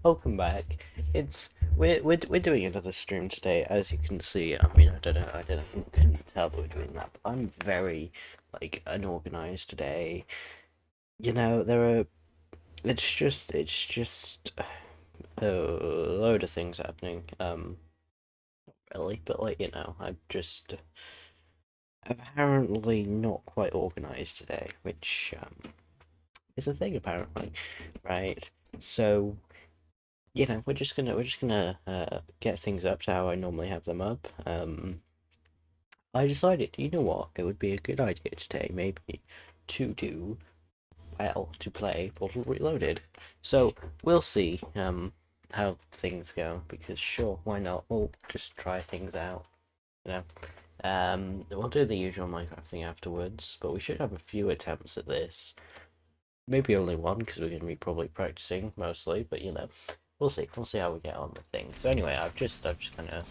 Welcome back. We're doing another stream today, as you can see. I mean, I don't know if you can tell that we're doing that, but I'm very like unorganized today. You know, it's just a load of things happening. Really, but like I'm just apparently not quite organized today, which is a thing apparently, right? So we're just gonna get things up to how I normally have them up. I decided, you know what, it would be a good idea today, maybe, to do to play Portal Reloaded. So we'll see how things go, because sure, why not? We'll just try things out, you know. We'll do the usual Minecraft thing afterwards, but we should have a few attempts at this. Maybe only one, because we're going to be probably practicing mostly, but we'll see. We'll see how we get on with things. So anyway, I've just kind of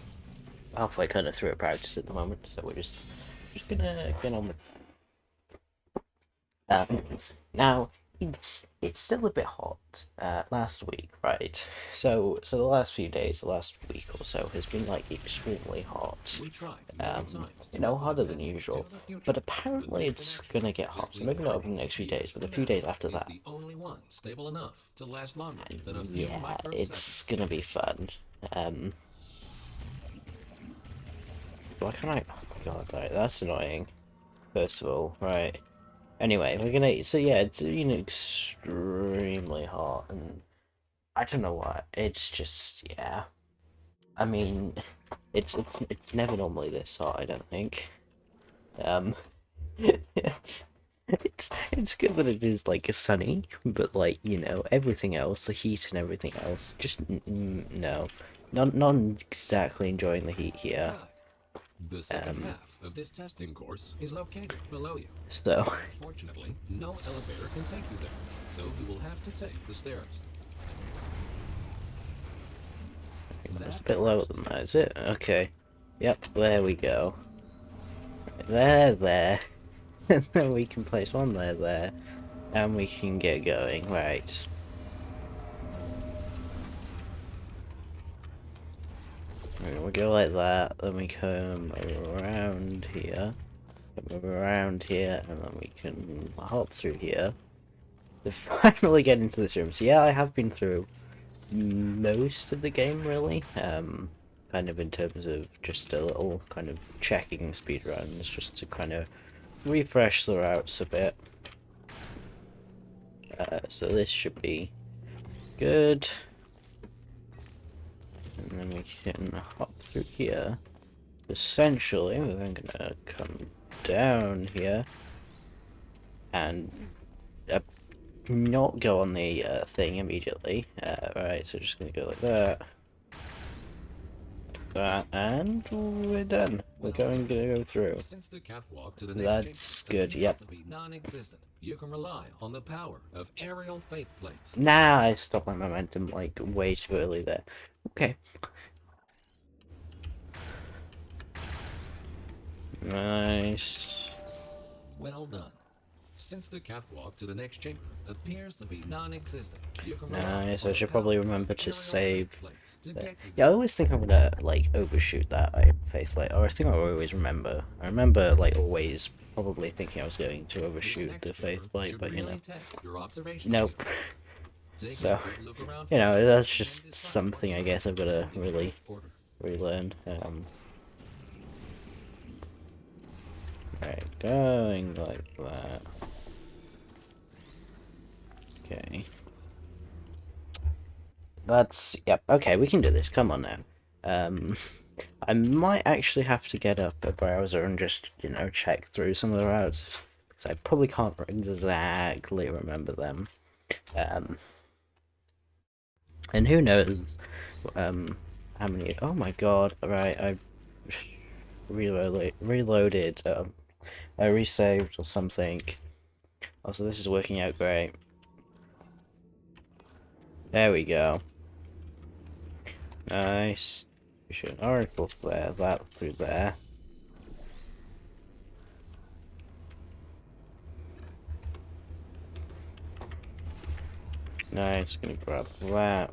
halfway kind of through a practice at the moment, so we're just gonna get on with. Um, Now it's still a bit hot. Last week, right? So the last few days, the last week or so, has been like extremely hot. We tried many times to open the Hotter than passage to usual. the future, But but apparently this it's connection, gonna get hot. So simply maybe not over the operating next few years days, but from a few now, days after is that. the only one stable enough to last longer than a few Yeah, it's microseconds. gonna be fun. Um, why can't I? Oh my god, right, that's annoying. First of all, right. Anyway, we're gonna. So yeah, it's extremely hot, and I don't know what. It's just yeah. I mean, it's never normally this hot. I don't think. Um, it's good that it is like sunny, but like everything else, the heat and everything else, just no, not exactly enjoying the heat here. Guide. The second Um, half of this testing course is located below you. so Unfortunately, no elevator can take you there, so you will have to take the stairs. it's a That bit lower first. than that, is it? Okay. Yep, there we go. There. And then we can place one there, and we can get going. Right. We go like that, then we come around here, and then we can hop through here to finally get into this room. So yeah, I have been through most of the game, really. Kind of in terms of just a little kind of checking speedruns, just to kind of refresh the routes a bit. So this should be good. And then we can hop through here. Essentially, we're then gonna come down here and uh, not go on the thing immediately. Right, so just gonna go like that. That, and we're done. We're Well going done. to go through. Since the catwalk to the next chamber That's good, appears yep. to be non-existent, you can rely on the power of aerial faith plates. Nah, I stopped my momentum like way too early there. Okay. Nice. Well done. Since the catwalk to the next chamber appears to be non-existent, you can rely Nice, on I the should power probably of remember to aerial save faith plates to there. get you Yeah, I there. always think I'm gonna, like, overshoot that faceplate, or I think I always remember. I remember, like, always probably thinking I was going to This overshoot the next chamber faceplate, should but really test your observation nope. skills. Take a So, good look around first that's and just decide what something to I do guess I've gotta in really what order. relearn. Right, going like that. Okay. Yep, okay, we can do this, come on now. Um, I might actually have to get up a browser and just, check through some of the routes, because I probably can't exactly remember them. Um, and who knows, how many, oh my god, right, I reloaded, I resaved or something. Also, this is working out great. There we go. Nice. We should an oracle there, that through there. Nice, gonna grab that.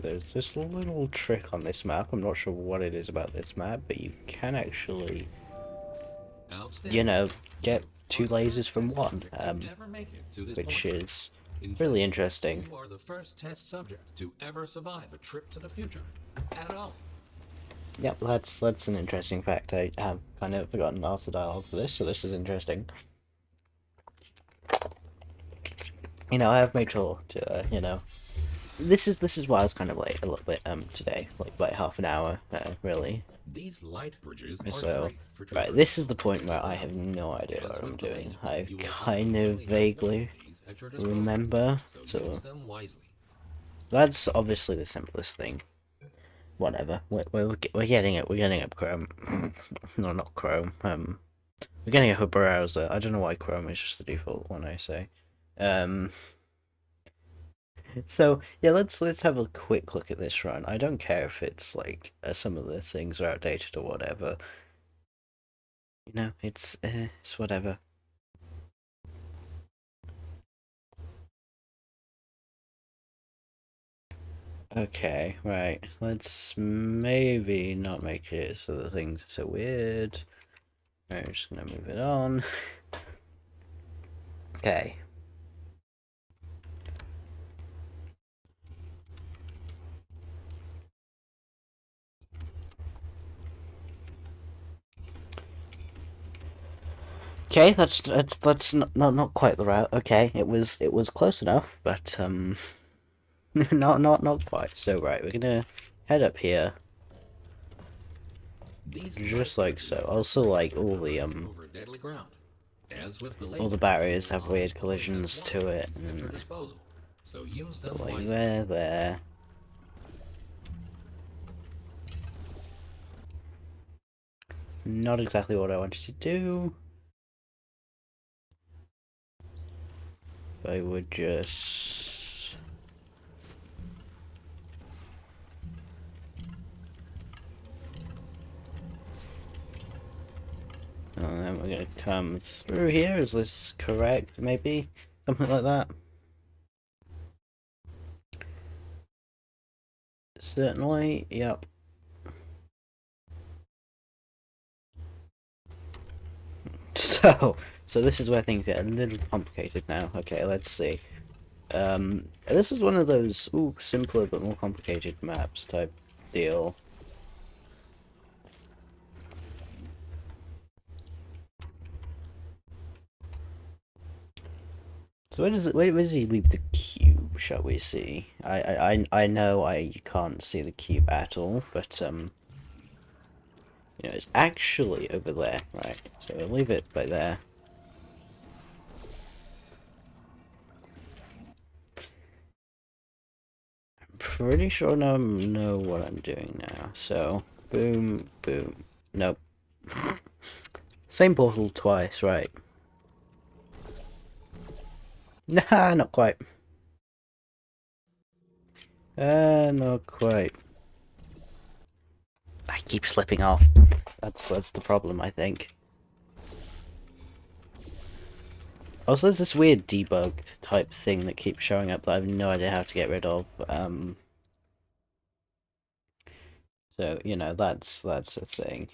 There's this little trick on this map. I'm not sure what it is about this map, but you can actually, you Outstanding. know, get You are 2 the lasers first from test 1, subject to ever make it to this which point. is In really fact, interesting. you are the first test subject to ever survive a trip to the future at all. Yep, that's an interesting fact. I have kind of forgotten half the dialogue for this, so this is interesting. You know, I have made sure to, you know, this is why I was kind of late a little bit today, like half an hour, really. These light bridges are So, great for right, traversing this is the point where I have underground. no idea As what I'm with the doing. lasers, I you will kind often of only have one of vaguely these at your disposal, remember, so use so them wisely. that's obviously the simplest thing. Whatever, we're getting it. We're getting up Chrome. No, not Chrome. We're getting a browser. I don't know why Chrome is just the default one I say. Um, so yeah, let's have a quick look at this run. I don't care if it's like some of the things are outdated or whatever. You know, it's whatever. Okay, right. Let's maybe not make it so the things are so weird. We're just gonna move it on. Okay. Okay, that's not quite the route. Okay, it was close enough, but not quite. So right, we're gonna head up here, These light just like bridges so. are Also, great like for traversing over deadly ground. As with the all the lasers, you barriers will have often weird only have collisions one of to it, these at your and disposal, so use so them like wisely. there. Not exactly what I wanted to do. I would just. And then we're gonna come through here. Is this correct? Maybe something like that. Certainly. Yep. So this is where things get a little complicated now. Okay, let's see. This is one of those simpler but more complicated maps type deal. So where does he leave the cube? Shall we see? I know I can't see the cube at all, but you know, it's actually over there, right? So we'll leave it by there. Pretty sure now I know what I'm doing now. So, boom, boom. Nope. Same portal twice, right? Nah, not quite. Not quite. I keep slipping off. That's the problem, I think. Also, there's this weird debug type thing that keeps showing up that I have no idea how to get rid of. So you know that's a thing.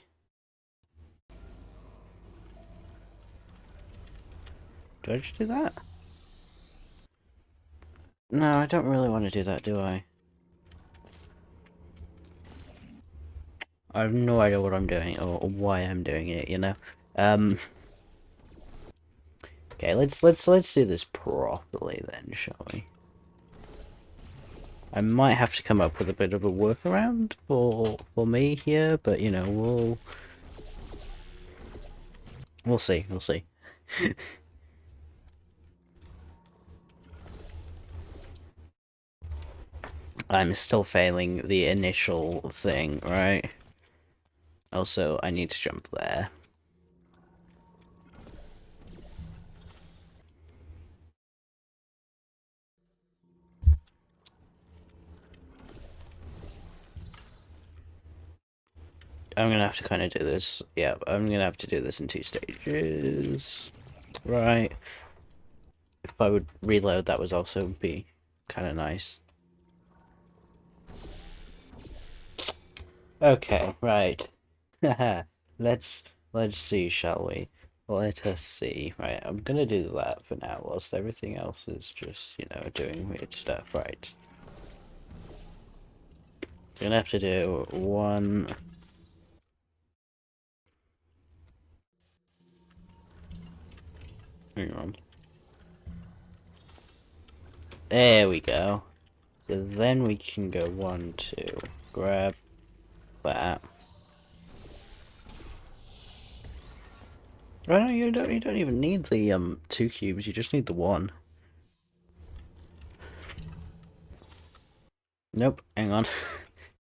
Do I just do that? No, I don't really want to do that, do I? I have no idea what I'm doing or why I'm doing it. You know. Um. Okay, let's do this properly then, shall we? I might have to come up with a bit of a workaround for me here, but you know we'll see. We'll see. I'm still failing the initial thing, right? Also, I need to jump there. I'm gonna have to kind of do this. Yeah, I'm gonna have to do this in 2 stages. Right. If I would reload, that would also be kind of nice. Okay, right. let's let's see, shall we? Let us see. Right, I'm gonna do that for now, whilst everything else is just, doing weird stuff. Right. Gonna have to do one. Hang on. There we go. So then we can go 1, 2. Grab that. Oh no, you don't even need the 2 cubes. You just need the 1. Nope. Hang on.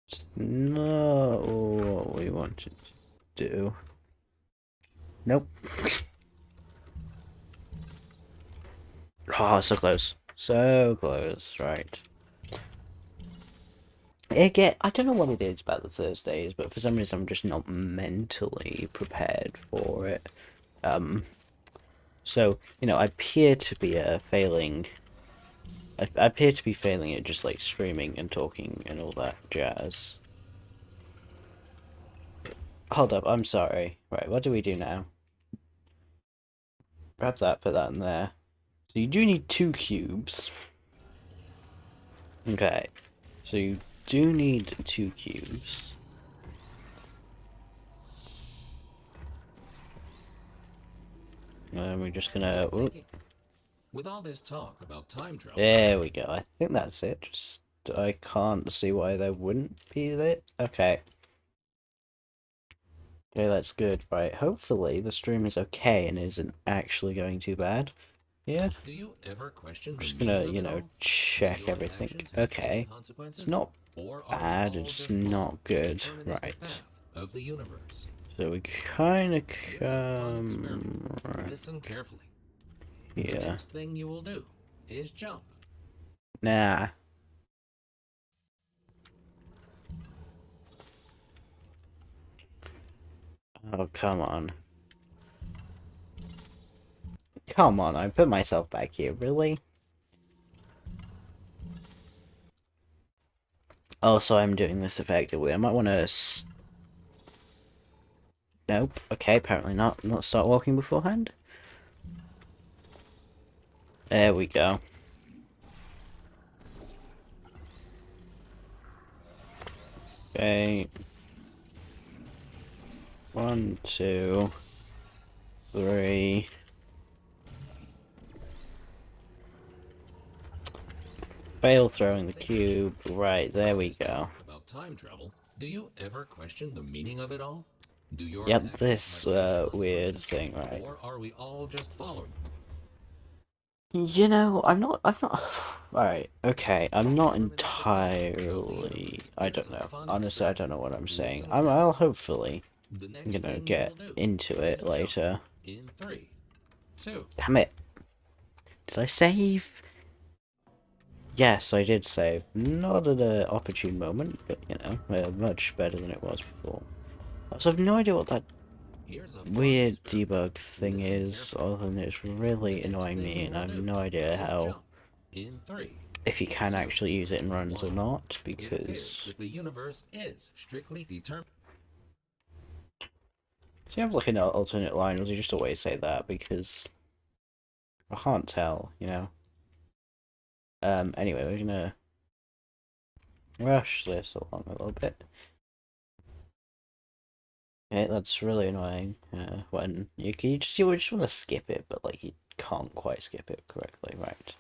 It's not what we wanted to do. Nope. Oh, so close. So close. Right. Again, I don't know what it is about the Thursdays, but for some reason I'm just not mentally prepared for it. So, I appear to be failing. I appear to be failing at just like streaming and talking and all that jazz. Hold up, I'm sorry. Right, what do we do now? Grab that, put that in there. So you do need 2 cubes. Okay. So you do need 2 cubes. And we're just gonna... Ooh, With all this talk about time travel, there we go. I think that's it. Just I can't see why there wouldn't be it. Okay. Okay, that's good. Right, hopefully the stream is okay and isn't actually going too bad. Yeah. do you ever question I'm the just meaning gonna, of it all? Do check your everything. actions have any Okay. It's consequences? not Or are we bad, all it's just following not the good. deterministic Right. path of the universe? So we kind of Here's a fun experiment. come right Listen carefully. The here. next thing you will do is jump. Nah. Oh, come on. Come on, I put myself back here, really? Oh, so I'm doing this effectively. I might want to... Nope. Okay, apparently not. Not start walking beforehand. There we go. Okay. 1, 2, 3. Fail throwing the cube. Right, there we go. Talk about time travel. Do you ever question the meaning of it all? Do your Yep, actions this have any weird consequences? thing, right? Or are we all just following? I'm not. Alright, okay, I'm not Deterministic path of the entirely. universe. I Here's don't a know. fun Honestly, I experiment. don't know what I'm saying. Listen I'll carefully. hopefully, The next thing you get will do into it is jump later. in 3, 2. Damn it. Did I save? Yes, I did save. Not at an opportune moment, but much better than it was before. So I have no idea what that Here's a fun weird experiment. debug thing Listen is, carefully. other than it's The really next annoying thing me, you and I will have do no idea is how, jump in 3, if you can 2, actually use it in runs 1. or not, It appears because... that the universe is strictly determined. Do you have like an alternate line, or do you just always say that? Because I can't tell. Anyway, we're gonna rush this along a little bit. Okay, that's really annoying, when you just want to skip it, but like you can't quite skip it correctly, right?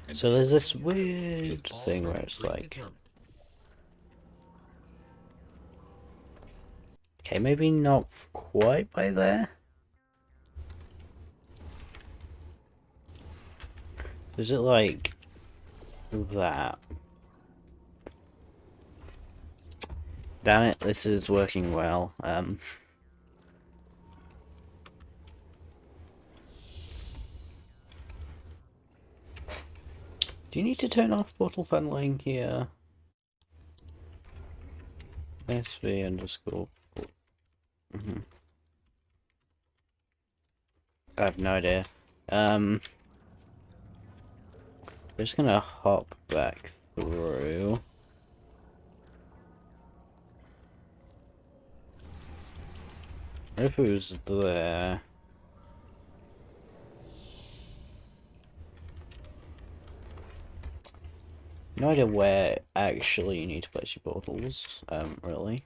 And So there's this everything you do is weird thing where already it's like, predetermined. okay, maybe not quite by there. Is it like that? Damn it, this is working well. Do you need to turn off portal funneling here? SV underscore. I have no idea. I'm just gonna hop back through. If it was there. No idea where actually you need to place your portals, really.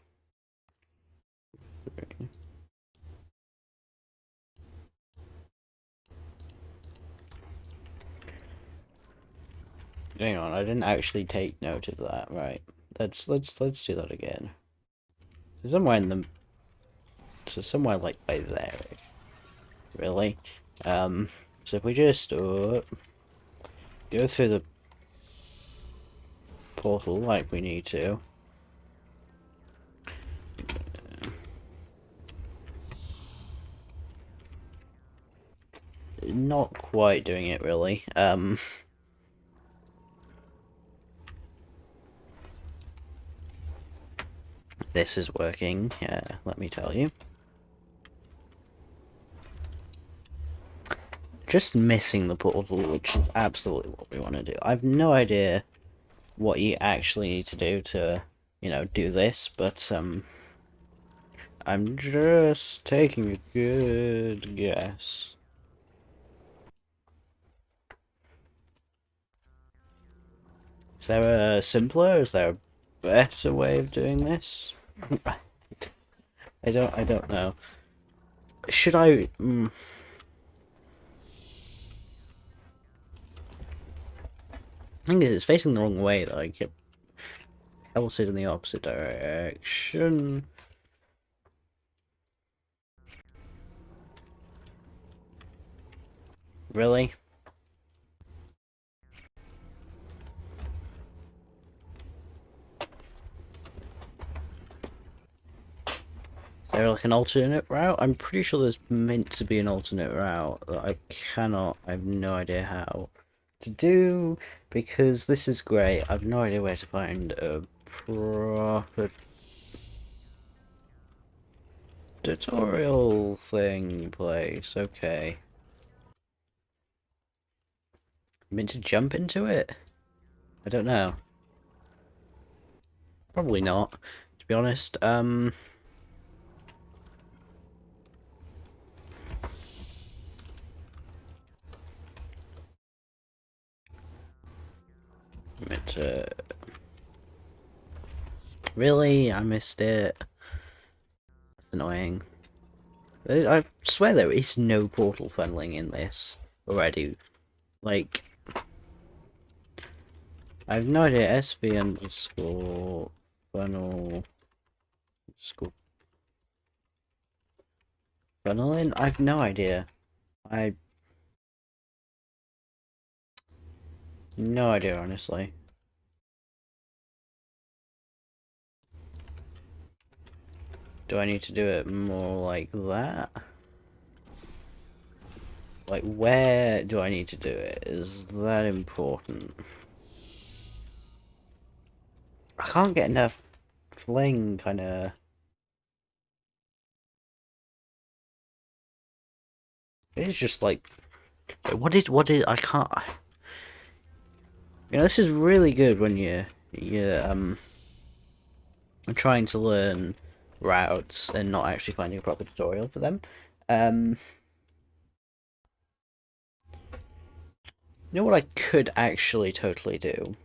Hang on, I didn't actually take note of that, right. Let's do that again. So somewhere in the somewhere like by there. Really? So if we just go through the portal like we need to. Not quite doing it really. This is working, let me tell you. Just missing the portal, which is absolutely what we want to do. I've no idea what you actually need to do to, you know, do this, but I'm just taking a good guess. Is there a simpler? Is there a better way of doing this? I don't know. Should I? Thing is, it's facing the wrong way. Though. I kept tilted in the opposite direction. Really? Is there like an alternate route? I'm pretty sure there's meant to be an alternate route that I have no idea how to do, because this is great. I have no idea where to find a proper tutorial thing place. Okay. Meant to jump into it? I don't know. Probably not, to be honest. Meant to... Really? I missed it. That's annoying. I swear there is no portal funneling in this already. Like, I have no idea. SV underscore funnel underscore funneling? I have no idea. I no idea, honestly. Do I need to do it more like that? Like, where do I need to do it? Is that important? I can't get enough fling, kinda... It's just like... What is... I can't... You know, this is really good when you're trying to learn routes and not actually finding a proper tutorial for them. You know what I could actually totally do?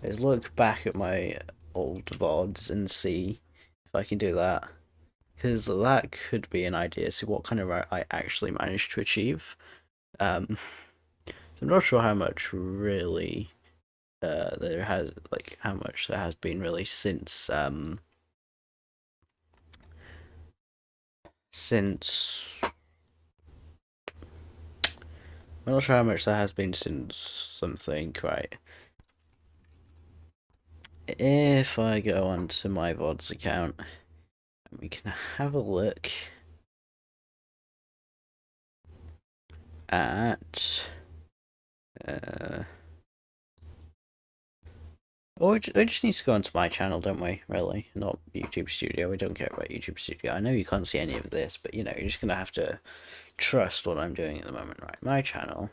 Is look back at my old VODs and see if I can do that. Because that could be an idea, see what kind of route I actually managed to achieve. So I'm not sure how much really there has, like, how much there has been really since I'm not sure how much there has been since something, right? If I go onto my VODs account, we can have a look at Or we just need to go onto my channel, don't we? Really, not YouTube Studio. We don't care about YouTube Studio. I know you can't see any of this, but you know, you're just gonna have to trust what I'm doing at the moment, right? My channel.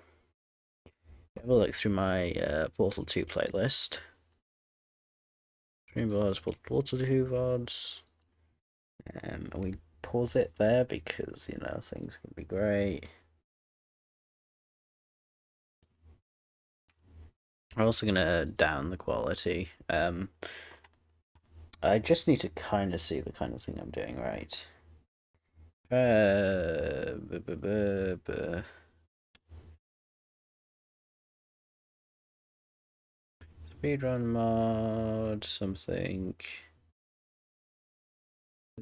Have a look through my Portal 2 playlist. Stream VODs, Portal 2 VODs. And we pause it there because, you know, things can be great. I'm also going to down the quality. I just need to kind of see the kind of thing I'm doing right. Speedrun mod, something.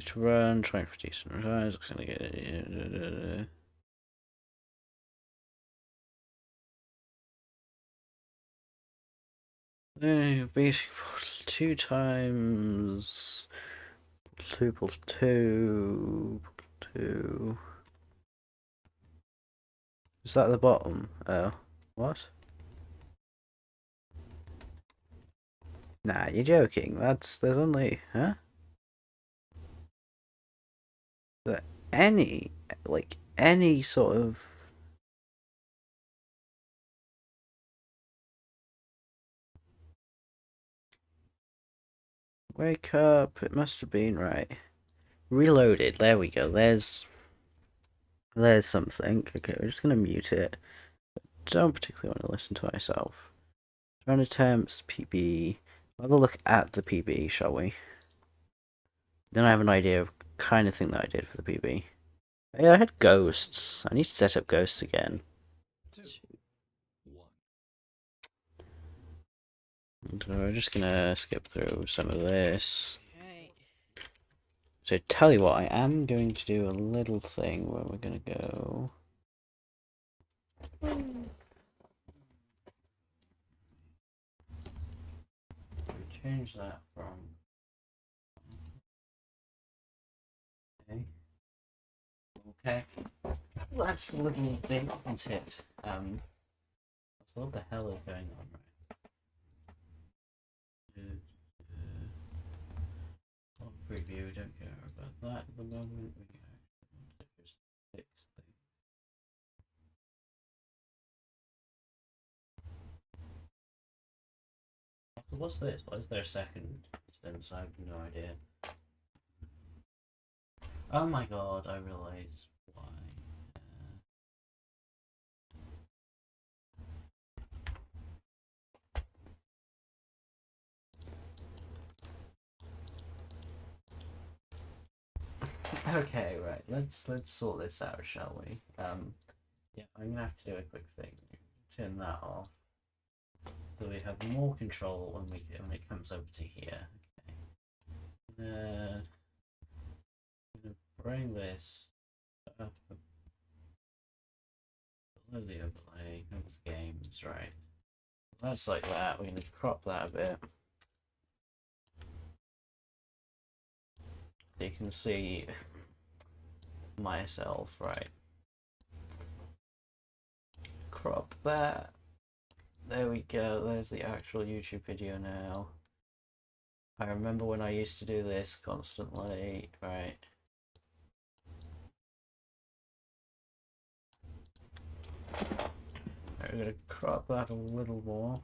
To run, trying for decent results, gonna get basic 2 times 2 plus 2. Is that the bottom? Oh, what? Nah, you're joking. There's only, huh? That any, like, any sort of. Wake up, it must have been right. Reloaded, there we go. There's something. Okay, we're just gonna mute it. Don't particularly want to listen to myself. Run attempts, PB. Have a look at the PB, shall we? Then I have an idea of kind of thing that I did for the PB. Yeah, I had ghosts. I need to set up ghosts again. 2, 1. So we're just gonna skip through some of this. So tell you what, I am going to do a little thing where we're gonna go. Change that from. Okay. Okay. That's a little bit, isn't it? So what the hell is going on, right? Preview, don't care about that at the moment. We just fix things. What's this? Why is there a second instance? I have no idea. Oh my god, I realise why. Okay, right. Let's sort this out, shall we? Yeah, I'm gonna have to do a quick thing. Turn that off, so we have more control when it comes over to here. Okay. I'm gonna bring this up below the overlay. Comes games, right? That's like that. We're gonna crop that a bit. So you can see myself, right? Crop that. There we go. There's the actual YouTube video now. I remember when I used to do this constantly, right? We're gonna crop that a little more.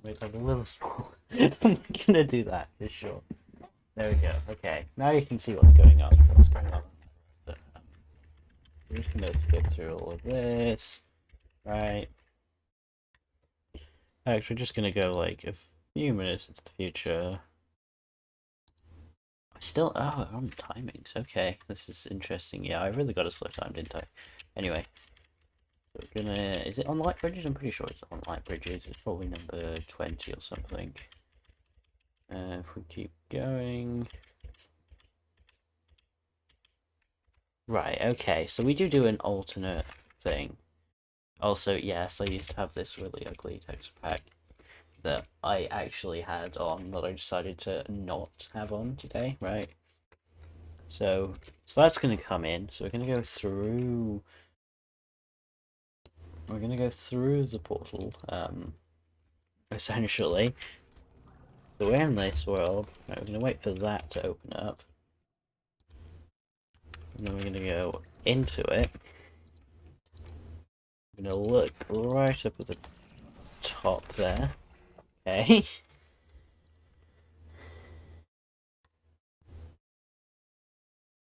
Make that a little small. I'm gonna do that for sure. There we go. Okay, now you can see what's going on. What's going on? We're just gonna skip through all of this, right? Actually, we're just gonna go like a few minutes into the future. Still, oh, I'm timings. Okay, this is interesting. Yeah, I really got a slow time, didn't I? Anyway, we're gonna. Is it on light bridges? I'm pretty sure it's on light bridges. It's probably number 20 or something. If we keep going. Right, okay, so we do an alternate thing. Also, yes, I used to have this really ugly texture pack that I actually had on that I decided to not have on today, right? So that's going to come in. So we're going to go through we're gonna go through the portal, essentially. So we're in this world. Right, we're gonna wait for that to open up. And then we're gonna go into it. We're gonna look right up at the top there. Okay.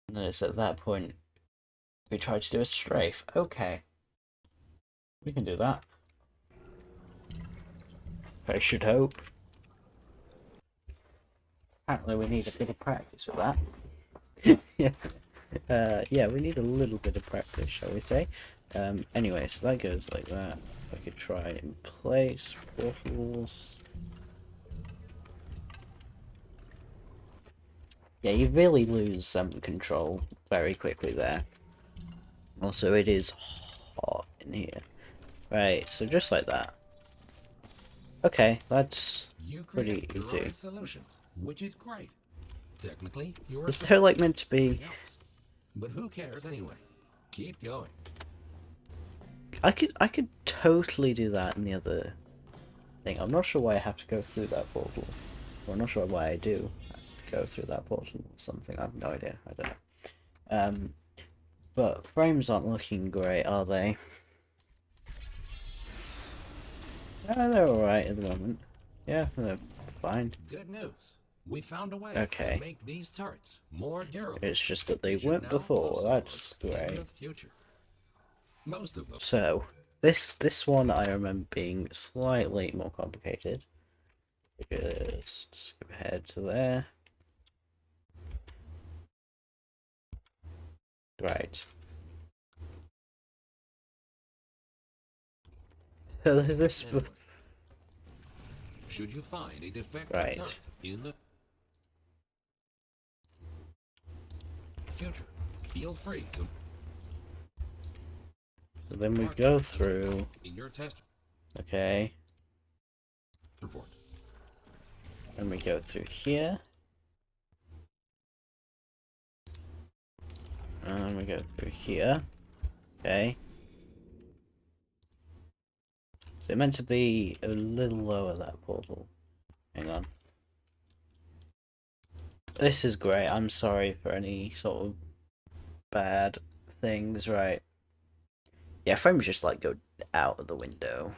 And then it's at that point we try to do a strafe. Okay. We can do that. I should hope. Apparently we need a bit of practice with that. Yeah. Yeah, we need a little bit of practice, shall we say. Anyway, so that goes like that. I could try in place, portals. Yeah, you really lose some control very quickly there. Also, it is hot in here. Right, so just like that. Okay, that's You pretty create your easy. own solutions, which is great. Technically, you're Is there like meant to be... something else. But who cares anyway? Keep going. I could totally do that in the other thing. I'm not sure why I have to go through that portal. Well, I'm not sure why I do go through that portal or something. I have no idea. I don't know. But frames aren't looking great, are they? They're alright at the moment. Yeah, they're fine. Good news. We found a way Okay. to make these turrets more durable. It's just that they Should weren't now before. also That's work in great. the future. Most of them. So, this one I remember being slightly more complicated. Just skip ahead to there. Right. So there's this... Anyway, should you find a defective Right. turret in the future, feel free to So then we mark go it as a through... flaw in your test Okay. report. And we go through here. And we go through here. Okay. So it meant to be a little lower, that portal. Hang on. This is great. I'm sorry for any sort of bad things, right? Yeah, frames just like go out of the window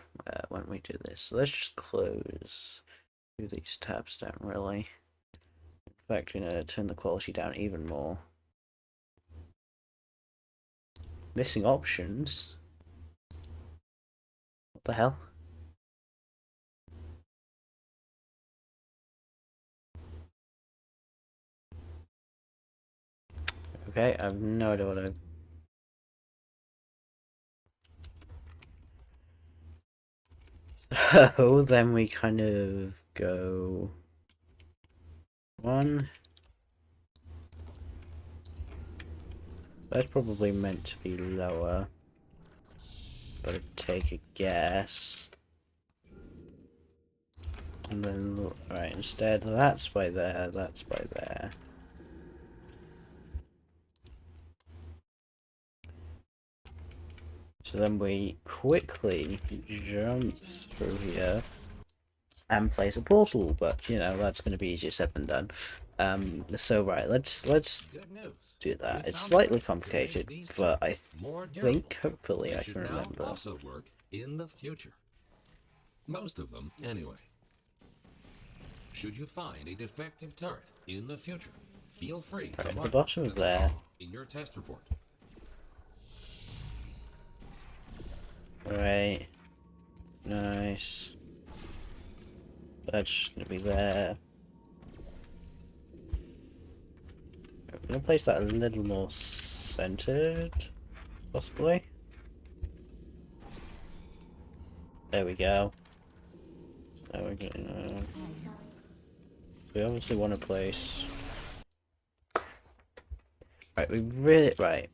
when we do this. So let's just close these tabs down, really. In fact, turn the quality down even more. Missing options? What the hell? Okay, I have no idea what I... So then we kind of go... One... That's probably meant to be lower. But I'd take a guess. And then, right, instead, that's by there, that's by there. So then we quickly jump through here and place a portal, but you know that's going to be easier said than done. So right, let's Good news. do that. We It's found a slightly way to complicated, make these but I turrets more durable. think hopefully They I should can now remember. also work in the future. Most of them, anyway. Should you find a defective turret in the future, feel free to Right, at the mark bottom this of as a there. flaw in your test report. Right, nice. That's just gonna be there. I'm gonna place that a little more centered, possibly. There we go. So we're gonna, we obviously want to place. Right, we really right.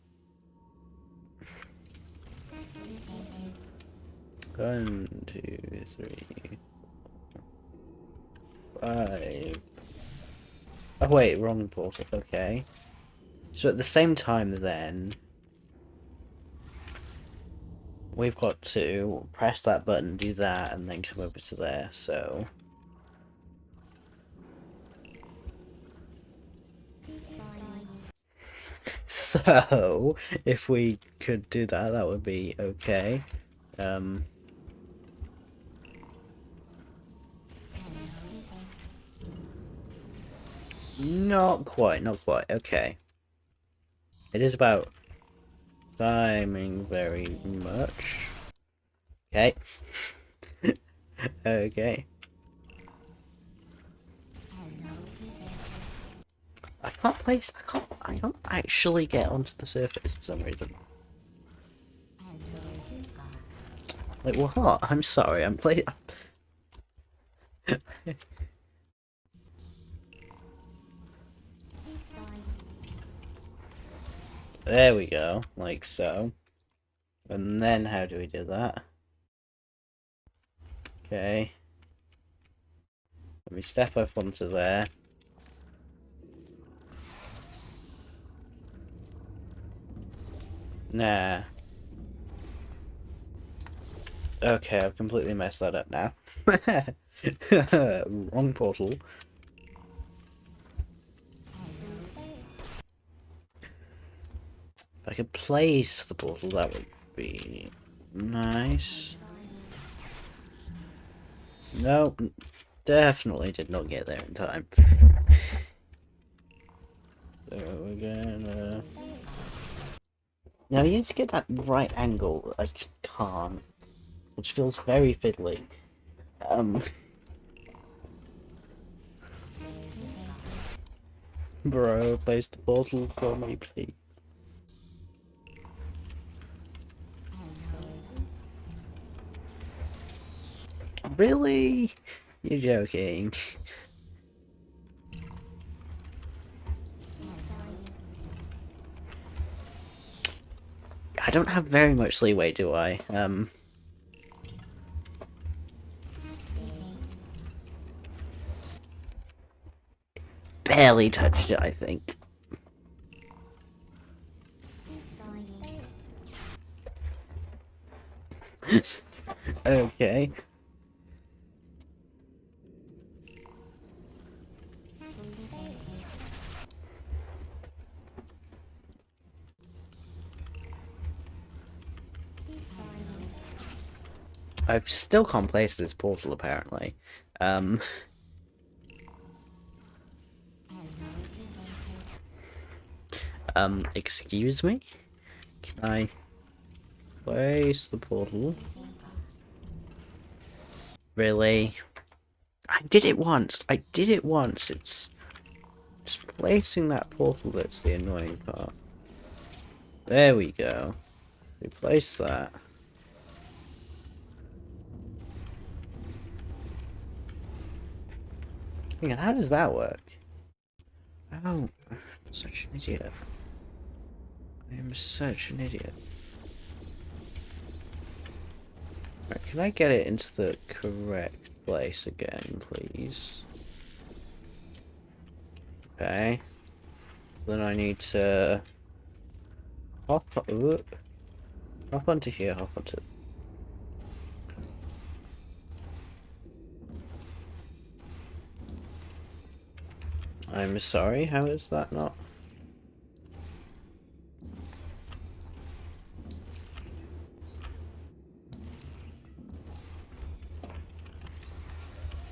1, 2, 3, 5. Oh wait, wrong portal. Okay. So at the same time, then we've got to press that button, do that, and then come over to there, so... So, if we could do that, that would be okay. Not quite, not quite. Okay. It is about timing very much. Okay. Okay. I can't actually get onto the surface for some reason. Like, what? I'm sorry, I'm playing... There we go, like so. And then how do we do that? Okay. Let me step up onto there. Nah. Okay, I've completely messed that up now. Wrong portal. If I could place the portal, that would be nice. Nope, definitely did not get there in time. So we're gonna... Now you need to get that right angle. I just can't. Which feels very fiddly. Bro, place the portal for me, please. Really? You're joking. I don't have very much leeway, do I? Barely touched it, I think. Okay. I've still can't place this portal, apparently. Excuse me? Can I place the portal? Really? I did it once! I did it once! It's just placing that portal that's the annoying part. There we go. Replace that. Hang on, how does that work? Oh, I'm such an idiot. I am such an idiot. Right, can I get it into the correct place again, please? Okay. Then I need to hop onto here, hop onto... I'm sorry, how is that not?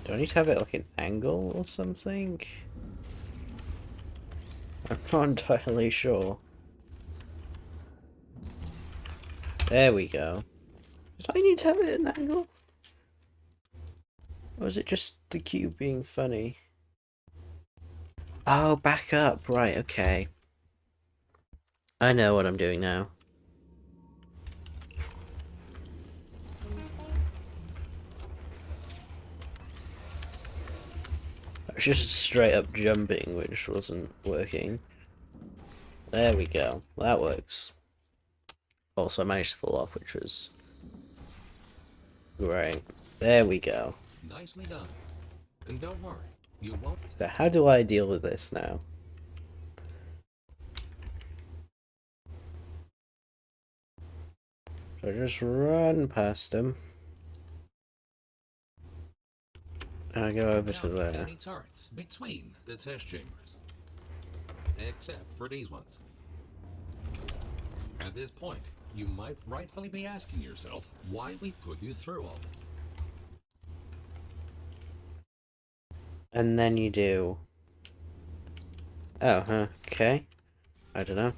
Do I need to have it like an angle or something? I'm not entirely sure. There we go. Do I need to have it at an angle? Or is it just the cube being funny? Oh, back up. Right, okay. I know what I'm doing now. I was just straight up jumping, which wasn't working. There we go. That works. Also, I managed to fall off, which was great. There we go. Nicely done. And don't worry, you won't. So how do I deal with this now? So just run past them. And I go over to there. Any turrets between the test chambers, except for these ones. At this point, you might rightfully be asking yourself why we put you through all that. And then you do... Oh, okay. I don't know.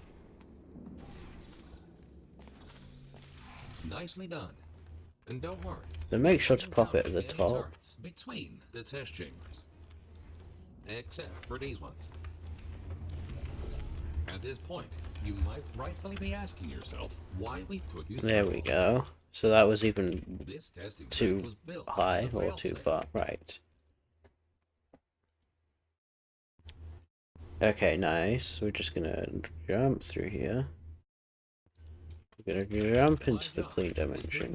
Nicely done. And don't worry. So make sure to pop it at the Any top. turrets between the test chambers, except for these ones. At this point, you might rightfully be asking yourself why we put you through. There we go. So that was even This testing too was built high as a or too failsafe. far. Right. Okay, nice. We're just gonna jump through here. We're gonna jump into the clean dimension.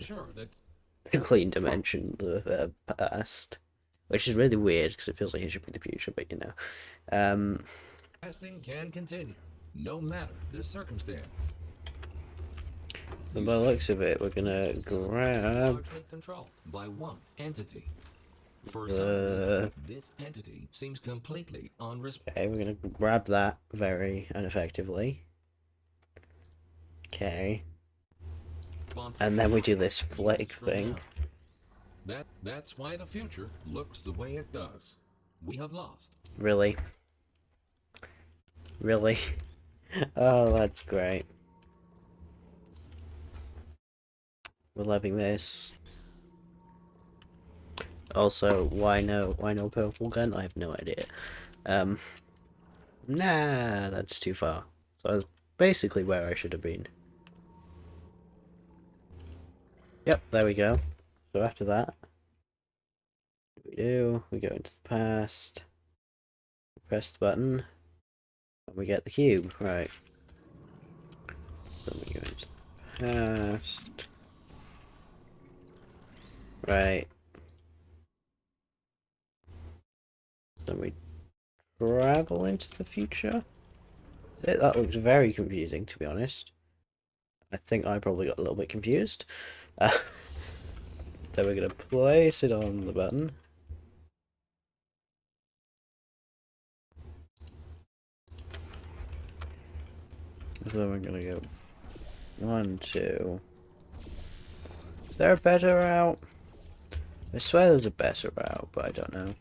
The clean dimension, the past. Which is really weird because it feels like it should be the future, but you know. Testing can continue, no matter the circumstance. So by the looks of it, we're gonna grab Controlled by one entity. For some reason, this entity seems completely unresponsive. Okay, we're gonna grab that very ineffectively. Okay. And then we do this flick thing. That's why the future looks the way it does. We have lost. Really? Really? Oh, that's great. We're loving this. Also, why no purple gun? I have no idea. Nah, that's too far. So that's basically where I should have been. Yep, there we go. So after that, what we go into the past, press the button, and we get the cube, right. Then we go into the past. Right. Then we travel into the future. That looks very confusing, to be honest. I think I probably got a little bit confused. Then we're going to place it on the button. So then we're going to go 1, 2. Is there a better route? I swear there's a better route, but I don't know.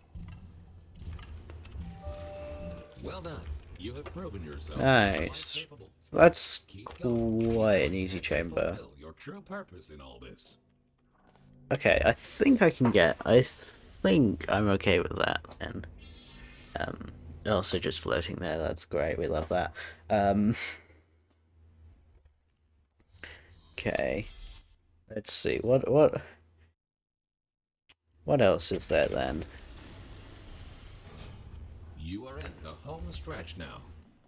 Well done. You have proven yourself. Nice. So that's quite an easy chamber. Your true purpose in all this. Okay, I think I'm okay with that then. Also just floating there, that's great, we love that. Okay. Let's see, what else is there then? You are in the home stretch now.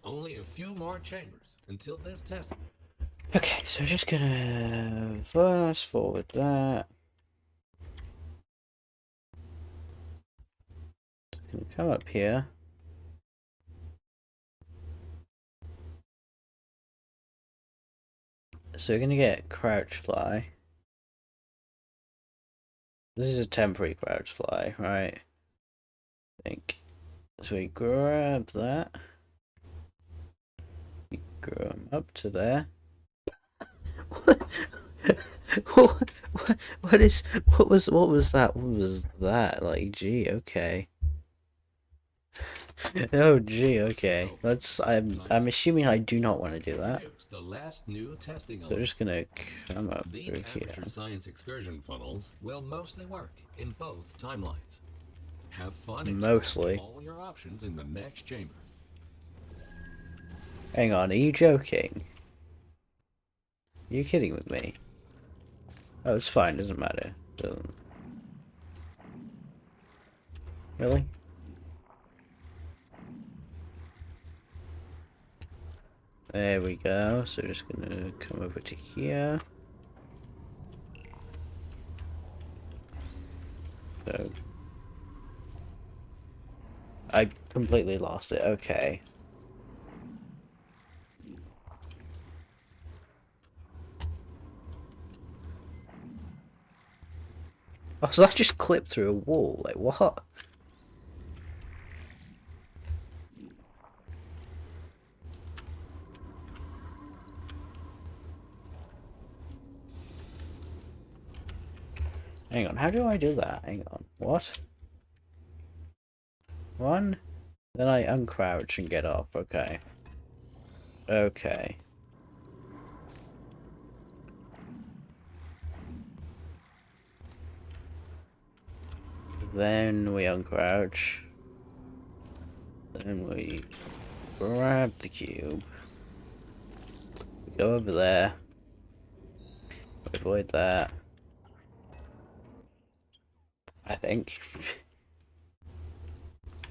Only a few more chambers until this testing. Okay, so we're just gonna fast forward that. Gonna come up here. So we're gonna get crouch fly. This is a temporary crouch fly, right? I think. So we grab that. We go up to there. What was that? What was that? Like, gee, okay. Oh, gee, okay. I'm assuming I do not want to do that. The last new testing. So we're just gonna come up These through here. aperture science excursion funnels will mostly work in both timelines. Have fun Mostly. all your options in the next chamber. Hang on, are you joking? Are you kidding with me? Oh, it's fine, doesn't matter. Doesn't. Really? There we go. So we're just gonna come over to here. So I completely lost it. Okay. Oh, so that just clipped through a wall. Like, what? Hang on, how do I do that? Hang on. What? One? Then I uncrouch and get off. Okay. Okay. Then we uncrouch. Then we grab the cube. We go over there. We avoid that. I think.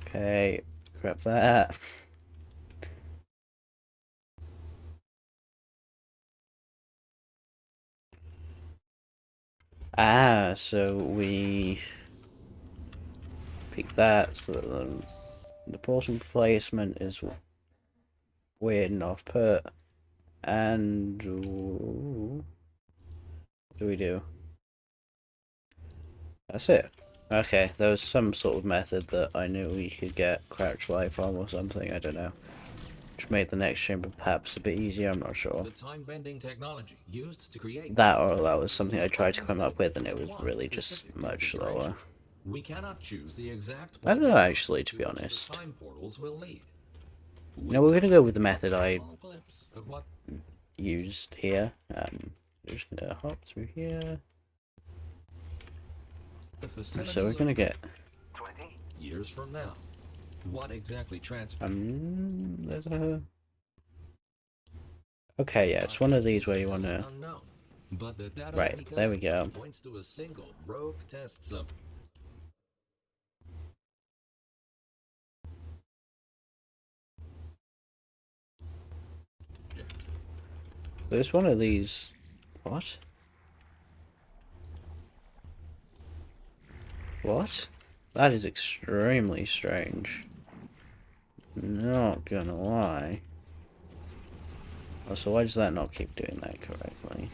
Okay. Grab that. Ah, so we pick that so that the portal placement is weird and off put. And what do we do? That's it. Okay, there was some sort of method that I knew we could get crouch light from or something, I don't know. Which made the next chamber perhaps a bit easier, I'm not sure. The time-bending technology used to create That or that was something I tried to come up with and it was really just much slower. We cannot choose the exact I don't know actually, to be honest. the time portals will lead. No, we're gonna go with the method I used here. We're just gonna hop through here. So we're gonna get 20 years from now. What exactly there's a okay, yeah, it's one of these where you wanna but the data right, there we go. Points to a single rogue test sub. There's one of these. What? What? That is extremely strange. Not gonna lie. Oh, so why does that not keep doing that correctly?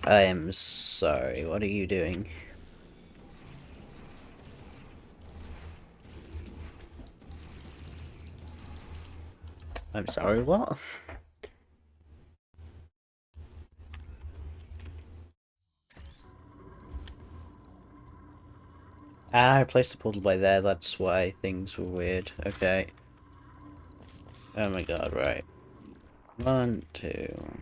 I am sorry, what are you doing? I'm sorry, what? Ah, I placed the portal by there, that's why things were weird. Okay. Oh my god, right. 1, 2...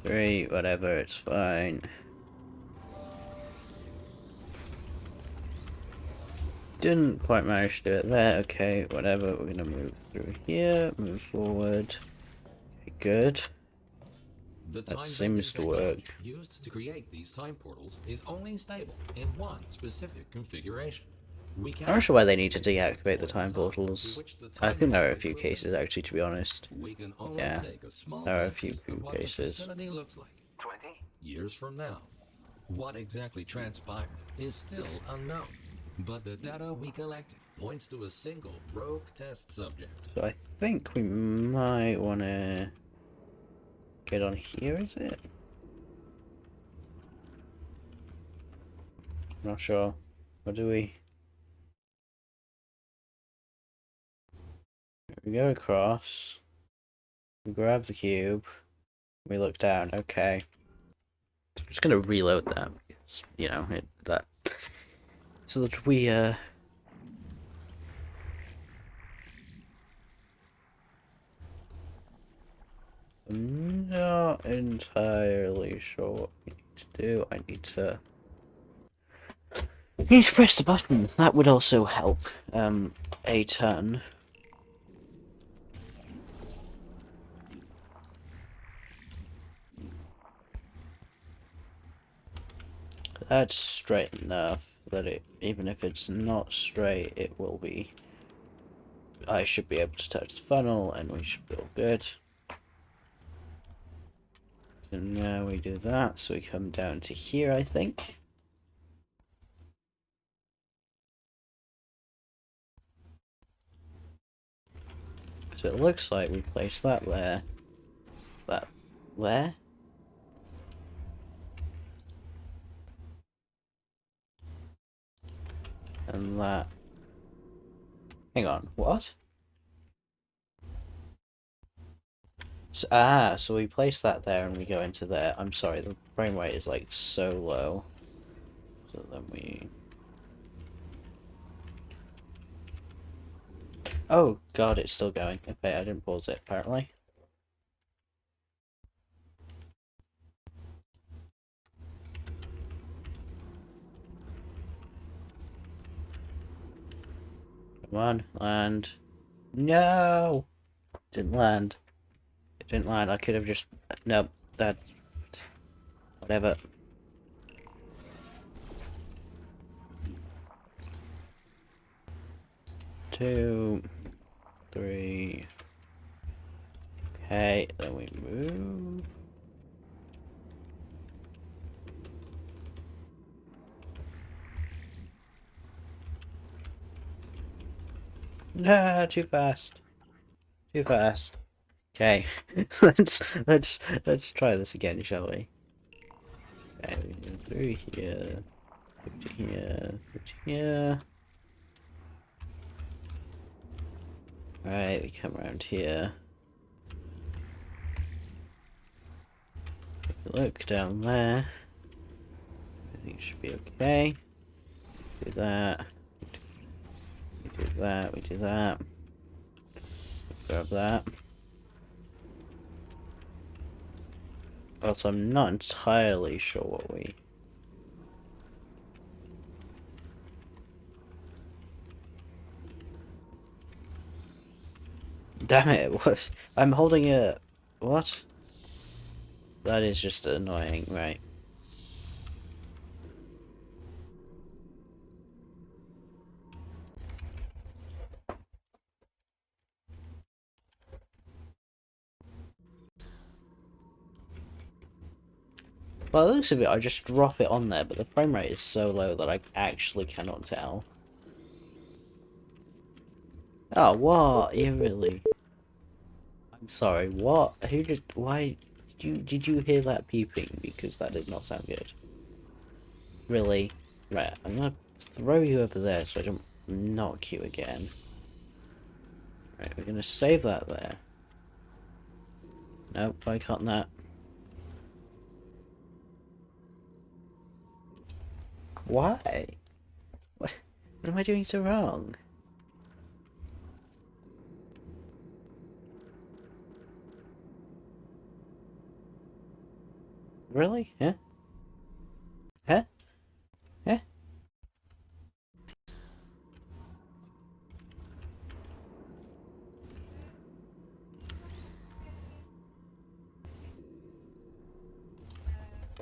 3, whatever, it's fine. Didn't quite manage to do it there, okay, whatever, we're gonna move through here, move forward. Okay, good. That seems to work. Used to create these time portals is only stable in one specific configuration. I'm not sure why they need to deactivate the time portals. I think there are a few cases actually, to be honest. Yeah, there are a few cases. 20 years from now. What exactly transpired is still unknown, but the data we collected points to a single rogue test subject. So I think we might want to get on here, is it? I'm not sure. What do we... We go across. We grab the cube. We look down. Okay. I'm just gonna reload that because, you know, that so that we I'm not entirely sure what we need to do. I need to press the button. That would also help a ton. That's straight enough that it, even if it's not straight, it will be. I should be able to touch the funnel and we should feel good. So now we do that, so we come down to here, I think. So it looks like we place that there. that there. And that... Hang on, what? So we place that there and we go into there. I'm sorry, the frame rate is like so low. So then we... Oh god, it's still going. Okay, I didn't pause it apparently. Come on, land. No! Didn't land. It didn't land. I could have just... Nope, that... Whatever. Two... Three... Okay, then we move... Nah, too fast. Too fast. Okay, let's try this again, shall we? Okay, we go through here, to here, to here. Right, we come around here. Look down there. Everything should be okay. Do that. We do that. We do that. Grab that. Also, I'm not entirely sure what we... Damn it, what? I'm holding a... What? That is just annoying, right. Well, it looks of it, I just drop it on there, but the frame rate is so low that I actually cannot tell. Oh, what? You really... I'm sorry, what? Who did... Why... Did you hear that peeping? Because that did not sound good. Really? Right, I'm gonna throw you over there so I don't knock you again. Right, we're gonna save that there. Nope, I can't that. Why? What am I doing so wrong? Really? Huh? Huh? Huh?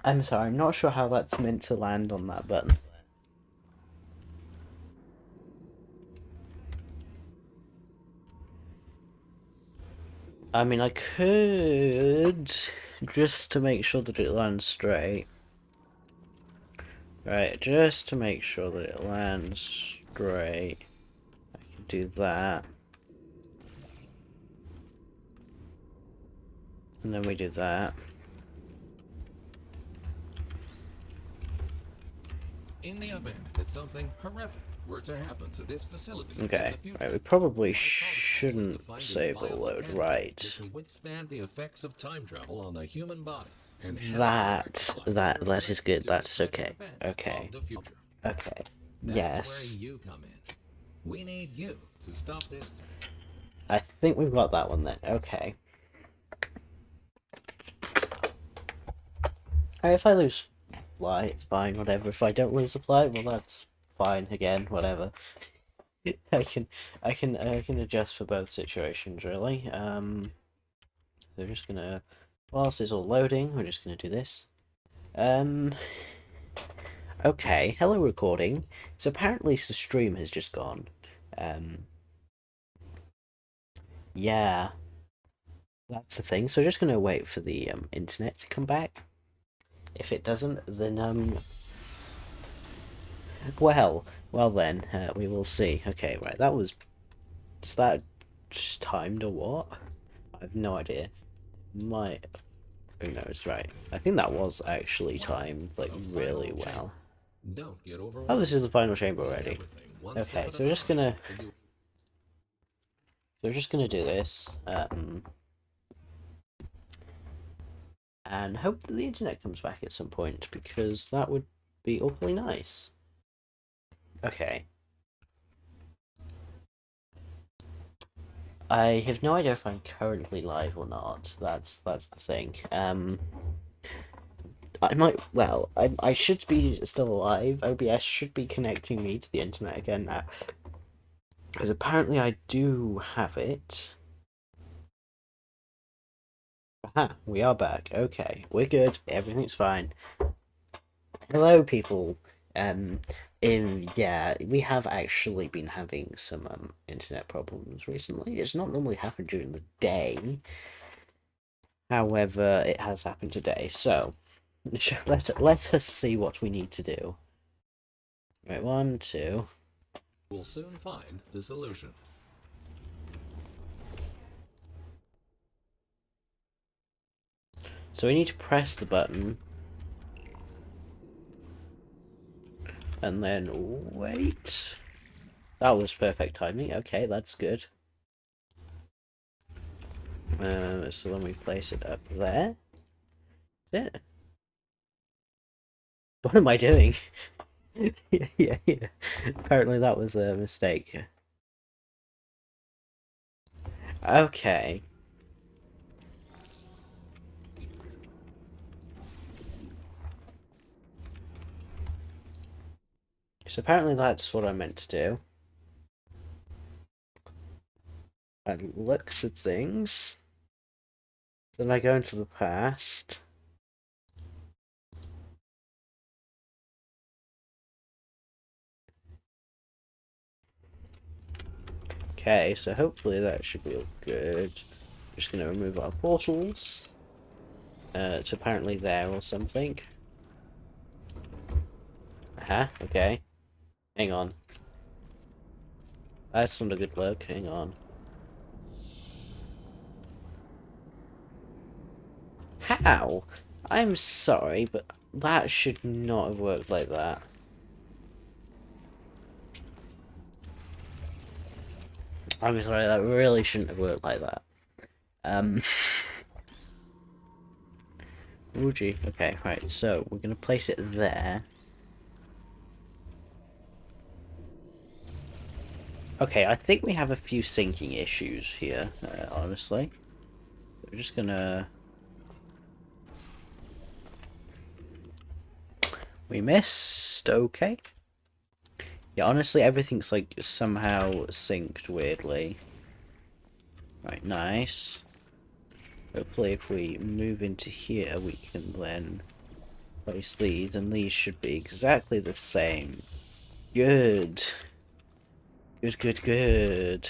I'm sorry, I'm not sure how that's meant to land on that button. I mean, I could, just to make sure that it lands straight. Right, just to make sure that it lands straight. I can do that. And then we do that. In the event that something horrific were to happen to this facility Okay, in the future, right, we probably shouldn't save or load, right. that can withstand the effects of time travel on the human body and That is good, that is okay. Okay. of the future. Okay. That's Yes. where you come in. We need you to stop this. I think we've got that one then. Okay. Alright, if I lose flight, it's fine, whatever. If I don't lose a flight, well that's fine again, whatever. I can adjust for both situations really. We're just gonna, whilst it's all loading, we're just gonna do this. Okay, hello recording. So apparently the stream has just gone. Yeah, that's the thing. So just gonna wait for the internet to come back. If it doesn't, then well then, we will see. Okay, right, is that just timed or what? I have no idea. might. Who knows, right? I think that was actually timed like The really final well. chamber. Don't get Oh, this overwhelmed. is the final chamber Take already. everything one step Okay, at a so we're just time. gonna And you do this, and hope that the internet comes back at some point because that would be awfully nice. Okay. I have no idea if I'm currently live or not. That's the thing. I might. Well, I should be still alive. OBS should be connecting me to the internet again now, because apparently I do have it. Aha, we are back. Okay, we're good. Everything's fine. Hello, people. Um, yeah, we have actually been having some internet problems recently. It's not normally happened during the day. However, it has happened today. So, let us see what we need to do. Right, one, two. will soon find the solution. So we need to press the button. And then wait. That was perfect timing. Okay, that's good. So then we place it up there. That's it. What am I doing? yeah. Apparently that was a mistake. Okay. So apparently that's what I meant to do. I look at things. Then I go into the past. Okay, so hopefully that should be all good. Just gonna remove our portals. It's apparently there or something. Aha, okay. Hang on. That's not a good look. Hang on. How? I'm sorry, but that should not have worked like that. I'm sorry, that really shouldn't have worked like that. Um. Oh gee. Okay, right. So we're gonna place it there. Okay, I think we have a few syncing issues here. Honestly, we're just gonna. We missed. Okay. Yeah, honestly, everything's like somehow synced weirdly. Right, nice. Hopefully, if we move into here, we can then place these, and these should be exactly the same. Good. Good.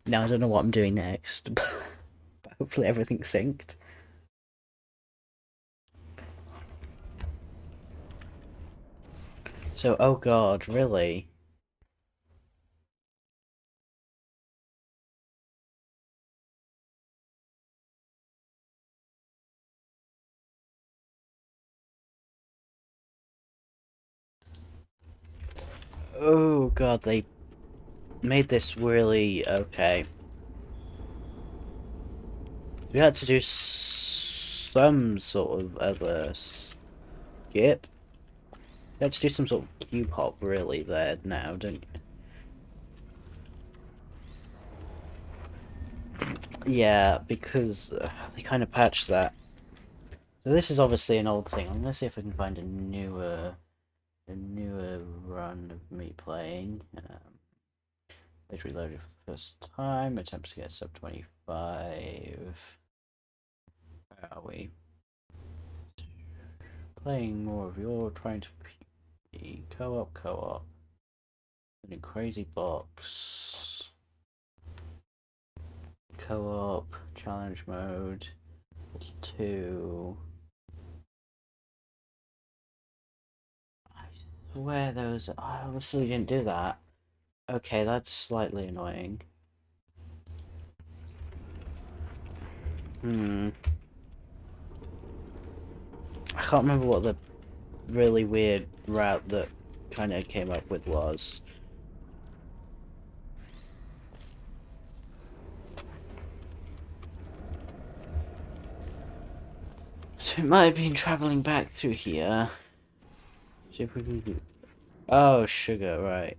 Now I don't know what I'm doing next, but hopefully everything's synced. So, oh god, really? Oh god, they made this really okay. We had to do some sort of other skip. We had to do some sort of cube hop really there now, don't you? Yeah, because they kind of patched that. So this is obviously an old thing. I'm gonna see if I can find a newer run of me playing. Page reloaded for the first time. Attempts to get sub 25. Where are we? Playing more of your trying to be co-op. In crazy box. Co-op challenge mode 2. I swear those. I obviously didn't do that. Okay, that's slightly annoying. I can't remember what the really weird route that kind of came up with was. So it might have been travelling back through here. See if we can do... Oh, sugar, right.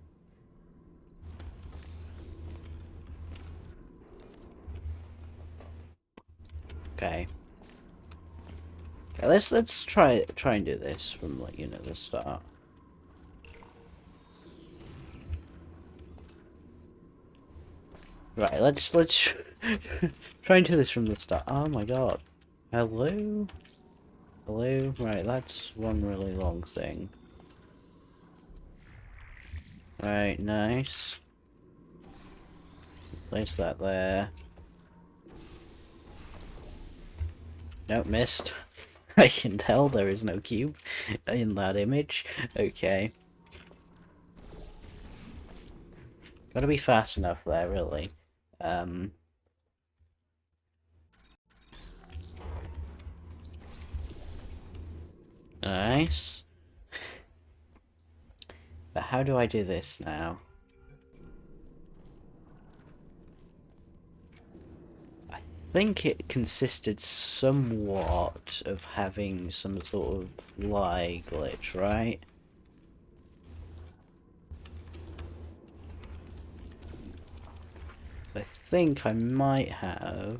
Okay. Okay, let's try and do this from, like, you know, the start. Right, let's try and do this from the start. Oh my god. Hello? Hello? Right, that's one really long thing. Right, nice. Place that there. Nope, missed. I can tell there is no cube in that image. Okay. Gotta be fast enough there, really. Nice. But how do I do this now? I think it consisted somewhat of having some sort of lie glitch, right? I think I might have...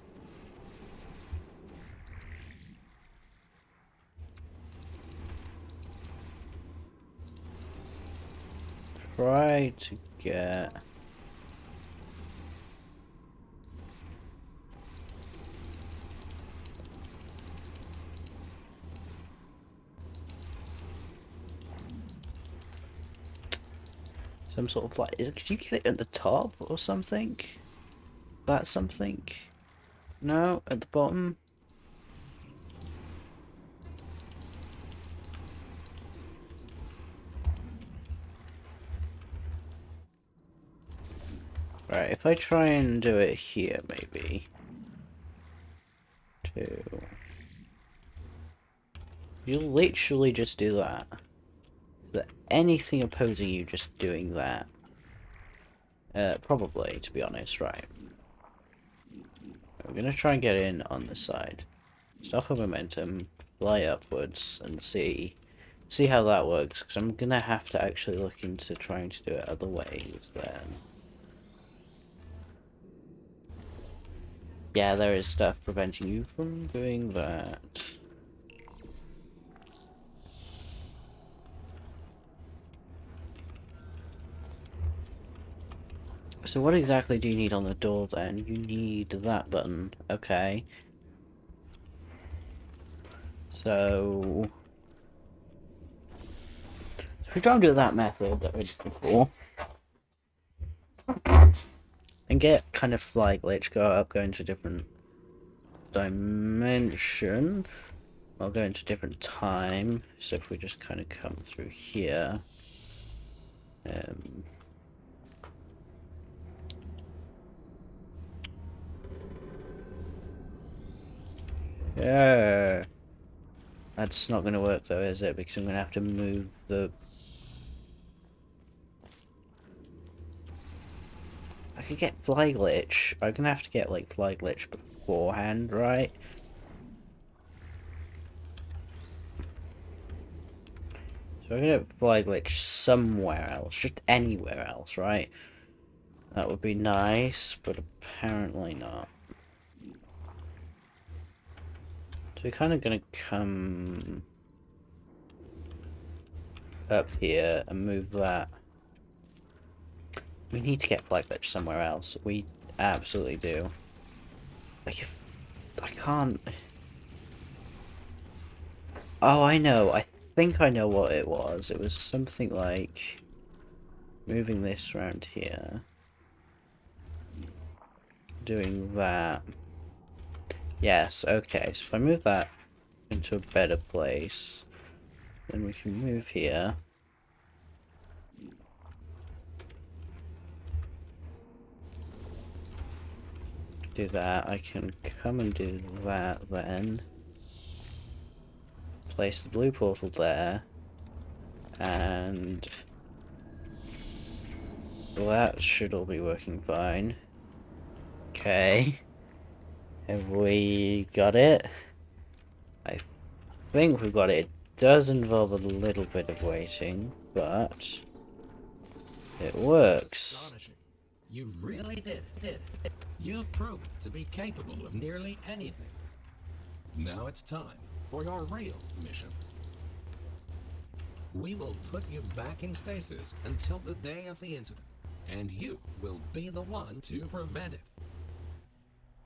tried to get... some sort of like... Could you get it at the top or something? That's something? No? At the bottom? Right, if I try and do it here, maybe. Two. You literally just do that. Is there anything opposing you just doing that? Probably, to be honest, right. I'm gonna try and get in on this side. Stop for momentum, fly upwards, and see how that works, because I'm gonna have to actually look into trying to do it other ways then. Yeah, there is stuff preventing you from doing that. So what exactly do you need on the door then? You need that button. Okay. So... if we try and do that method that we did before, and get kind of fly glitch, go into a different dimension, I'll go into different time, so if we just kind of come through here, yeah, that's not going to work though, is it? Because I'm going to have to move the... I could get fly glitch. I'm going to have to get like fly glitch beforehand, right? So I'm going to fly glitch somewhere else, just anywhere else, right? That would be nice, but apparently not. So we're kind of going to come up here and move that. We need to get fly glitch somewhere else. We absolutely do. Like, if I can't... Oh, I know. I think I know what it was. It was something like moving this around here. Doing that. Yes, okay. So if I move that into a better place, then we can move here. do that. I can come and do that then. Place the blue portal there. And that should all be working fine. Okay. Have we got it? I think we've got it. It does involve a little bit of waiting, but it works. Astonishing. You really did. You've proven to be capable of nearly anything. Now it's time for your real mission. We will put you back in stasis until the day of the incident, and you will be the one to prevent it.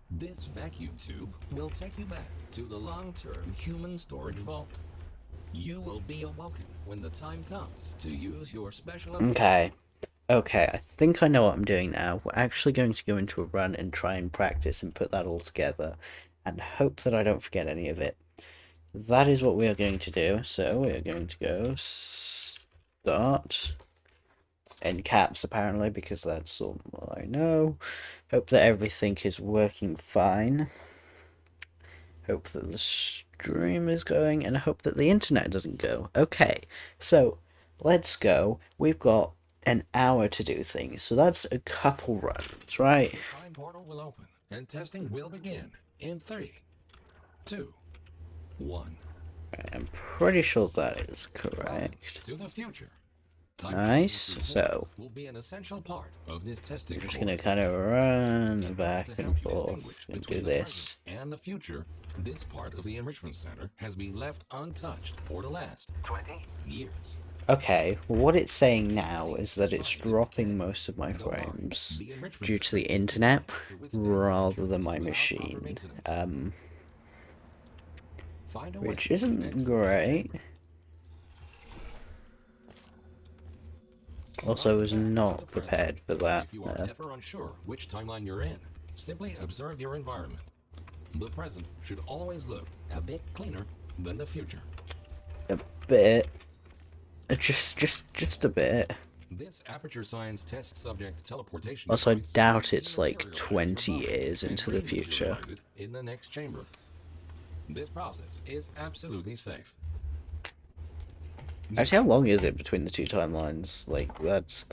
This vacuum tube will take you back to the long-term human storage vault. You will be awoken when the time comes to use your special ability. Okay, I think I know what I'm doing now. We're actually going to go into a run and try and practice and put that all together, and hope that I don't forget any of it. That is what we are going to do. So we are going to go start in caps apparently, because that's all I know. Hope that everything is working fine. Hope that the stream is going, and I hope that the internet doesn't go. Okay, so let's go. We've got an hour to do things, so that's a couple runs, right? The time portal will open, and testing will begin in 3, 2, 1. I'm pretty sure that is Welcome correct. to the future. Nice. So will be an essential part of this testing. we're just gonna kind of run In back order to and help you forth distinguish and do between the this. present and the future, this part of the enrichment center has been left untouched for the last 20 years. Okay, what it's saying now is that it's dropping most of my frames due to the internet rather than my machine, which isn't great. Also, I was not prepared for that. If you are ever unsure which timeline you're in, simply observe your environment. The present should always look a bit cleaner than the future. A bit. Just a bit. This aperture science test subject teleportation. Also, I doubt it's like 20 years into the future. In the next chamber. This process is absolutely safe. Actually, how long is it between the two timelines? Like, that's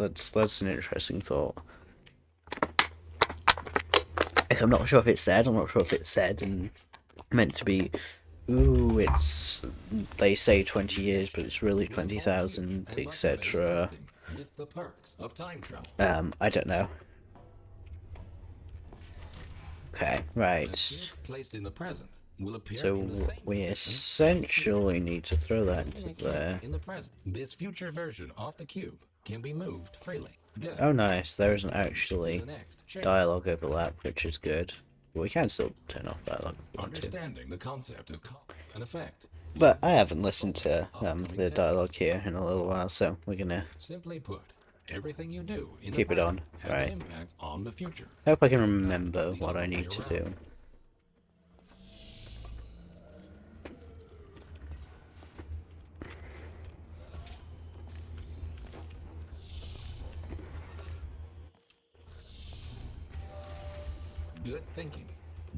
an interesting thought. Like, I'm not sure if it's said. I'm not sure if it's said and meant to be. Ooh, it's. They say 20 years, but it's really 20,000, etc. I don't know. Okay, right. Placed in the present. So we essentially need to throw that into there. In the present, this future version of the cube can be moved freely. Good. Oh nice, there isn't actually dialogue overlap, which is good. But we can still turn off dialogue. Understanding the concept of cause and effect. But I haven't listened to the dialogue here in a little while, so we're gonna simply put, everything you do in keep it on. has right. an impact on the future. Hope I can remember what I need to do. Good thinking.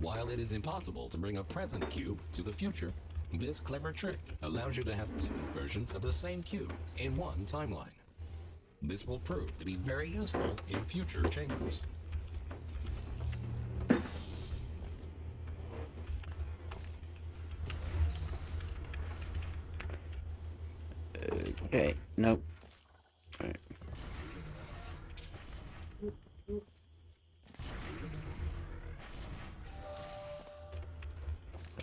While it is impossible to bring a present cube to the future, this clever trick allows you to have 2 versions of the same cube in one timeline. This will prove to be very useful in future chambers. Okay, nope. Right.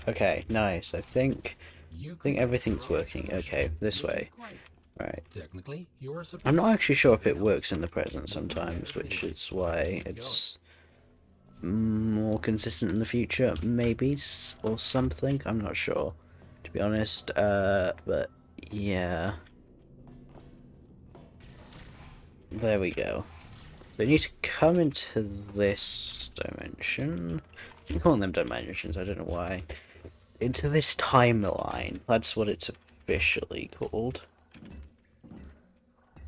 Okay, nice. I think everything's working. Okay, this way. Right. Technically, I'm not actually sure if it works in the present sometimes, which is why it's more consistent in the future, maybe, or something. I'm not sure, to be honest. But yeah. There we go. So you need to come into this dimension. I'm calling them dimensions, I don't know why. Into this timeline. That's what it's officially called.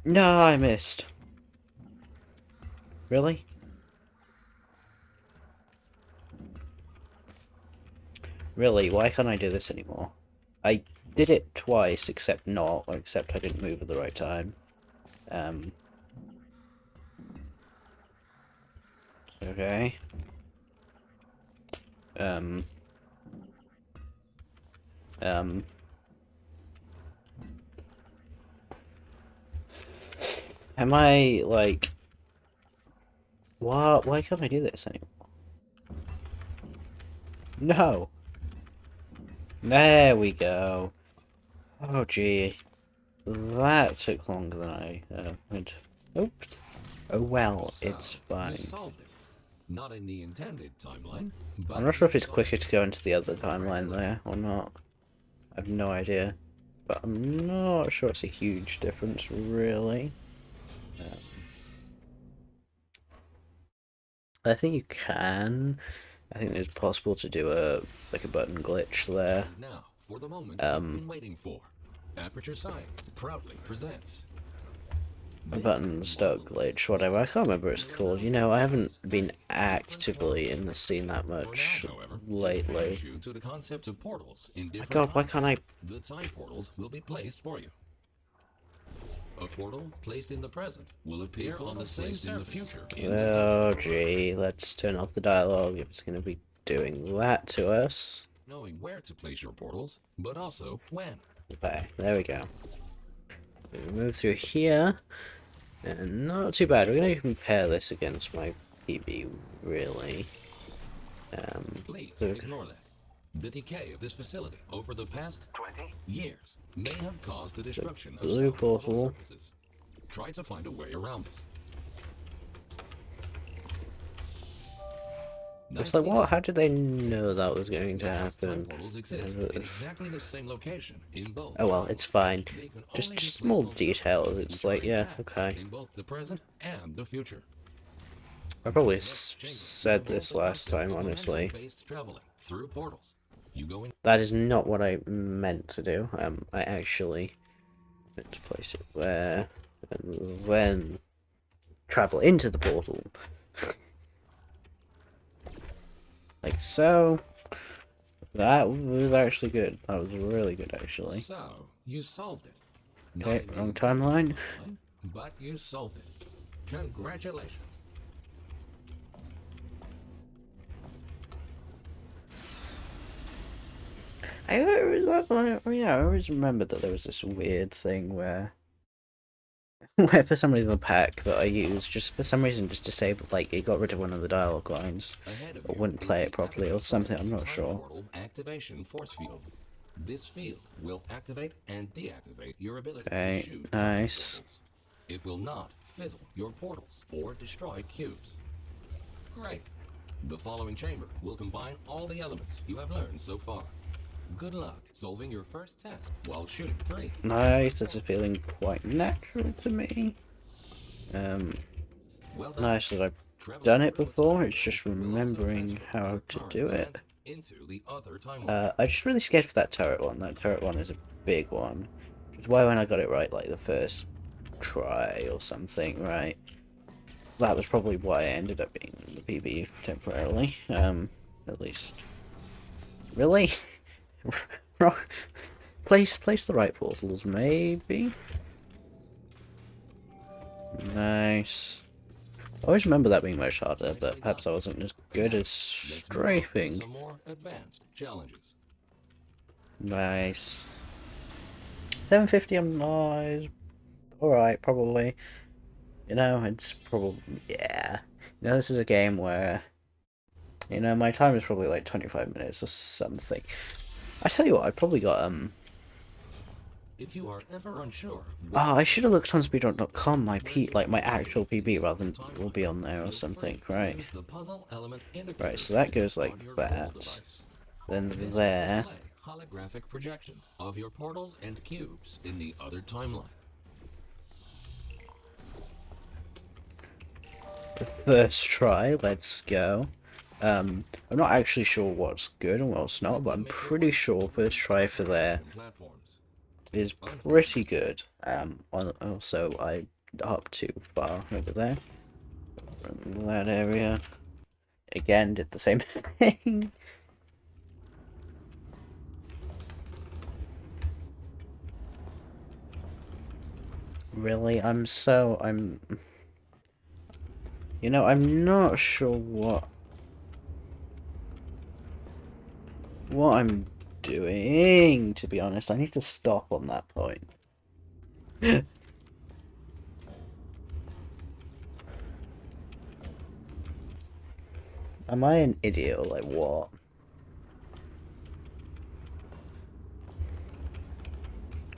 No, I missed. Really? Really, why can't I do this anymore? I did it twice, except I didn't move at the right time. Okay. Um, um, am I, like... What? Why can't I do this anymore? No! There we go. Oh, gee. That took longer than I had hoped. Oh well, So, it's you fine. solved it. Not in the intended timeline, I'm but not sure you if it's solved quicker it. to go into the other timeline there or Congratulations. not. I have no idea. But I'm not sure it's a huge difference, really. Um, I think you can. I think it's possible to do a button glitch there. And now, for the moment you've Um, been waiting for. Aperture Science proudly presents. a This button stuck marvelous glitch, whatever. I can't remember what it's will called. allow You you know, I to haven't place been 3 different actively portals in in the your scene that field. For now, much however, to lately. introduce you to the concept of portals in My different God, why can't timelines, I? the time portals will be placed for you. A portal placed in the present will appear on the same surface in the future. Oh, gee, let's turn off the dialogue if it's going to be doing that to us. Knowing where to place your portals, but also when. Okay, there we go. We move through here, and not too bad. We're going to compare this against my PB, really. Please So ignore that. The decay of this facility over the past 20 years may have caused the the destruction of blue some portal portal. surfaces. Try to find a way around this. It's like, Nicely what? done. How did they Take know that note was going to that as time happen? portals exist in exactly the same location in both Oh well, it's timelines, fine. they can only Just be small placed on details. surfaces It's which are like, yeah, intact okay. in both the present and the future. I probably This next chamber will said involve this the last concept time, of honestly. momentum-based traveling through portals. You go in. That is not what I meant to do. I actually meant to place it there, and then travel into the portal. Like so. That was actually good. That was really good, actually. So, you solved it. Not Okay, in the wrong intended timeline. timeline, but you solved it. Congratulations. Yeah, I always remembered that there was this weird thing where, where for some reason the pack that I used, just for some reason just disabled, like it got rid of one of the dialogue lines, Ahead of or you wouldn't is play it the properly, Aperture or something. I'm Science not Time sure. Portal Activation Force Field. This field will activate and deactivate your ability to Okay, shoot time nice. portals. It will not fizzle your portals or destroy cubes. Great. The following chamber will combine all the elements you have learned so far. Good luck solving your first test while shooting 3. Nice. That's a feeling quite natural to me. Well done. Nice that I've Traveling done it through a time before. It's portal just will also remembering transfer your how to current do it. event into the other timeline. I'm just really scared for that turret one. That turret one is a big one. Which is why when I got it right, like the first try or something, right? That was probably why I ended up being the PB temporarily. At least. Really? Place the right portals, maybe? Nice. I always remember that being much harder, but Nicely done. perhaps I wasn't as good Now, as let's move on to strafing. some more advanced challenges. Nice. 750 I'm nice. Alright, probably. You know, it's probably, yeah. You know, this is a game where, you know, my time is probably like 25 minutes or something. I tell you what, I probably got, If you are ever unsure oh, where I to should go have looked on or speedrun.com, my where P, you like are my located actual in the PB rather other than will be on timeline, there or feel something, free to right? use the puzzle element Right, indicator so that field goes like on your mobile that. device. Then This will there. display holographic projections of your portals and cubes in the other timeline. First try, let's go. I'm not actually sure what's good and what's not, but Quickly I'm make your pretty way sure over first these try top for there production platforms. is pretty Unfortunately, good. Also, I hopped too far over there from that area. Again, did the same thing. Really? You know, I'm not sure what I'm doing, to be honest. I need to stop on that point. Am I an idiot or like what?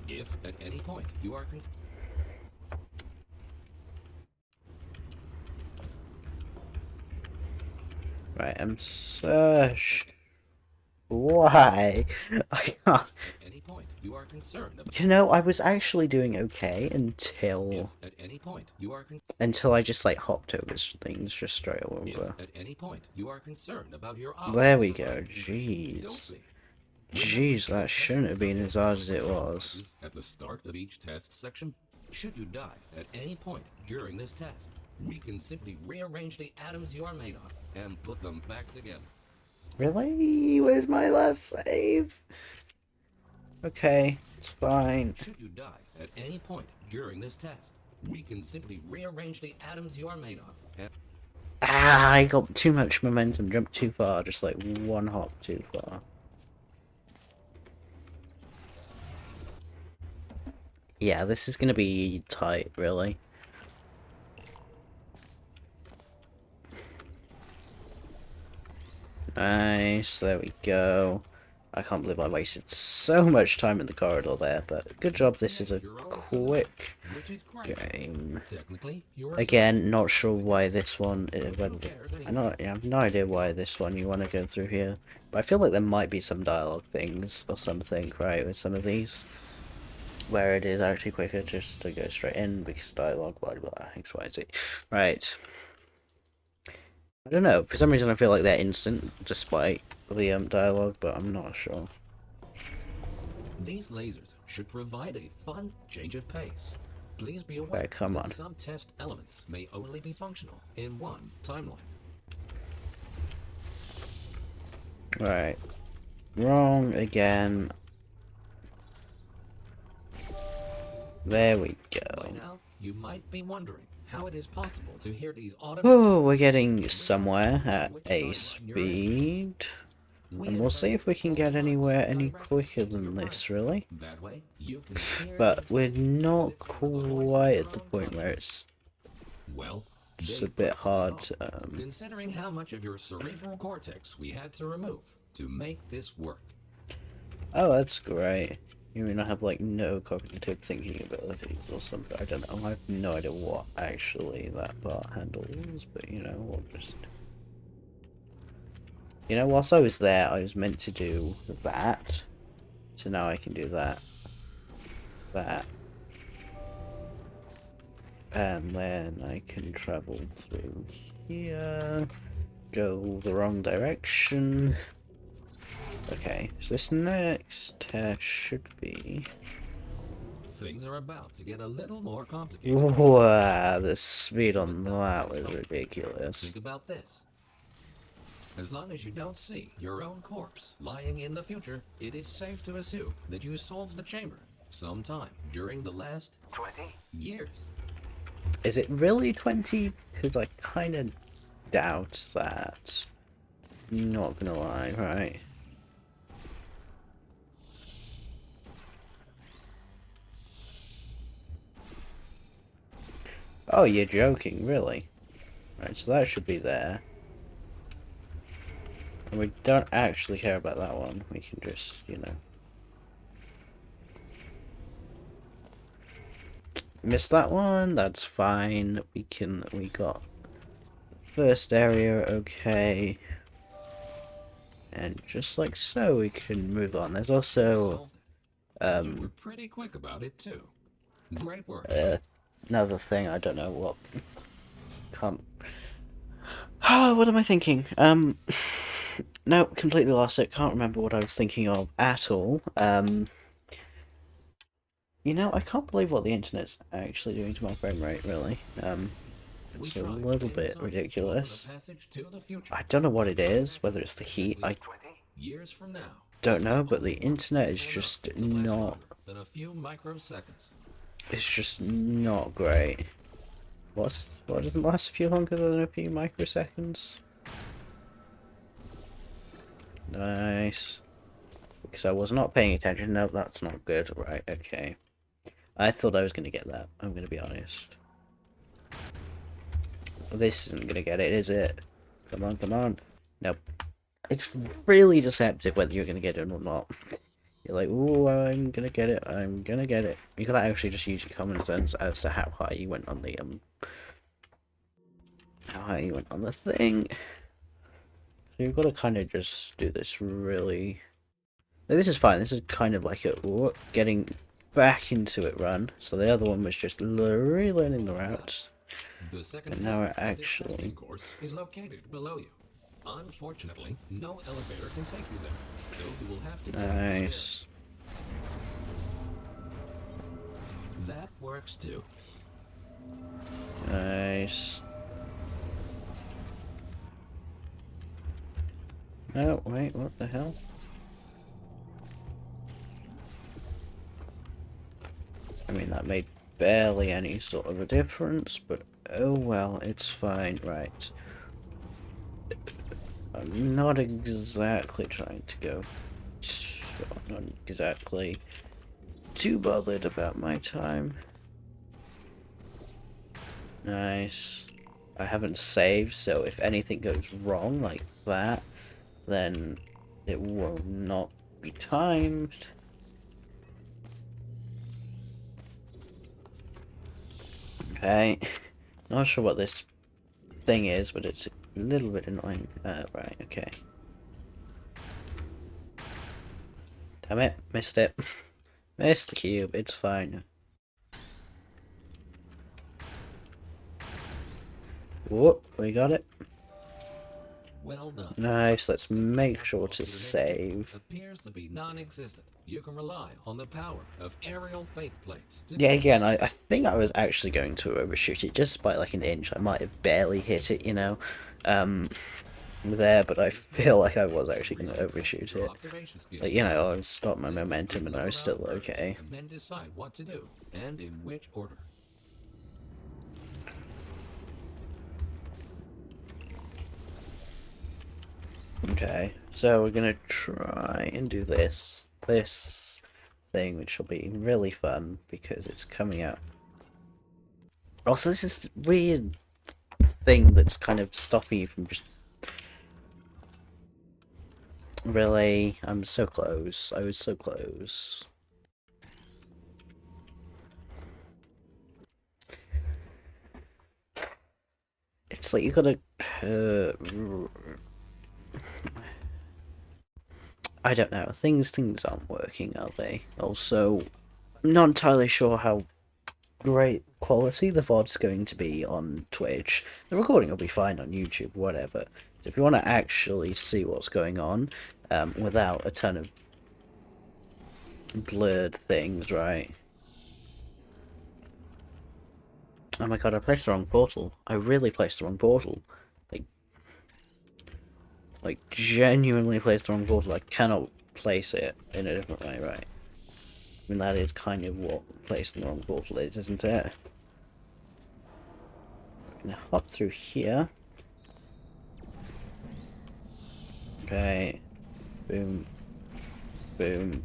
If at any point you are concerned. Right, I'm search. Why? I can't. At any point you are concerned about. You know, I was actually doing okay If until at any point you are I just like hopped over things just straight if over. at any point you are concerned about your There odds we of go. surviving, don't Jeez. be. Remember Jeez, that that test shouldn't have been as subjects hard have as it control was. devices at the start of each test section. Should you die at any point during this test, we can simply rearrange the atoms you are made of and put them back together. Really? Where's my last save? Okay, it's fine. Should you die at any point during this test, we can simply rearrange the atoms you are made of and Ah, I got too much momentum, jumped too far, just like one hop too far. Yeah, this is gonna be tight, really. Nice, there we go. I can't believe I wasted so much time in the corridor there, but good job this is a your own quick which is great. game. Technically, you're Again, not sure why this one... who cares I anyway? have no idea why this one you want to go through here. But I feel like there might be some dialogue things or something, right, with some of these. Where it is actually quicker just to go straight in because dialogue, blah blah, X, Y, Z. Right. I don't know, for some reason I feel like they're instant despite the dialogue, but I'm not sure. These lasers should provide a fun change of pace. Please be aware Right, come that on. some test elements may only be functional in one timeline. Right. Wrong again. There we By go. now, you might be wondering how it is possible to hear these Oh, we're getting somewhere at a speed. And we'll see if we can get anywhere any quicker than this, really. That way, you can hear But we're not quite at the point where it's well, just a bit hard to, considering how much of your cerebral cortex we had to remove to make this work. Oh, that's great. You mean I have, like, no cognitive thinking abilities or something? I don't know. I have no idea what actually that part handles, but, you know, we'll just... You know, whilst I was there, I was meant to do that. So now I can do that. That. And then I can travel through here. Go the wrong direction. Okay, so this next test should be... Things are about to get a little more complicated. Wow, the speed on that was ridiculous. Think about this. As long as you don't see your own corpse lying in the future, it is safe to assume that you solved the chamber sometime during the last 20 years. Is it really 20? Because I kind of doubt that. Not gonna lie, right? Oh, you're joking, really? Right, so that should be there. And we don't actually care about that one. We can just, you know... Missed that one, that's fine. We got first area, okay. And just like so, we can move on. There's also, you were pretty quick about it too. Great work. another thing, I don't know what. Can't. Oh, what am I thinking? No, completely lost it. Can't remember what I was thinking of at all. You know, I can't believe what the internet's actually doing to my frame rate, really. It's a little bit ridiculous. I don't know what it is, whether it's the heat, I Years from now, don't know, but the internet is just not... than a few microseconds. It's just not great. What doesn't last a few longer than a few microseconds? Nice. Because I was not paying attention. No, that's not good. Right, okay. I thought I was going to get that. I'm going to be honest. This isn't going to get it, is it? Come on, come on. Nope. It's really deceptive whether you're going to get it or not. You're like, ooh, I'm going to get it. I'm going to get it. You gotta actually just use your common sense as to how high you went on the, how high you went on the thing. So you've got to kind of just do this really... This is fine. This is kind of like a getting back into it run. So the other one was just relearning the routes. The second And now half we're of this actually... testing course is located below you. Unfortunately, no elevator can take you there, so you will have to take the stairs. Nice. That works too. Nice. Oh, wait, what the hell? I mean, that made barely any sort of a difference, but oh well, it's fine, right. I'm not exactly trying to go... not exactly too bothered about my time. Nice. I haven't saved, so if anything goes wrong like that, then it will not be timed. Okay. Not sure what this thing is, but it's a little bit annoying. Right, okay. Damn it, missed it. Missed the cube, it's fine. Whoop, we got it. Well done. Nice, let's Since the make gap sure to to the next save. appears to be non-existent, you can rely on the power of aerial faith plates. Yeah, again, I think I was actually going to overshoot it just by like an inch. I might have barely hit it, you know, there, but I feel like I was actually going to overshoot it. Like, you know, I would stop my momentum and I was still okay. And then decide what to do and in which order. Okay, so we're gonna try and do this thing, which will be really fun because it's coming out. Also, this is weird thing that's kind of stopping you from just... Really? I'm so close. I was so close. It's like you gotta... I don't know. Things aren't working, are they? Also, I'm not entirely sure how great quality the VOD's going to be on Twitch. The recording will be fine on YouTube, whatever. So if you want to actually see what's going on, without a ton of blurred things, right? Oh my god, I placed the wrong portal. I really placed the wrong portal. Like genuinely placed the wrong portal. I cannot place it in a different way, right? I mean, that is kind of what placing the wrong portal is, isn't it? I'm gonna hop through here. Okay. Boom. Boom.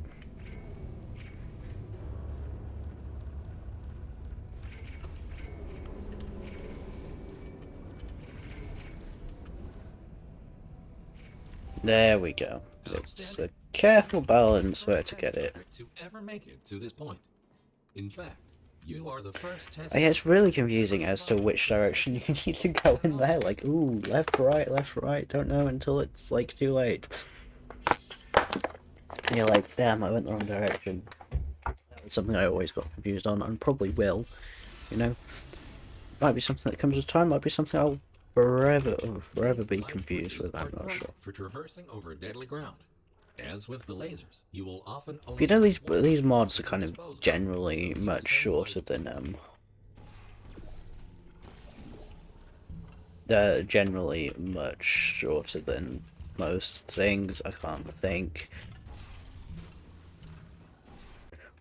There we go. It's a careful balance where to get it. To ever make it to this point. In fact, you are the first test. Yeah, it's really confusing as to which direction you need to go in there. Like, ooh, left, right. Don't know until it's like too late. And you're like, damn, I went the wrong direction. That was something I always got confused on, and probably will. You know, might be something that comes with time. Might be something I'll forever be confused with. I'm not sure. For traversing over deadly ground. As with the lasers, you will often only... You know, these mods are kind of generally much shorter than they're generally much shorter than most things. I can't think.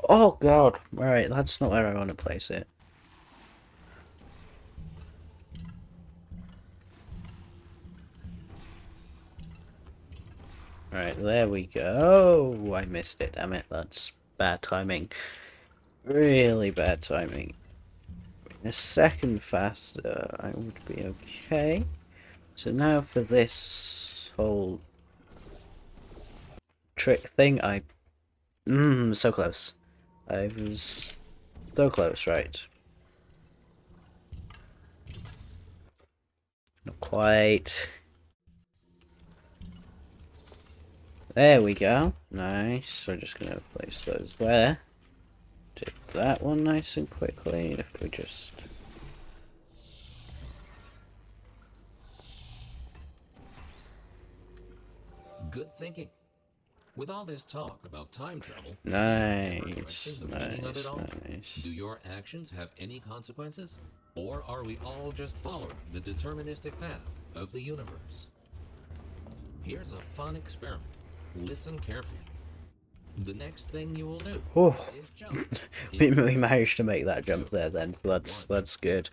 Oh god! Alright, that's not where I want to place it. Alright, there we go. Oh, I missed it, damn it. That's bad timing. Really bad timing. A second faster, I would be okay. So now for this whole trick thing, so close. I was so close, right? Not quite. There we go. Nice. We're just gonna place those there. Did that one nice and quickly. If we just... Good thinking. With all this talk about time travel, Nice, the meaning of it nice, all? nice. Do your actions have any consequences? Or are we all just following the deterministic path of the universe? Here's a fun experiment. Listen carefully. The next thing you will do Oh, is jump. we managed to make that jump there then. That's good.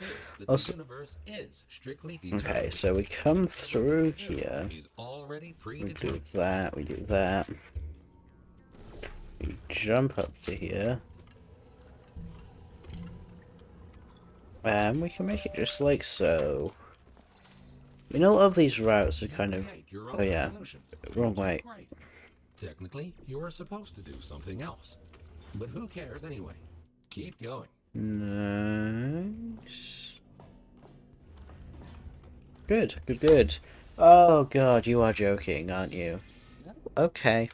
Also, The universe is strictly okay, determined. so we come through here. Is already We do predetermined. that, we do that. We jump up to here. And we can make it just like so. You know, a lot of these routes are kind of... Oh yeah, wrong way. Right. Technically, you're supposed to do something else. But who cares anyway? Keep going. Nice. Good, good, good. Oh god, you are joking, aren't you? Okay.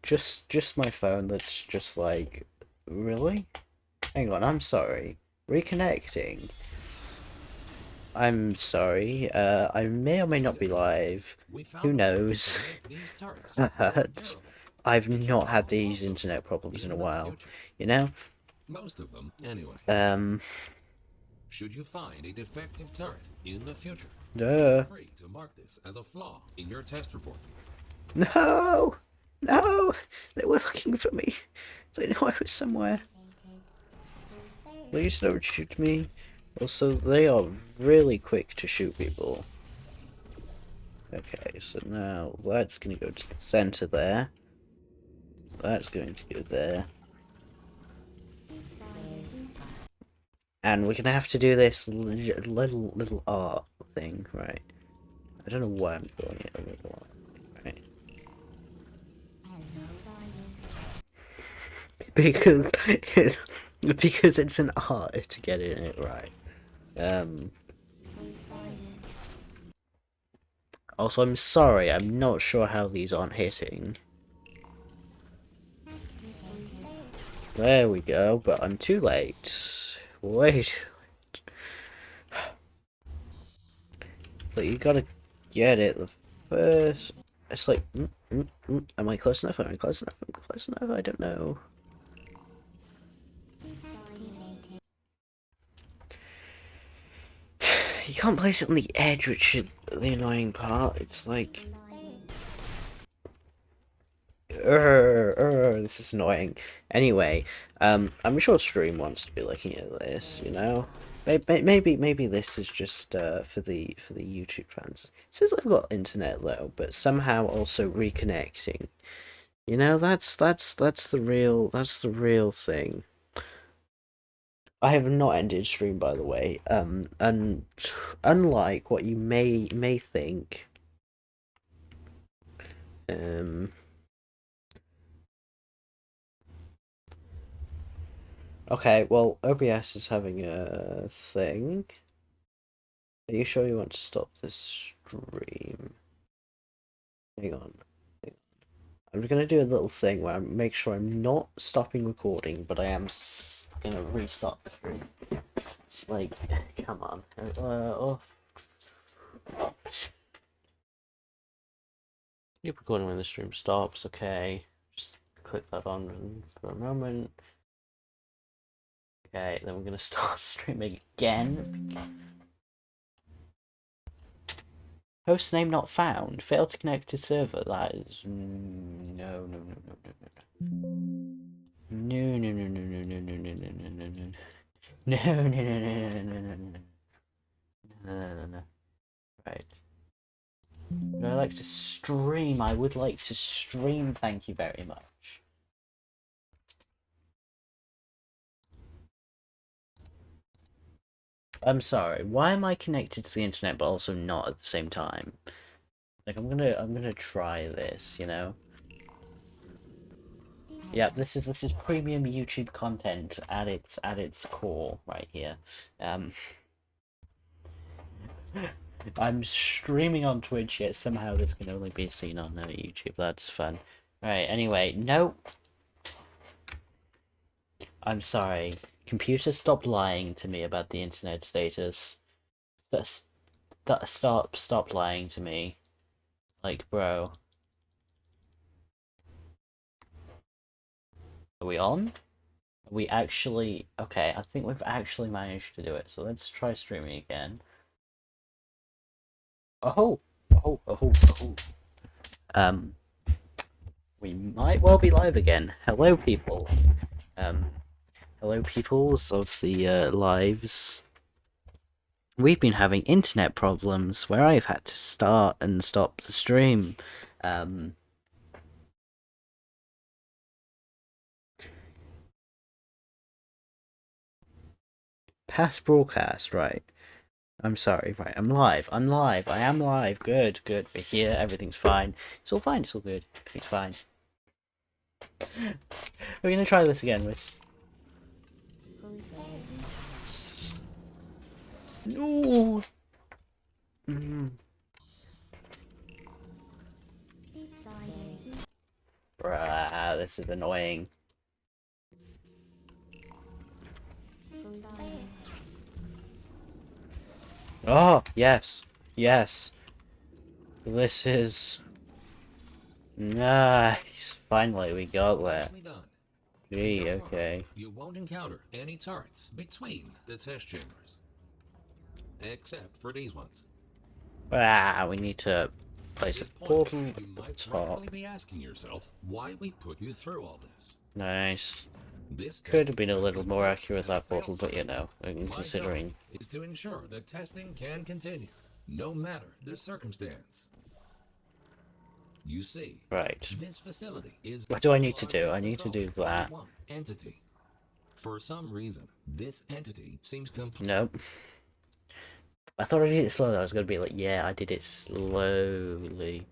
Just my phone that's just like... Really? Hang on, I'm sorry. Reconnecting. I'm sorry. I may or may not be live. Who knows? But I've not had these internet problems in a while. You know? Most of them, anyway. Should you find a defective turret in the future, feel free to mark this as a flaw in your test report. No! No! They were looking for me. They know I was somewhere. Please don't shoot me. Also, they are really quick to shoot people. Okay, so now that's going to go to the center there. That's going to go there. And we're going to have to do this little art thing, right? I don't know why I'm calling it a little art thing, right? Because it's an art to get it right. Also, I'm sorry, I'm not sure how these aren't hitting. There we go, but I'm too late. Wait. But you gotta get it the first... It's like... Am I close enough? Am I close enough? Am I close enough? I don't know. You can't place it on the edge, which is the annoying part. It's like... this is annoying. Anyway, I'm sure Stream wants to be looking at this, you know? Maybe this is just for the YouTube fans. It says I've got internet though, but somehow also reconnecting. You know, that's the real thing. I have not ended stream, by the way. And unlike what you may think, okay, well, OBS is having a thing. Are you sure you want to stop this stream? Hang on. I'm gonna do a little thing where I make sure I'm not stopping recording, but I am gonna restart the stream. Like, come on. Keep recording when the stream stops, okay. Just click that on for a moment. Okay, then we're gonna start streaming again. Host name not found. Failed to connect to server. That is no. No. No, no, no, no, no, no, no, no, no, no, no, no. Right. Would I like to stream? I would like to stream, thank you very much. I'm sorry, why am I connected to the internet but also not at the same time? Like, I'm gonna try this, you know? Yeah, this is premium YouTube content at its core right here. I'm streaming on Twitch, yet somehow this can only be seen on YouTube. That's fun. Right, anyway, no. I'm sorry. Computer, stop lying to me about the internet status. Stop lying to me. Like, bro. Are we on? Are we actually... Okay, I think we've actually managed to do it, so let's try streaming again. Oh! Oh, oh, oh. We might well be live again. Hello, people. Hello, peoples of the lives. We've been having internet problems where I've had to start and stop the stream. Past broadcast, right. I'm sorry, right, I'm live, I am live, good, we're here, everything's fine. It's all fine, it's all good, everything's fine. We're gonna try this again, let's... No! Bruh, this is annoying. Oh, yes, yes. This is... Nice, finally we got there. Gee, okay. You won't encounter any turrets between the test chambers. Except for these ones. We need to place a portal You at the might top. rightfully be asking yourself why we put you through all this. Nice. This Could have been a little more accurate with that portal, but you know, considering... is to ensure that testing can continue, no matter the circumstance. You see, Right. this facility is... What do I need to do? I need to do that. One entity. For some reason, this entity seems complete. Nope. I thought I did it slowly. I was going to be like, yeah, I did it slowly.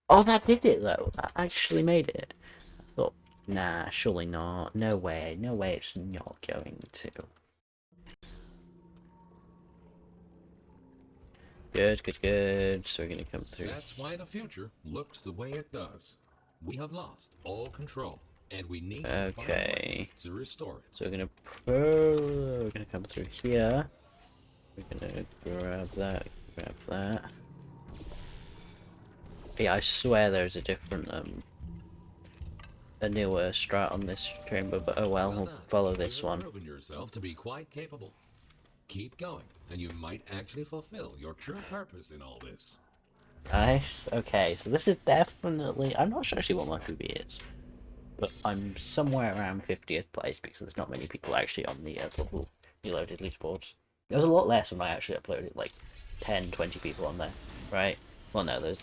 Oh, that did it, though. That actually made it. I thought, nah, surely not. No way. No way it's not going to. Good, good, good. So we're going to come through. That's why the future looks the way it does. We have lost all control, and we need to find a way to restore it. So we're gonna come through here. We're gonna grab that. Yeah, I swear there's a different a newer strat on this chamber, but oh well, we'll follow this one. You've proven yourself to be quite capable. Keep going, and you might actually fulfill your true purpose in all this. Nice. Okay, so this is definitely... I'm not sure actually what my PB is, but I'm somewhere around 50th place because there's not many people actually on the reloaded leaderboards. There's a lot less when I actually uploaded, like 10, 20 people on there, right? Well, no, there's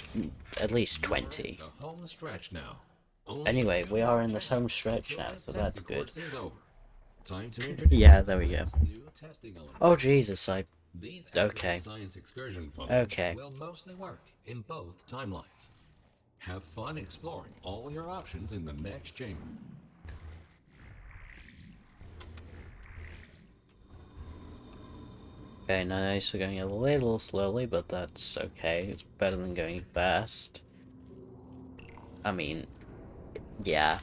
at least 20. The home stretch now. Anyway, we are in this home stretch now, so that's good. Time to introduce Yeah, there we go. new testing elements. Oh Jesus, These okay. science excursion funnels Okay. will mostly work in both timelines. Have fun exploring all your options in the next chamber. Okay, nice. We're going a little slowly, but that's okay. It's better than going fast. I mean, yeah.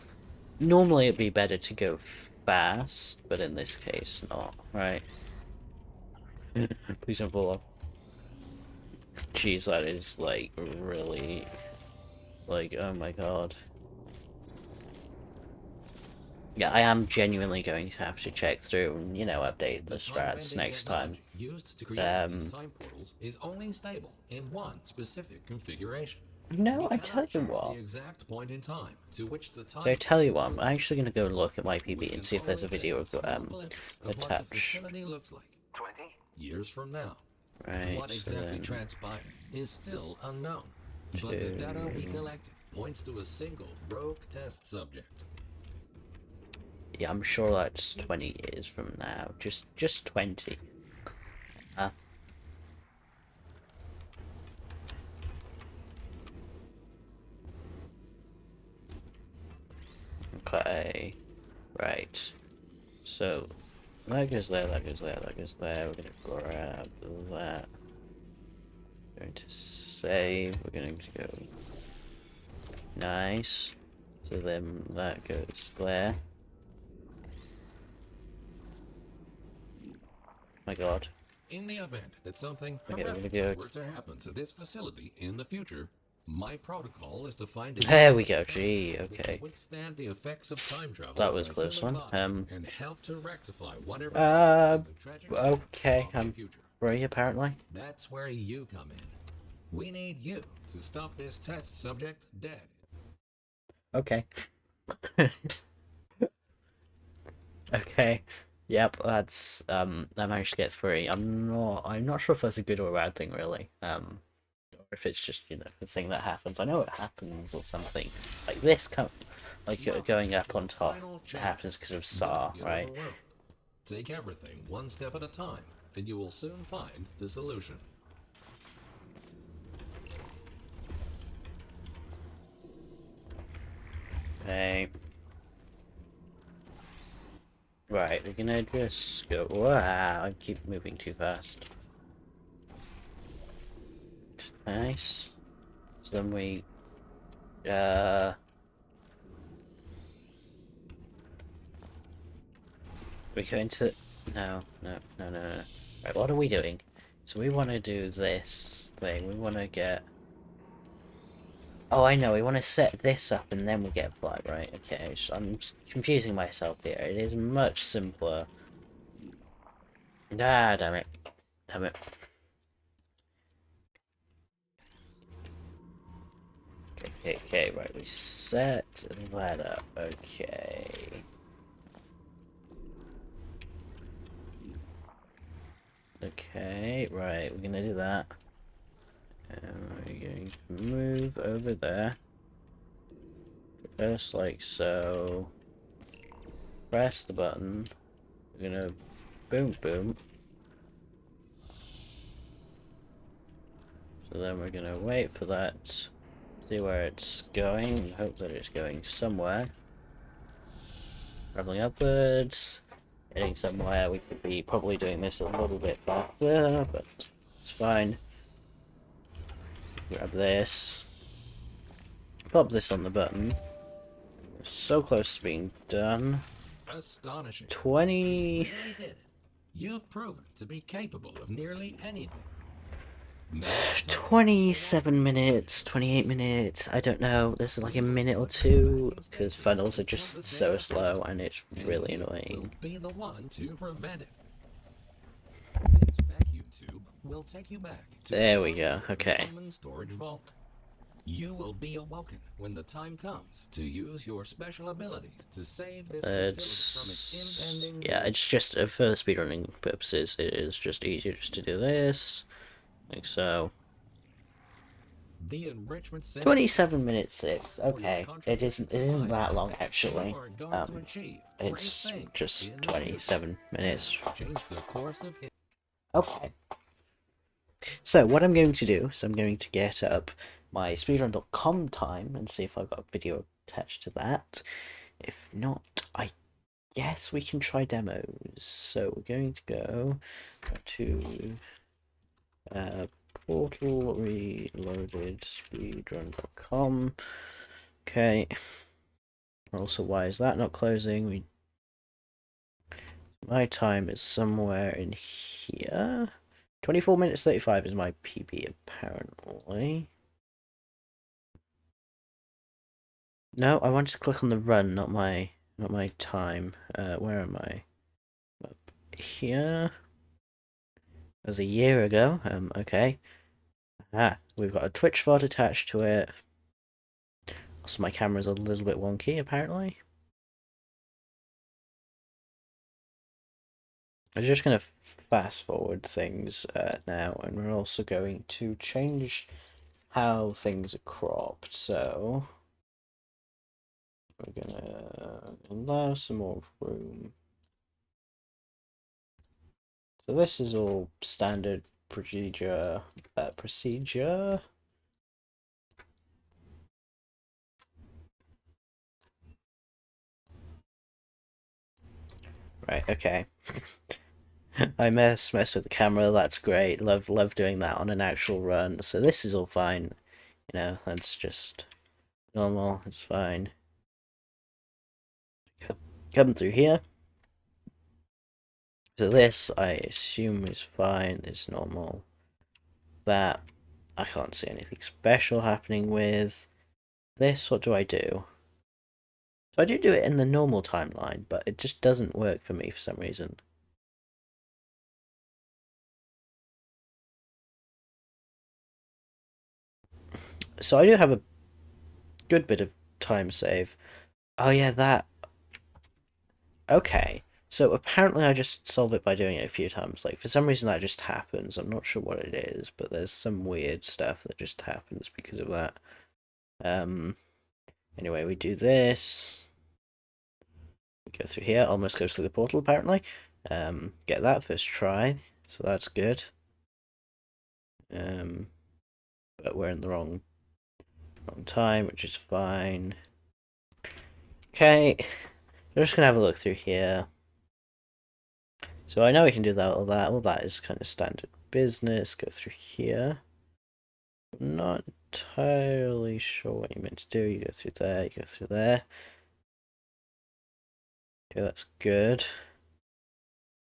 Normally it'd be better to go fast, but in this case, not, right? Please don't fall off. Jeez, that is, like, really... Like, oh my god. Yeah, I am genuinely going to have to check through and, you know, update the strats next time. Used to create these time portals is only stable in one specific configuration. No, We I tell cannot you chart what. the exact point in time to which the So I time tell you frame what, I'm forward. actually going to go look at my We PB and can see if there's only a take video a of small glimpse of what the attached. facility looks like 20 years from now. Right, What so exactly then transpired is still unknown, but the data we two. collected points to a single rogue test subject. Yeah, I'm sure that's 20 years from now. Just 20. Okay. Right. So that goes there, that goes there, that goes there. We're gonna grab that. Going to save. We're going to go nice. So then that goes there. My god. In the event that something Okay, we're gonna horrific go. were to happen to this facility in the future, my protocol is to find a There we useful go. tech Gee, that can okay. withstand the effects of time travel That on was the a close human one. body and help to rectify whatever Uh, happens in the tragic events okay. of the I'm future. free apparently. That's where you come in. We need you to stop this test subject dead. Okay. Okay. Yep, that's I managed to get through. I'm not sure if that's a good or a bad thing really. Or if it's just, the thing that happens. I know it happens or something. Like this going up on top happens because of SAR, Don't get right? overwhelmed. Take everything one step at a time, and you will soon find the solution. Okay. Right, we're gonna just go. Wow, I keep moving too fast. Nice. So then uh we go into no. Right, what are we doing? So we want to do this thing. We want to get. Oh, I know. We want to set this up and then we get flag, right? Okay, so I'm confusing myself here. It is much simpler. Ah, damn it. Damn it. Okay, right. We set that up. Okay. Okay, right. We're gonna do that. And we're going to move over there. Just like so. Press the button. We're gonna boom boom. So then we're gonna wait for that. See where it's going and hope that it's going somewhere. Traveling upwards. Heading somewhere. We could be probably doing this a little bit faster, but it's fine. Grab this. Pop this on the button. We're so close to being done. Astonishing. 20. You really did it. You've proven to be capable of nearly anything. Now it's time 27 minutes, 28 minutes, I don't know, there's like a minute or two, because funnels are just so slow and it's really annoying. Will be the one to prevent it. This vacuum tube will take you back to There we go, the okay. human storage vault. You will be awoken when the time comes to use your special abilities to save this facility from its impending Yeah, it's just, for speedrunning purposes, it is just easier just to do this, like so. The enrichment center 27 minutes 6, okay. It isn't that long actually. It's just 27 minutes. Change the course of history. Okay. So what I'm going to do is I'm going to get up my speedrun.com time and see if I've got a video attached to that. If not, I guess we can try demos. So we're going to go to portal reloaded speedrun.com. Okay. Also, why is that not closing? My time is somewhere in here. 24 minutes 35 is my PB apparently. No, I wanted to click on the run, not my time. Where am I? Up here. That was a year ago. Okay. Ah, we've got a Twitch VOD attached to it. So my camera's a little bit wonky, apparently. I'm just going to fast forward things now, and we're also going to change how things are cropped. So we're going to allow some more room. So this is all standard procedure. Procedure. Right. Okay. I mess with the camera. That's great. Love doing that on an actual run. So this is all fine. You know, that's just normal. It's fine. Come through here. So this, I assume, is fine. It's normal. That, I can't see anything special happening with. This, what do I do? So I do it in the normal timeline, but it just doesn't work for me for some reason. So I do have a good bit of time save. Oh yeah, that. Okay. So apparently I just solve it by doing it a few times. Like, for some reason that just happens. I'm not sure what it is, but there's some weird stuff that just happens because of that. Anyway, we do this. We go through here, almost goes through the portal apparently. Get that first try, so that's good. But we're in the wrong time, which is fine. Okay, we're just gonna have a look through here. So I know we can do that. All that is kind of standard business. Go through here. I'm not entirely sure what you meant to do. You go through there. You go through there. Okay, that's good.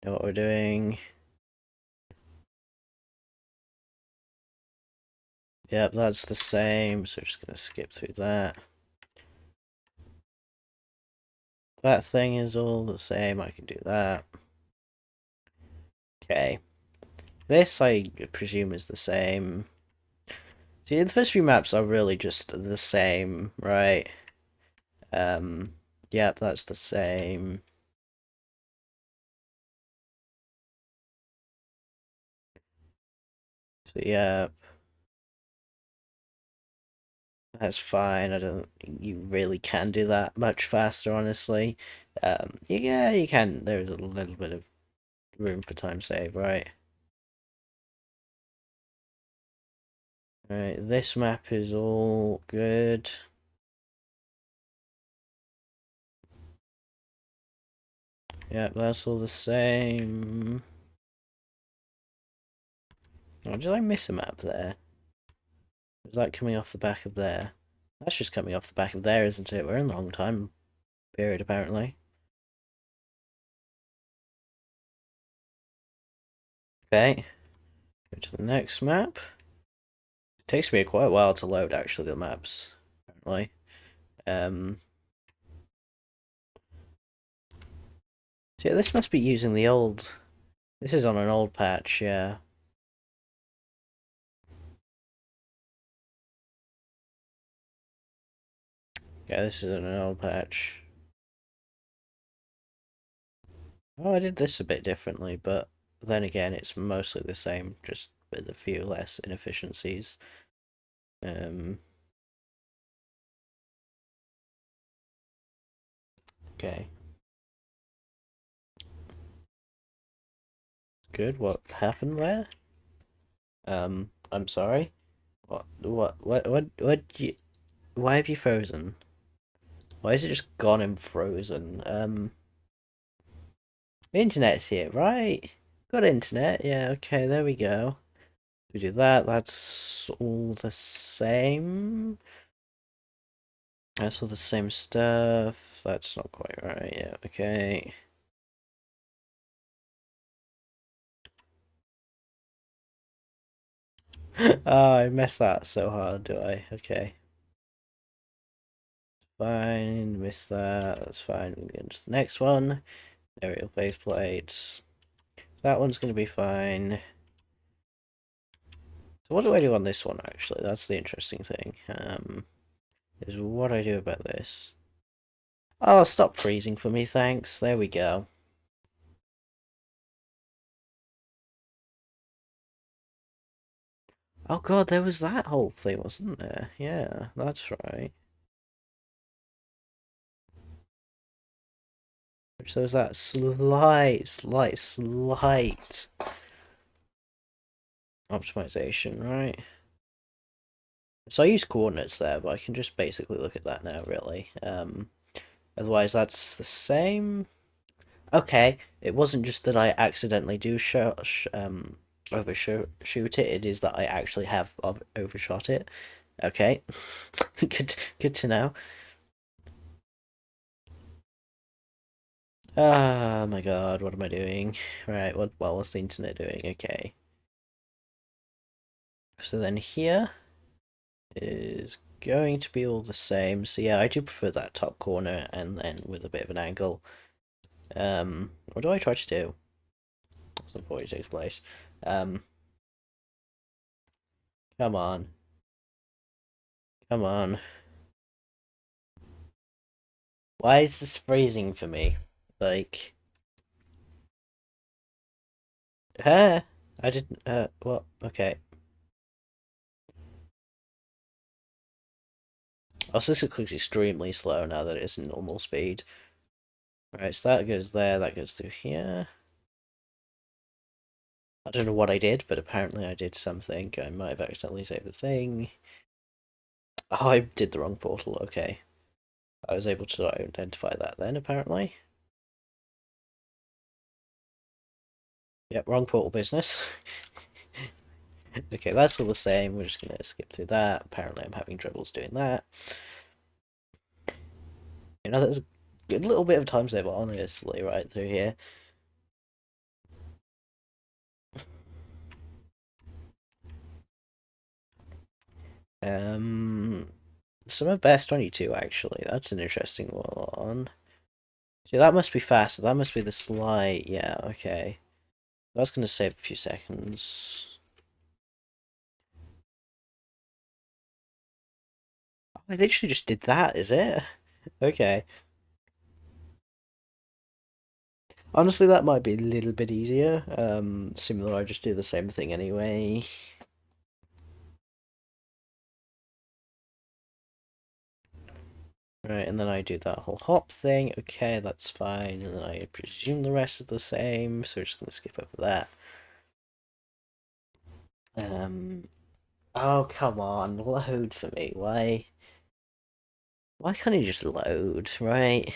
Know what we're doing. Yep, that's the same. So we're just gonna skip through that. That thing is all the same. I can do that. Okay. This, I presume, is the same. See, the first few maps are really just the same, right? Yep, that's the same. So, yeah, that's fine. I don't think you really can do that much faster, honestly. Yeah, you can. There's a little bit of room for time save, right? Right, this map is all good. Yep, that's all the same. Oh, did I miss a map there? Is that coming off the back of there? That's just coming off the back of there, isn't it? We're in the long time period, apparently. Okay, go to the next map. It takes me quite a while to load, actually, the maps, apparently. So yeah, this must be using the old... This is on an old patch, yeah. Yeah, this is on an old patch. Oh, I did this a bit differently, but then again, it's mostly the same, just with a few less inefficiencies. Okay. Good, what happened there? I'm sorry? What, why have you frozen? Why is it just gone and frozen? The internet's here, right? Got internet, yeah, okay, there we go. We do that, that's all the same. That's all the same stuff. That's not quite right, yeah, okay. Oh, I messed that so hard, do I? Okay. Fine, missed that, that's fine. We get into the next one. Aerial base plates. That one's gonna be fine. So what do I do on this one, actually? That's the interesting thing. Is what I do about this. Oh, stop freezing for me, thanks. There we go. Oh god, there was that whole thing, wasn't there? Yeah, that's right. So there's that slight optimization, right? So I use coordinates there, but I can just basically look at that now, really. Otherwise that's the same. Okay, it wasn't just that I accidentally do overshoot it. It is that I actually have overshot it. Okay, good to know. Ah, my God, what am I doing? Right, what's the internet doing? Okay, so then here is going to be all the same. So yeah, I do prefer that top corner and then with a bit of an angle. What do I try to do? Some point takes place. Um, come on, come on. Why is this freezing for me? Like, huh? I didn't. What? Okay. Also, this looks extremely slow now that it's normal speed. Right, so that goes there. That goes through here. I don't know what I did, but apparently I did something. I might have accidentally saved the thing. Oh, I did the wrong portal. Okay. I was able to identify that then, apparently. Yep, wrong portal business. Okay, that's all the same. We're just going to skip through that. Apparently I'm having troubles doing that. You know, there's a good little bit of time saver, honestly, right through here. Summer Best 22, actually. That's an interesting one. See, that must be faster. That must be the slide. Yeah, okay. That's going to save a few seconds. Oh, I literally just did that, is it? Okay. Honestly, that might be a little bit easier. Similar, I just do the same thing anyway. Right, and then I do that whole hop thing. Okay, that's fine. And then I presume the rest is the same, so we're just going to skip over that. Oh, come on, load for me. Why can't you just load, right?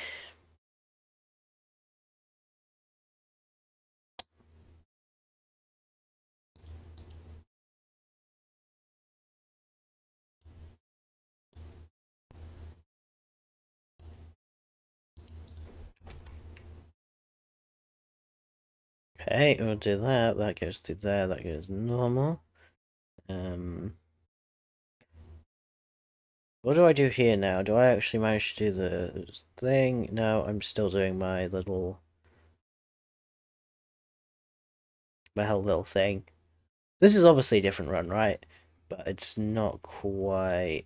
Okay, we'll do that. That goes to there. That goes normal. Um, what do I do here now? Do I actually manage to do the thing? No, I'm still doing my whole little thing. This is obviously a different run, right? But it's not quite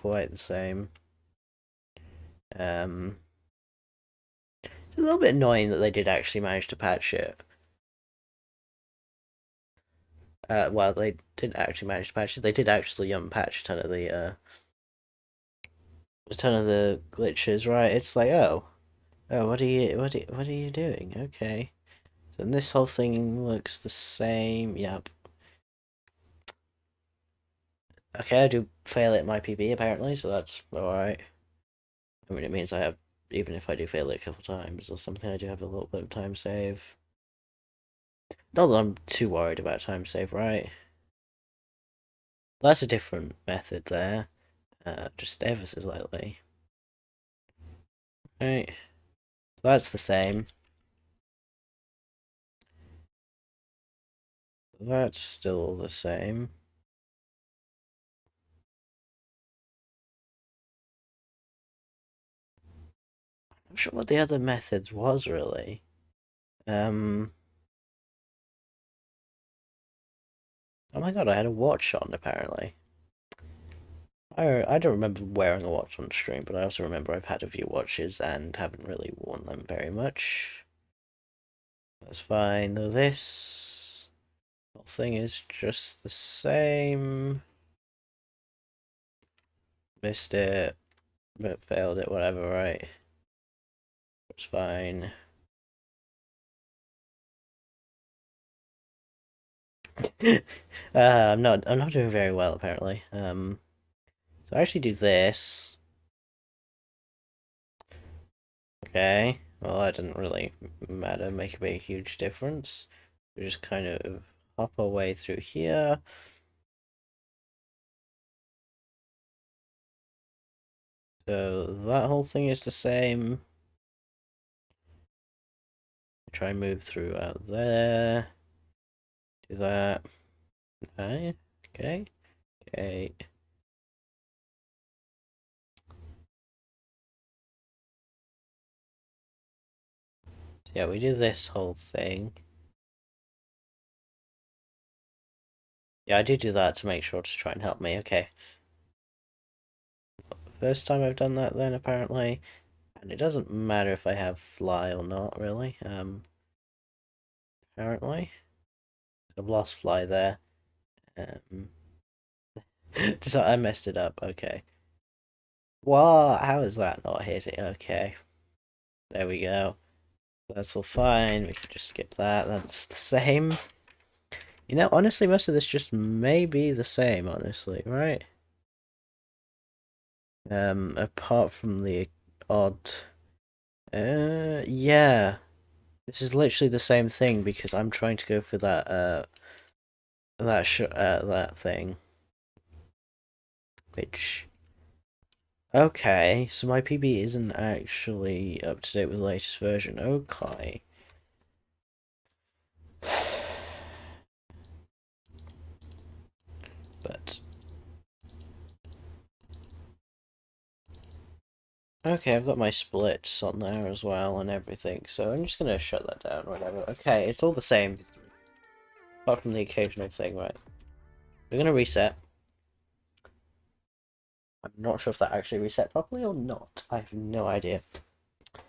the same. Um, it's a little bit annoying that they did actually manage to patch it. Well, they didn't actually manage to patch it. They did actually patch a ton of the glitches, right? It's like, oh, what are you doing? Okay. So this whole thing looks the same. Yep. Okay, I do fail at my PB apparently, so that's alright. I mean, it means I have, even if I do fail it a couple times or something, I do have a little bit of time save. Not that I'm too worried about time save, right? That's a different method there. Just ever so slightly. Right. So that's the same. That's still the same. I'm not sure what the other methods was really. Um, Oh my god, I had a watch on apparently. I don't remember wearing a watch on stream, but I also remember I've had a few watches and haven't really worn them very much. That's fine, though this whole thing is just the same. Missed it, but failed it, whatever, right? It's fine. I'm not doing very well apparently. So I actually do this. Okay. Well, that didn't really matter, make a big huge difference. We just kind of hop our way through here. So that whole thing is the same. Try and move through out there. Do that. Okay. Okay. Okay. Yeah, we do this whole thing. Yeah, I do that to make sure to try and help me. Okay. First time I've done that then, apparently. And it doesn't matter if I have fly or not, really. Apparently. I've lost fly there. Um, just I messed it up. Okay. What? How is that not hitting? Okay. There we go. That's all fine. We can just skip that. That's the same. You know, honestly, most of this just may be the same, honestly, right? Apart from the odd... yeah. This is literally the same thing because I'm trying to go for that thing. Which... Okay, so my PB isn't actually up to date with the latest version. Okay. But... Okay, I've got my splits on there as well and everything, so I'm just gonna shut that down, whatever. Okay, it's all the same, apart from the occasional thing, right? We're gonna reset. I'm not sure if that actually reset properly or not. I have no idea. I'm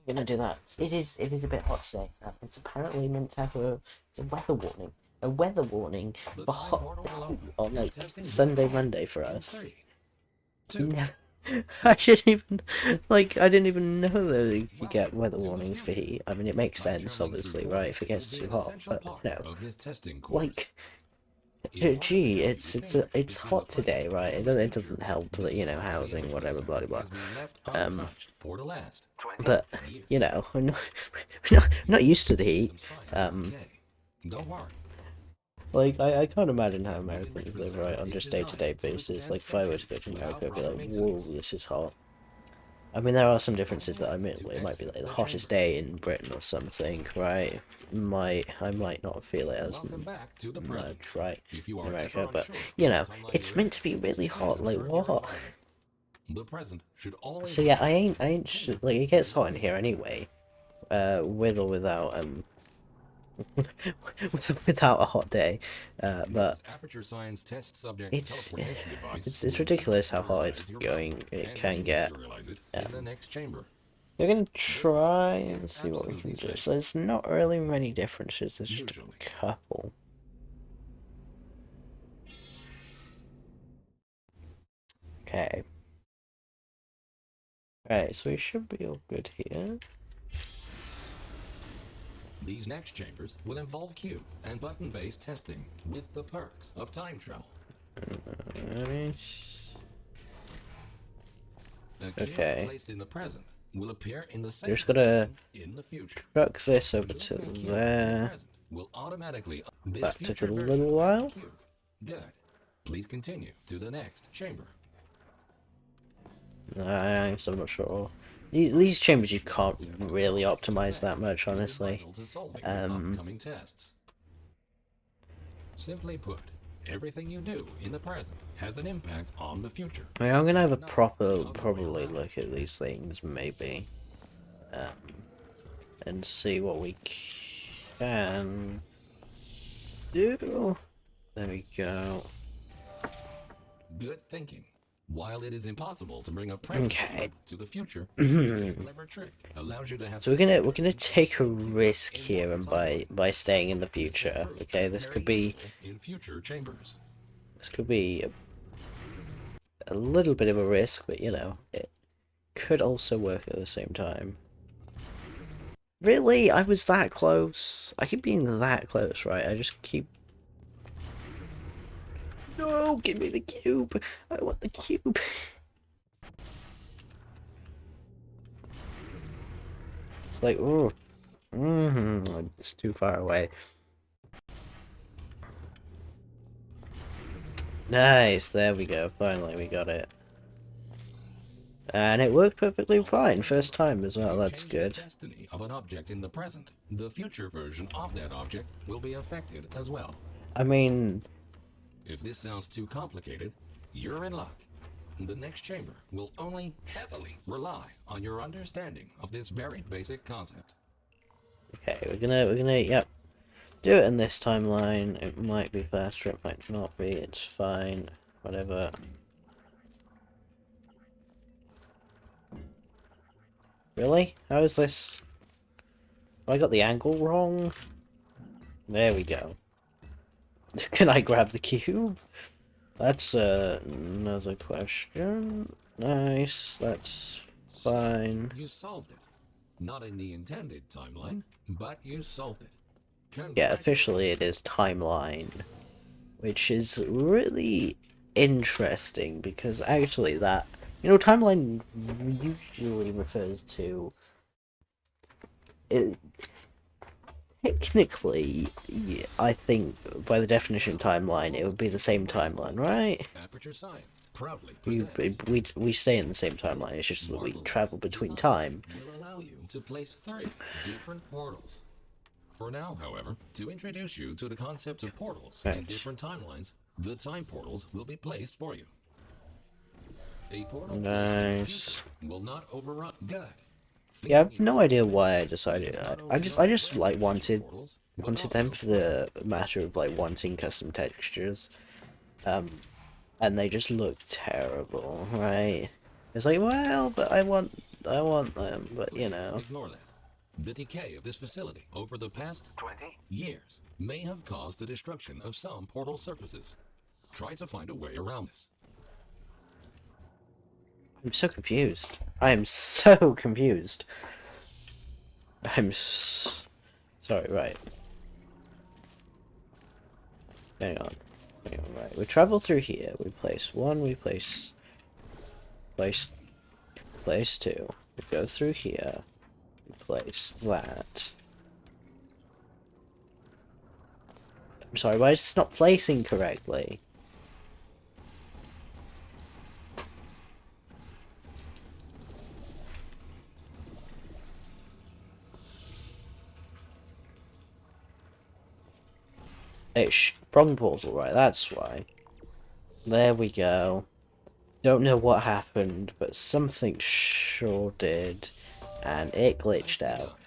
gonna do that. It is a bit hot today. It's apparently meant to have a weather warning. A weather warning for hot on like Sunday, Monday for us. No. I shouldn't even I didn't even know that you could get weather warnings for heat. I mean, it makes sense, obviously, right? If it gets too hot, but no, like, gee, it's hot today, right? It doesn't help that housing, whatever, blah blah blah. But we're not used to the heat. Don't worry. Like, I can't imagine how Americans live, right, on just day-to-day basis. Like, if I were to go to America, I'd be like, whoa, this is hot. I mean, there are some differences that I mean, it might be like the hottest day in Britain or something, right? I might not feel it as much, right, in America, but, it's meant to be really hot, like, what? The present should always So yeah, like, it gets hot in here anyway, with or without, without a hot day, but it's it's ridiculous how hot it can get. We're gonna try and see what we can do. So there's not really many differences. There's just a couple. Okay. Right, so we should be all good here. These next chambers will involve cube and button-based testing with the perks of time travel. A cube placed in the present will appear in the same You're just gonna in the future. truck this over to there. Will automatically That took a little while. Good. Please continue to the next chamber. I'm not sure. These chambers you can't really optimize that much, honestly. Upcoming tests. Simply put, everything you do in the present has an impact on the future. I mean, I'm gonna have a probably look at these things, maybe, and see what we can do. There we go. Good thinking. While it is impossible to bring a present Okay. cube to the future, this clever trick allows you to have. So we're gonna take a risk here, and by staying in the future. Okay, this could be in future chambers. a little bit of a risk, but you know, it could also work at the same time. Really? I was that close. I keep being that close, right? I just keep... No, give me the cube. I want the cube. It's like, oh, it's too far away. Nice, there we go. Finally, we got it. And it worked perfectly fine, first time as well, that's good. The destiny of an object in the present, the future version of that object will be affected as well. I mean... If this sounds too complicated, you're in luck. The next chamber will only heavily rely on your understanding of this very basic concept. Okay, we're gonna, yep. Do it in this timeline. It might be faster, it might not be, it's fine. Whatever. Really? How is this? Have I got the angle wrong? There we go. Can I grab the cube? That's another question. Nice, that's fine. So, you solved it. Not in the intended timeline, but you solved it. Yeah, officially it is timeline. Which is really interesting, because actually that... You know, timeline usually refers to... Technically, yeah, I think by the definition timeline, it would be the same timeline, right? Aperture Science proudly We stay in the same timeline. It's just that we travel between time. Will allow you to place 3 different portals. For now, however, to introduce you to the concept of portals in different timelines, the time portals will be placed for you. A portal placed in the future will not overrun. Good. Yeah, I have no idea why I decided that. I just like wanted them for the matter of like wanting custom textures, and they just look terrible, right? It's like, well, but I want them, but you know. Ignore that. The decay of this facility over the past 20 years may have caused the destruction of some portal surfaces. Try to find a way around this. I'm so confused. I am so confused. Sorry, right. Hang on, right. We travel through here. We place 1, we place 2. We go through here. We place that. I'm sorry, why is this not placing correctly? It's wrong portal, right? That's why. There we go. Don't know what happened, but something sure did, and it glitched out.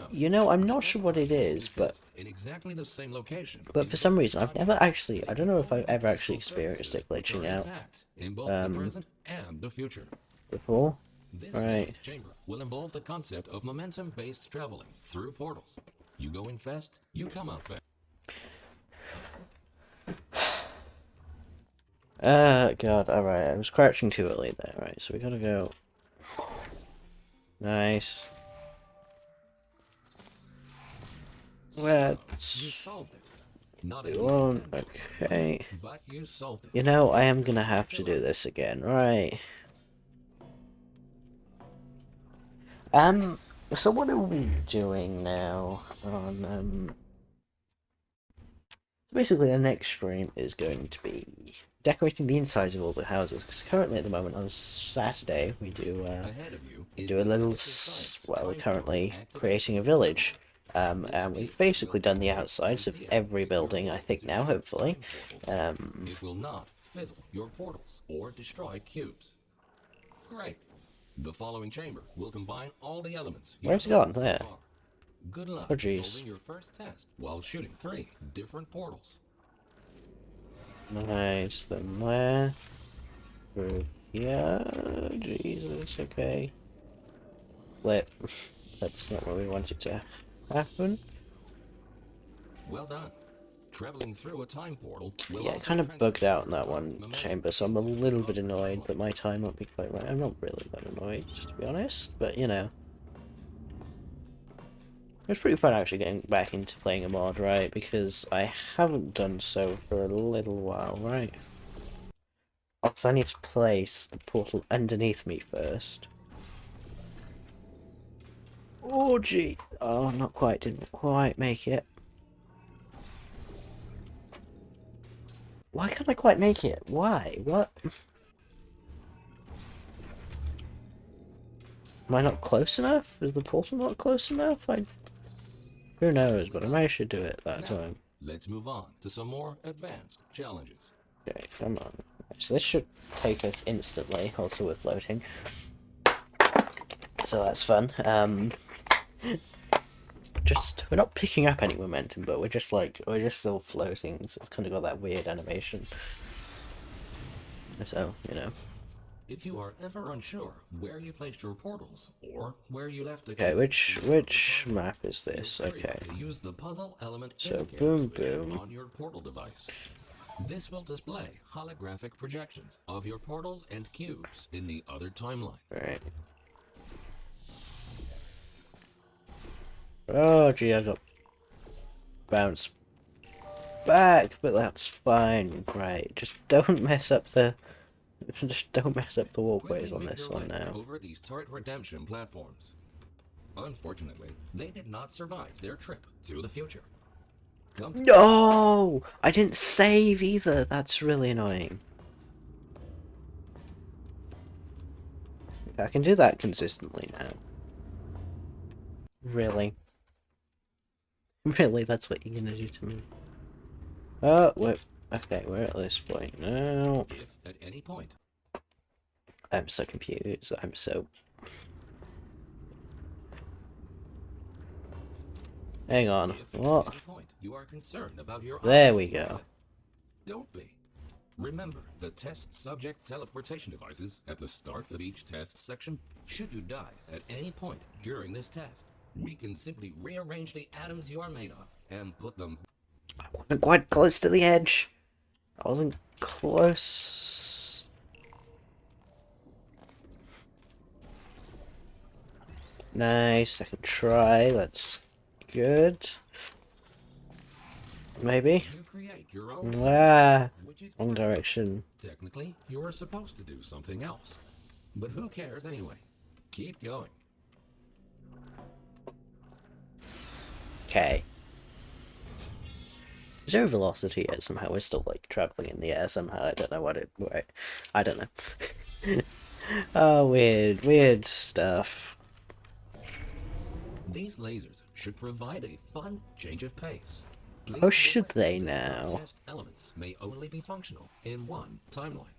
You know, I'm not sure what it is, but in exactly the same location. But for some reason, I've never actually. I don't know if I've ever actually experienced it glitching out. In both the present and the future. Before. This Right. next chamber will involve the concept of momentum-based traveling through portals. You go in fast, you come out fast. God, alright, I was crouching too early there, right, so we gotta go. Nice. Let's... You solved it. Not It won't, okay. But you solved it. You know, I am gonna have to do this again, right? So what are we doing now on, basically the next stream is going to be decorating the insides of all the houses, because currently at the moment on Saturday we do a little, well, we're currently creating a village, and we've basically done the outsides of every building, I think now, hopefully. It will not fizzle your portals or destroy cubes. Great. The following chamber will combine all the elements. Where's it gone? There. Good luck Oh, jeez. solving your first test while shooting 3 different portals. Nice, then there. Through here. Jesus, okay. Flip. That's not what we wanted to happen. Well done. Traveling through a time portal will Yeah, it also kind of transfer bugged out in your that current one momentum chamber, so I'm a into little your bit other annoyed timeline. that my time won't be quite right. I'm not really that annoyed, to be honest, but you know. It was pretty fun actually getting back into playing a mod, right? Because I haven't done so for a little while, right? Also, I need to place the portal underneath me first. Oh, gee. Oh, not quite. Didn't quite make it. Why can't I quite make it? Why? What? Am I not close enough? Is the portal not close enough? Who knows, Nicely but I done. managed to do it that Now, time. let's move on to some more advanced challenges. Okay, come on. So this should take us instantly. Also, we're floating. So that's fun. Just we're not picking up any momentum, but we're just still floating. So it's kind of got that weird animation. So you know. If you are ever unsure where you placed your portals or where you left a Okay, cube within the which timeline, map is feel this? free Okay. to use the puzzle element So indicator boom switch boom. on your portal device. This will display holographic projections of your portals and cubes in the other timeline. Right. Oh gee, I got bounced back, but that's fine. Right. Just don't mess up the walkways Quickly on make this your one way now. over these turret redemption platforms. Unfortunately, they did not survive their trip to the future. No! I didn't save either. That's really annoying. I can do that consistently now. Really? Really? That's what you're gonna do to me? Oh, we're at this point now. If at any point I'm so confused. I'm so... Hang on. If at What? any point you are concerned about your There we options in go. life, don't be. Remember the test subject teleportation devices at the start of each test section. Should you die at any point during this test, we can simply rearrange the atoms you are made of and put them. I wasn't quite close to the edge. I wasn't close. Nice. Second try. That's good. Maybe. You create your own Ah, which is wrong perfect. direction. Technically, you are supposed to do something else. But who cares anyway? Keep going. Okay. Zero velocity yet somehow. We're still like traveling in the air somehow. I don't know what it. Right. I don't know. Oh, weird stuff. These lasers should provide a fun change of pace. Please Oh, be should aware they that now? some test elements may only be functional in one timeline.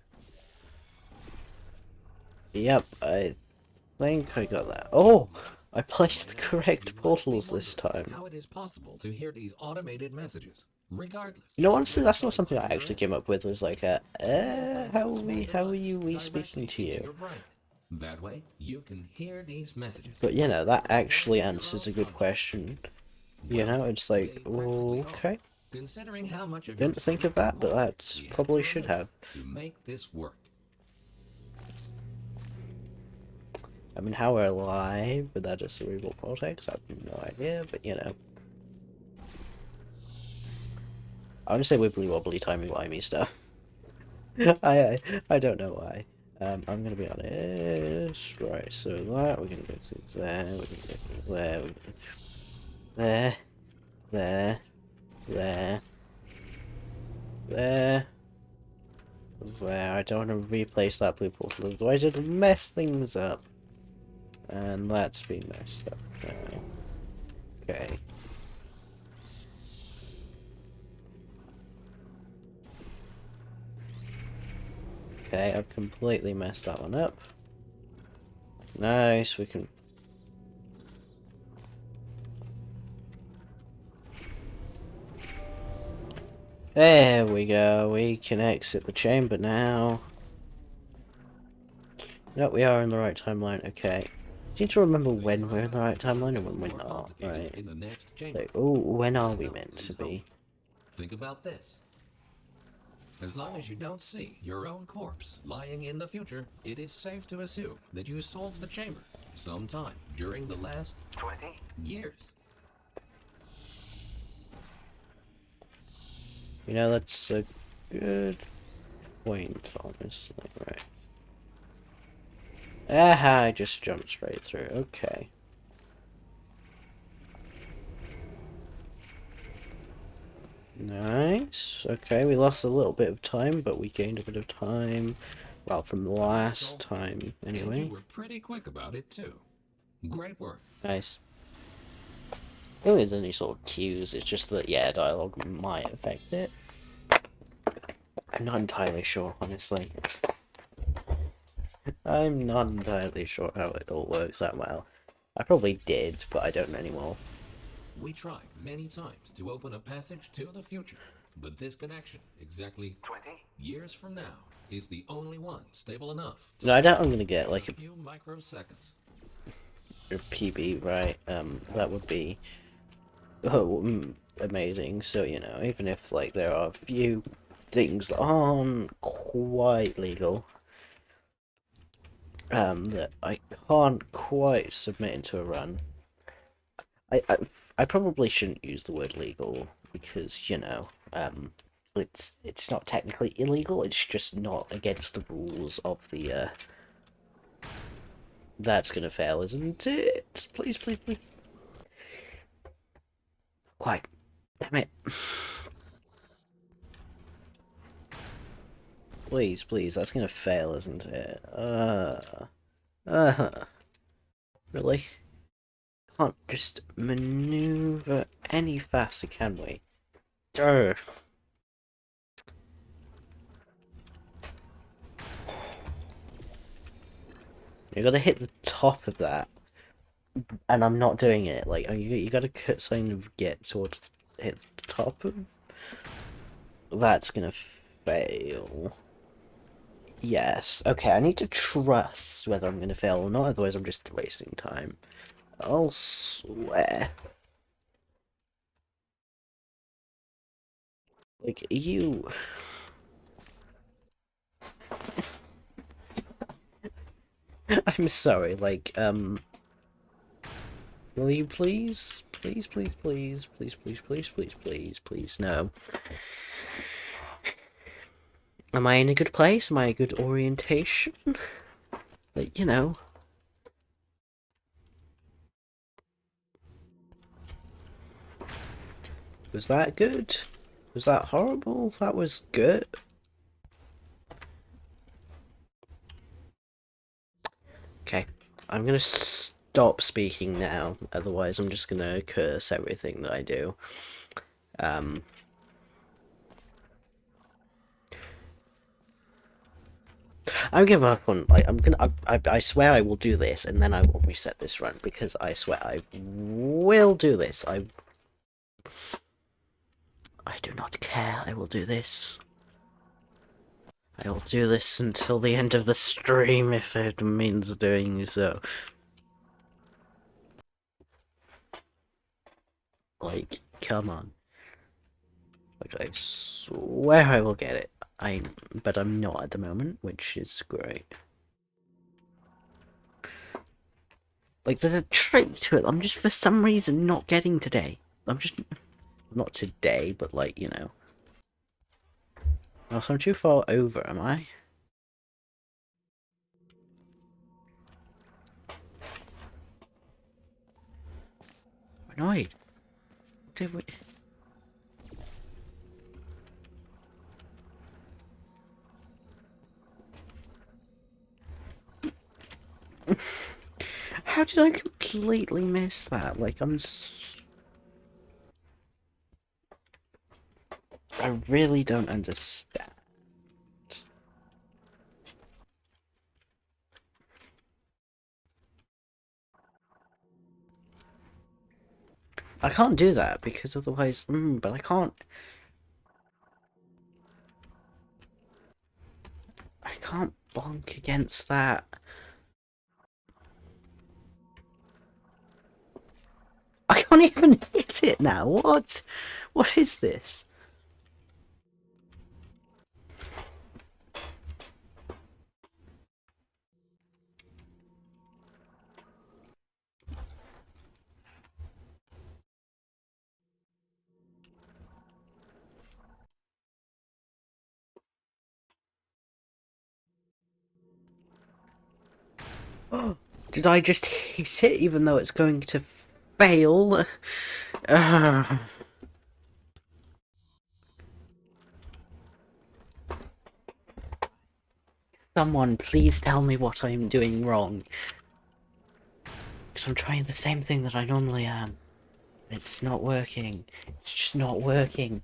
Yep, I think I got that. Oh, I placed the By now, correct you might be portals this wondering time. how it is possible to hear these automated messages, regardless You know, of honestly, what that's not something I timeline you're actually in. came up with. Was like We implanted a small how are device we speaking directly to into you? your brain. That way, you can hear these messages. But you know, that The voice actually of your answers own a good conscience. question. You Well, know, it's like, they practically are, okay, considering how much of your didn't think of significant that, but content that's we had to probably should remove have. to make this work. I mean, how we're alive without a cerebral cortex, I have no idea, but you know. I want to say wibbly wobbly timey wimey stuff. I don't know why. I'm gonna be honest. Right, so that we're gonna go to there, we're gonna go to there, we're gonna there, there, there, there. I don't want to replace that blue portal, otherwise it'll mess things up. And that's been messed up now. Okay. Okay, I've completely messed that one up. Nice, we can... There we go. We can exit the chamber now. No, we are in the right timeline. Okay. I seem to remember when we're in the right timeline and when we're not. Right. In the next chamber. Like, oh, when are But we don't meant to lose be? hope. Think about this. As long as you don't see your own corpse lying in the future, it is safe to assume that you solved the chamber sometime during the last 20 years. You know, that's a good point, honestly. Right. Aha, I just jumped straight through. Okay. Nice. Okay, we lost a little bit of time, but we gained a bit of time. Well, from the last time, And you anyway. were pretty quick about it, too. Great work. Nice. I don't think there's any sort of cues, it's just that, yeah, dialogue might affect it. I'm not entirely sure, honestly. I'm not entirely sure how it all works that well. I probably did, but I don't anymore. We tried many times to open a passage to the future, but this connection, exactly 20 years from now, is the only one stable enough to No, I doubt I'm gonna get like a few microseconds. a PB, right? That would be amazing. So, you know, even if like there are a few things that aren't quite legal, that I can't quite submit into a run. I probably shouldn't use the word legal because, you know, it's not technically illegal, it's just not against the rules of the that's gonna fail, isn't it? Please, please, please. Quite. Damn it. Please, please, that's gonna fail, isn't it? Really? Can't just maneuver any faster, can we? Duh. You gotta hit the top of that, and I'm not doing it. Like, you gotta cut something to get towards hit the top of. That's gonna fail. Yes. Okay, I need to trust whether I'm gonna fail or not, otherwise I'm just wasting time. I'll swear. Like, you... I'm sorry, like, will you please? Please, please, please, please, please, please, please, please, please, no. Am I in a good place? Am I a good orientation? Like, you know. Was that good? Was that horrible? That was good. Okay, I'm gonna stop speaking now, otherwise I'm just gonna curse everything that I do. I'm giving up on, like, I swear I will do this, and then I will reset this run, because I swear I will do this. I do not care, I will do this. I will do this until the end of the stream, if it means doing so. Like, come on. Like, I swear I will get it. But I'm not at the moment, which is great. Like, there's a trick to it. I'm just, for some reason, not getting today. I'm just... Not today, but, like, you know. Oh, so I'm too far over, am I? I'm annoyed. Did we... How did I completely miss that? Like, I really don't understand. I can't do that, because otherwise... but I can't... I can't bonk against that. I can't even hit it now. What? What is this? Did I just hit it even though it's going to fail? Someone please tell me what I'm doing wrong. Because I'm trying the same thing that I normally am. It's not working. It's just not working.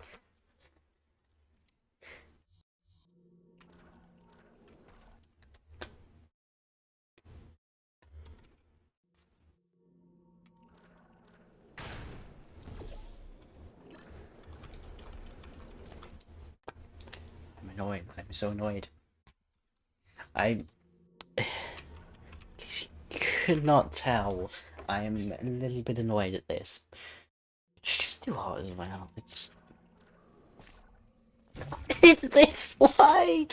I'm annoyed. I'm so annoyed. I could not tell. I am a little bit annoyed at this. It's just too hot as well. It's this. Why?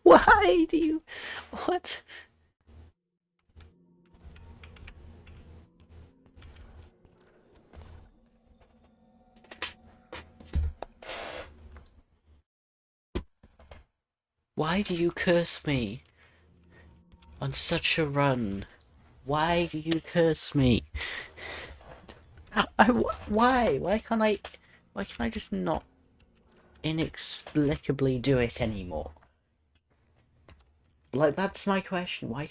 Why do you? What? Why do you curse me on such a run? Why do you curse me? Why? Why can't I just not inexplicably do it anymore? Like, that's my question. Why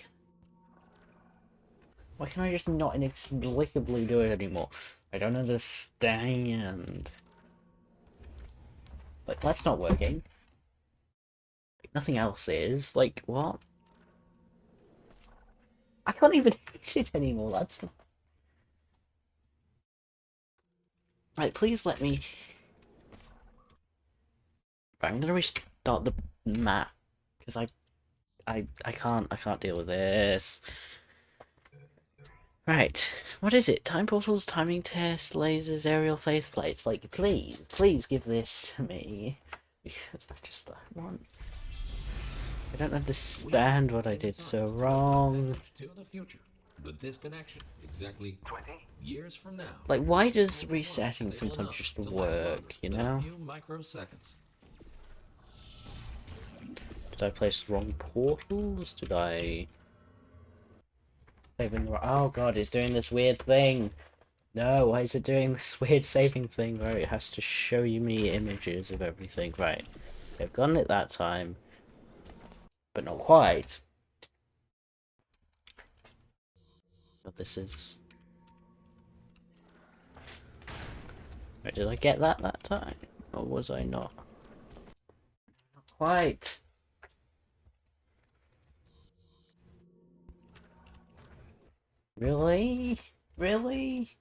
can I just not inexplicably do it anymore? I don't understand. Like, that's not working. Like, nothing else is. Like, what? I can't even hit it anymore. That's the... Right, please let me... Right, I'm gonna restart the map. Because I can't deal with this. Right, what is it? Time portals, timing test, lasers, aerial faceplates. Like, please give this to me. Because I want... I don't understand what I did so wrong. To the future. The disconnection, exactly 20 years from now. Like, why does resetting sometimes just work, you know? A few microseconds. Did I place wrong portals? Did I... Save in the... Oh god, it's doing this weird thing! No, why is it doing this weird saving thing where it has to show you me images of everything? Right, they've gotten it that time. But not quite. But this is... Wait, did I get that time? Or was I not? Not quite. Really? Really?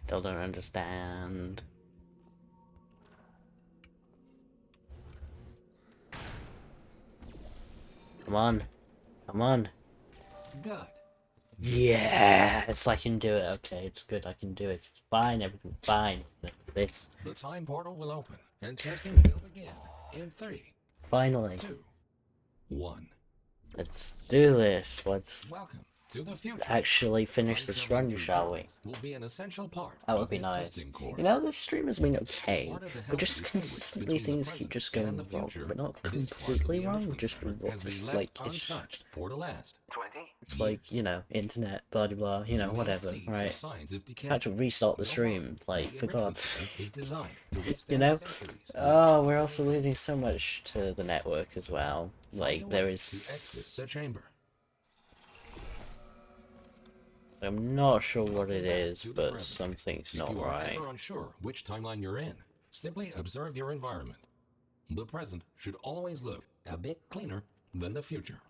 Still don't understand. Come on. Come on. Good. Yes, I can do it. Okay, it's good. I can do it. It's fine. Everything's fine. This. The time portal will open and testing will begin in 3, Finally. 2, 1. Let's do this. Let's Welcome to the future. actually finish this run, shall we? Will be an essential part That would of be this nice. testing course. You know, this stream has been okay, In order to but help just distinguish consistently between the things keep present just and going the wrong, future, but not this part of completely the wrong, enrichment just segment has been left like it's untouched for the last 20 like, you know, internet, blah blah blah, you know, You may whatever, see some right? signs of decay. I had to restart the No stream, worry, like, the for enrichment God's center sake. is designed to You withstand know? centuries Oh, we're without also maintenance. losing so much to the network as well. Find Like, a there way to exit is... the chamber. I'm not sure what Welcome it back is, to the but present. something's If not you are right. ever unsure which timeline you're in, simply observe your environment. The present should always look a bit cleaner than the future.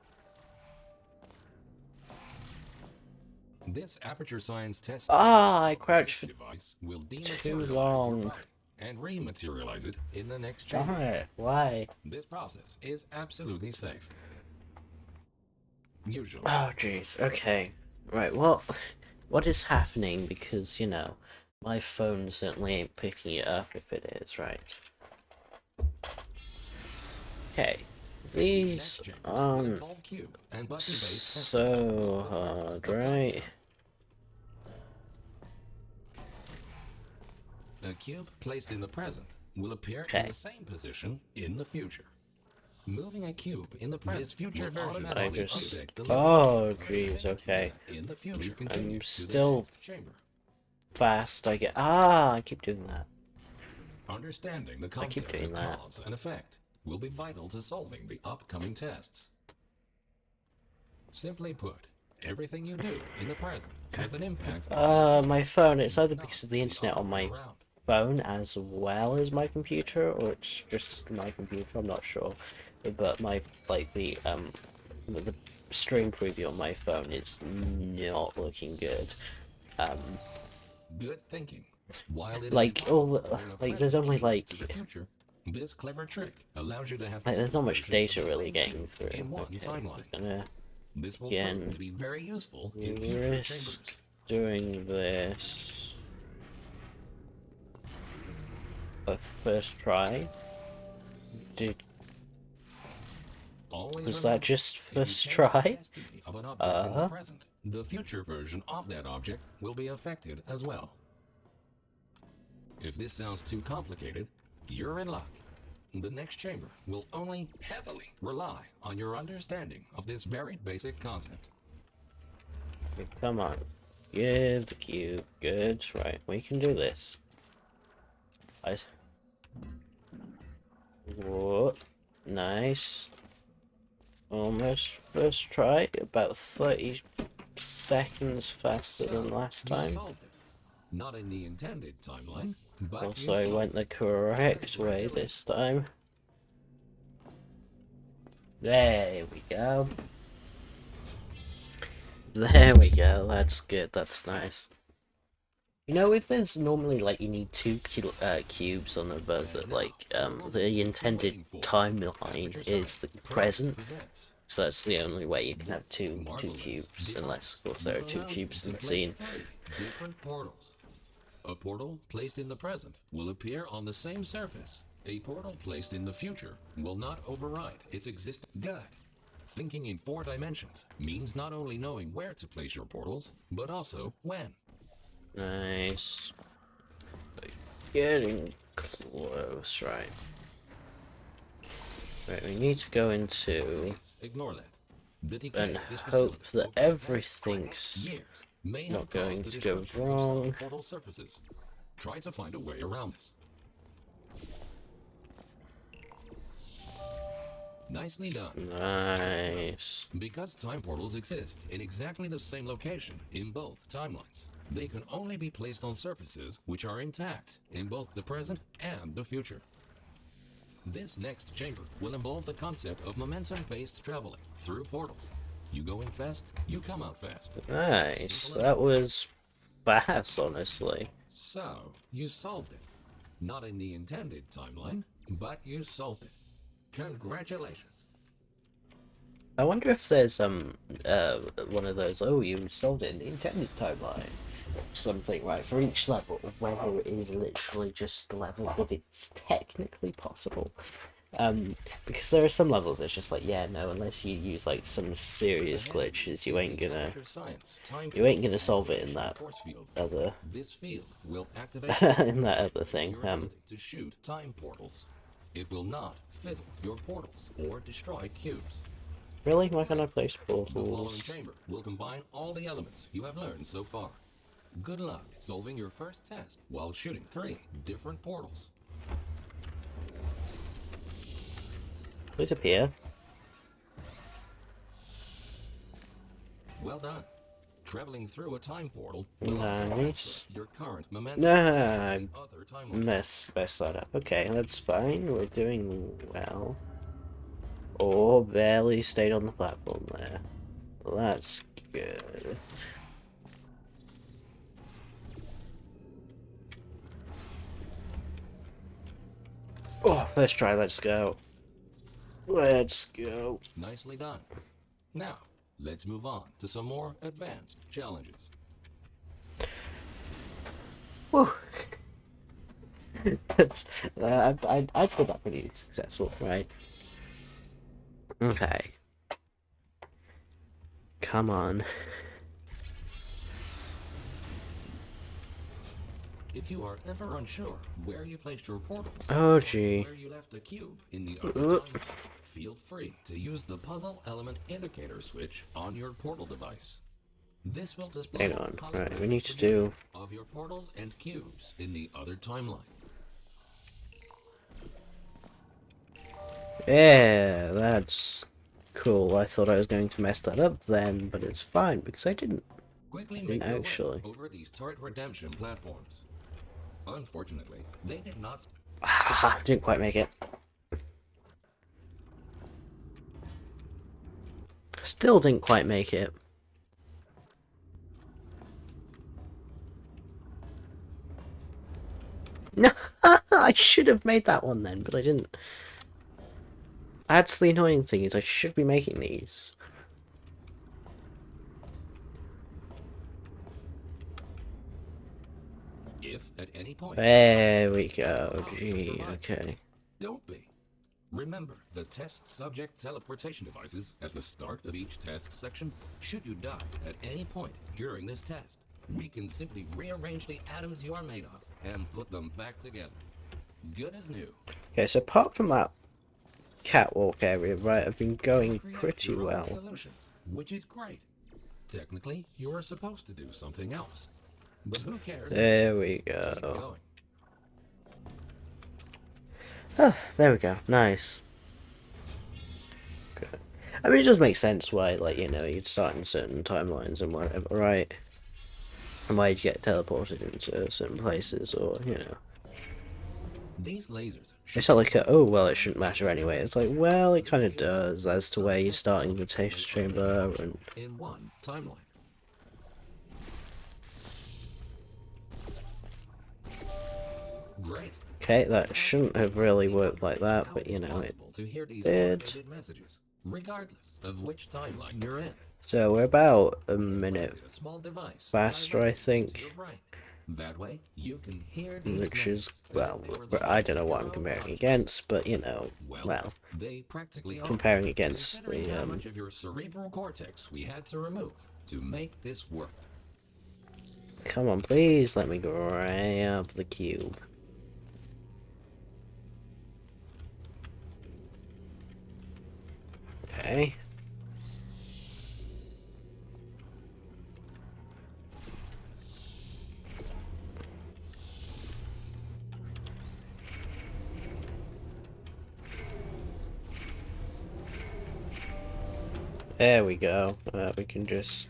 This aperture science test Ah, I crouched for device will too dematerialize long. your body and rematerialize it in the next Darn chamber. it, why? This process is absolutely safe. Usually. Oh, jeez, okay. Right, well, what is happening? Because, you know, my phone certainly ain't picking it up if it is, right? Okay, these aren't so hard, right? A cube placed in the present will appear in Okay. the same position in the future. Moving a cube in the present, this future version I automatically just... update the Oh, jeez, okay. in the future. I'm still fast, I get... Ah, I keep doing that. Understanding the concept of cause and effect will be vital to solving the upcoming tests. Simply put, everything you do in the present has an impact on my phone, it's either because of the internet on my phone as well as my computer, or it's just my computer, I'm not sure. But my, like, the stream preview on my phone is not looking good. Good thinking. While it like, there's only, like... This clever trick allows you to have there's not much data really getting through. In one timeline. This will again, be very useful in future chambers. Doing this a first try. Was that just first try? The future version of that object will be affected as well. If this sounds too complicated, you're in luck. The next chamber will only heavily rely on your understanding of this very basic concept. Come on. Give the cube. Good. Right, we can do this. Whoa. Nice. Almost first try. About 30 seconds faster than last time. Not in the intended timeline, but also I went the correct way this time. There we go. There we go, that's good, that's nice. You know, if there's normally, like, you need two cubes on the buzzer, like, the intended timeline is the present. So that's the only way you can have two cubes, unless, of course, there are two cubes in the scene. Different portals. A portal placed in the present will appear on the same surface. A portal placed in the future will not override its existing. Good. Thinking in 4 dimensions means not only knowing where to place your portals, but also when. Nice. Getting close, right. Right, we need to go into... Ignore that. And hope that everything's not going to go wrong. Portal surfaces. Try to find a way around this. Nicely done. Nice. Because time portals exist in exactly the same location in both timelines, they can only be placed on surfaces which are intact in both the present and the future. This next chamber will involve the concept of momentum-based traveling through portals. You go in fast, you come out fast. Nice. That was fast, honestly. So, you solved it. Not in the intended timeline, but you solved it. Congratulations. I wonder if there's one of those, oh, you solved it in the intended timeline. Something, right, for each level, whether it is literally just the level that it's technically possible. Because there are some levels that's just like, yeah, no, unless you use like some serious glitches, you ain't gonna solve it in that other this field will activate in that other thing. To shoot time portals. It will not fizzle your portals or destroy cubes. Really? Why can't I place The following portals? chamber will combine all the elements you have learned so far. Good luck solving your first test while shooting 3 different portals. Please appear. Well done. Traveling through a time portal will Nice. your current momentum Nah, in other timelines. mess that up. Okay, that's fine. We're doing well. Or barely stayed on the platform there. Well, that's good. Oh, first try, let's go. Let's go. Nicely done. Now, let's move on to some more advanced challenges. Whew. That's, I'd call that pretty successful, right? Okay. Come on. If you are ever unsure where you placed your portals, Oh, or gee. where you left a cube in the other timeline, feel free to use the puzzle element indicator switch on your portal device. This will display Hang on. Right, we holographic need to projections do... of your portals and cubes in the other timeline. Yeah, that's cool. I thought I was going to mess that up then, but it's fine because I didn't. Quickly make your Actually. way over these turret redemption platforms. Unfortunately, they did not. Didn't quite make it. Still didn't quite make it. No, I should have made that one then, but I didn't. That's the annoying thing, is I should be making these. If at any point. There we go. Gee, okay. Don't be. Remember the test subject teleportation devices at the start of each test section. Should you die at any point during this test, we can simply rearrange the atoms you are made of and put them back together. Good as new. Okay, so apart from that catwalk area, right, I've been going Create pretty your own well. solutions, which is great. Technically, you are supposed to do something else. But who cares? There we Keep go. going. Oh, there we go. Nice. Good. I mean, it does make sense why, like, you know, you'd start in certain timelines and whatever, right? And why you'd get teleported into certain places, or, you know. These lasers. It's not like, oh, well, it shouldn't matter anyway. It's like, well, it kind of does, as to where you're starting the test chamber, and... In one timeline. Great. Okay, that shouldn't have really worked like that, but, you know, it did. Messages, regardless of which timeline you're in. So we're about a minute A small device faster, I think. into your brain. That way, you can hear these Which is, messages as well, if they were the I voice don't know of what your I'm own comparing conscience. against, but, you know, well, They practically are. comparing against Considering the, how much of your cerebral cortex we had to remove to make this work. come on, please let me grab the cube. Okay. There we go. We can just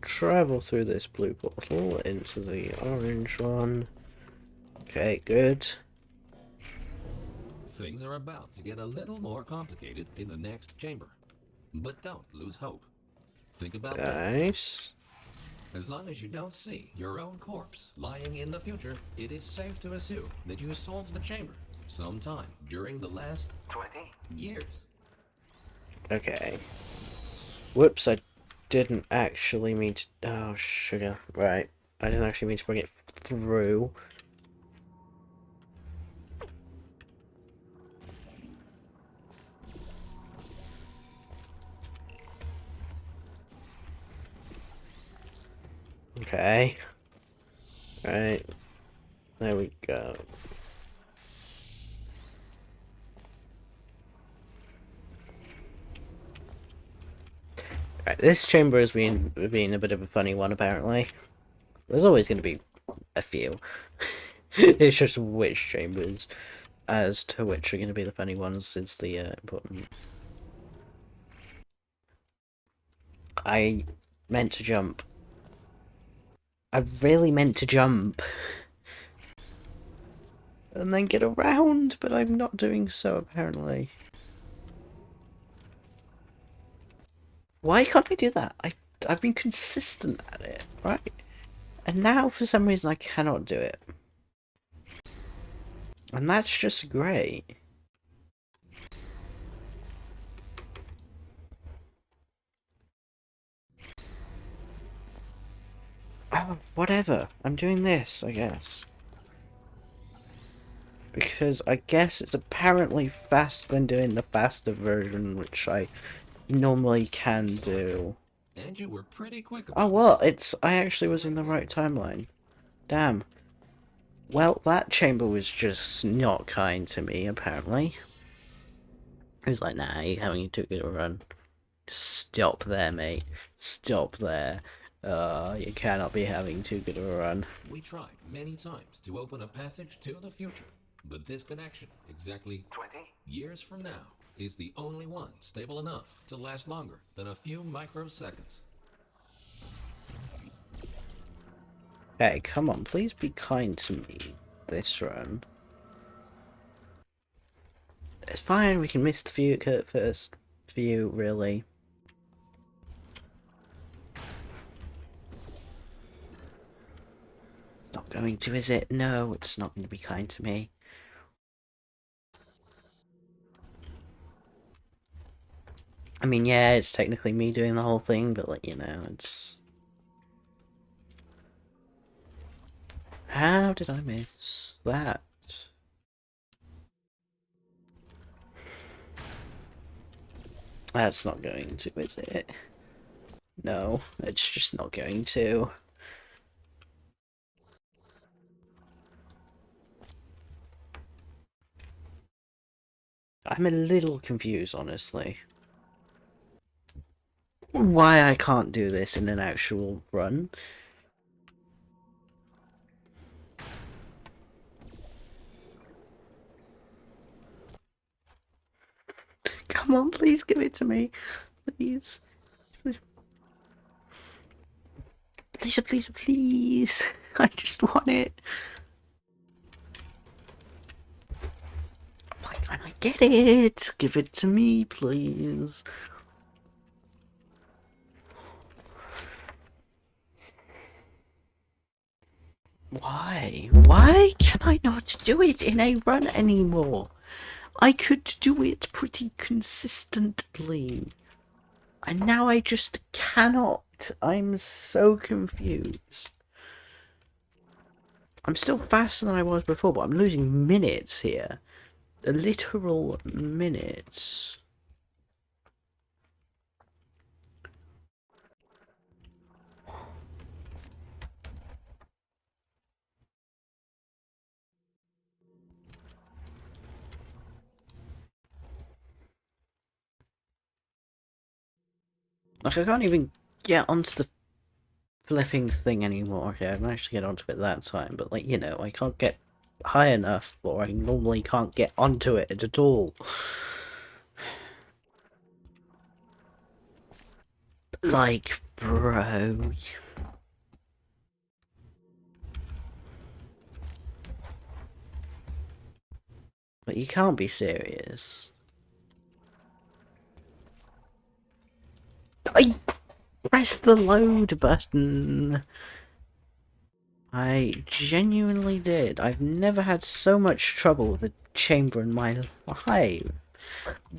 travel through this blue portal into the orange one. Okay, good. Things are about to get a little more complicated in the next chamber. But don't lose hope. Think about this. Nice. As long as you don't see your own corpse lying in the future, it is safe to assume that you solved the chamber sometime during the last 20 years. Okay. Whoops, I didn't actually mean to... Oh, sugar. Right. I didn't actually mean to bring it through. Okay. Right. There we go. Right, this chamber has been a bit of a funny one, apparently. There's always going to be a few. It's just which chambers as to which are going to be the funny ones is the important. I meant to jump. I really meant to jump. And then get around, but I'm not doing so, apparently. Why can't I do that? I've been consistent at it, right? And now, for some reason, I cannot do it. And that's just great. Whatever. I'm doing this, I guess. Because I guess it's apparently faster than doing the faster version, which I normally can do. And you were pretty quick Oh, about well, it. I actually was in the right timeline. Damn. Well, that chamber was just not kind to me, apparently. It was like, nah, you're having too good a run. Stop there, mate. Stop there. You cannot be having too good of a run. We tried many times to open a passage to the future, but this connection, exactly 20 years from now, is the only one stable enough to last longer than a few microseconds. Hey, come on, please be kind to me this run. It's fine, we can miss the view at first view, really. It's not going to, is it? No, it's not going to be kind to me. I mean, yeah, it's technically me doing the whole thing, but, like, you know, it's... How did I miss that? That's not going to, is it? No, it's just not going to. I'm a little confused, honestly. Why I can't do this in an actual run. Come on, please give it to me. Please. Please, please, please. I just want it. Why can't I get it? Give it to me, please. Why? Why can I not do it in a run anymore? I could do it pretty consistently. And now I just cannot. I'm so confused. I'm still faster than I was before, but I'm losing minutes here. Literal minutes. Like, I can't even get onto the flipping thing anymore. Okay, I managed to get onto it that time, but, like, you know, I can't get high enough, or I normally can't get onto it at all. Like, bro. But you can't be serious. I pressed the load button. I genuinely did. I've never had so much trouble with a chamber in my life.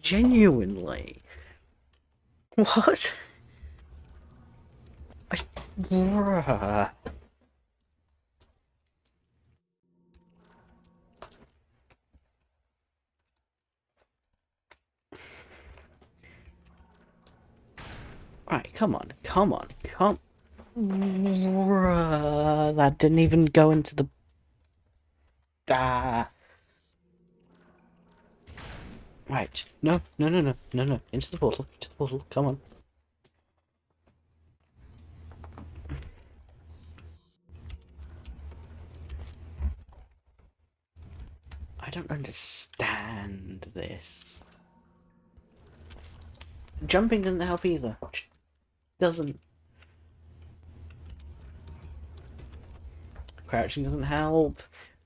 Genuinely. What? Bruh. Right, come on, come on, come. Bruh, that didn't even go into the. Ah. Right, no, no, no, no, no, no, into the portal, come on. I don't understand this. Jumping doesn't help either. Doesn't. Crouching doesn't help.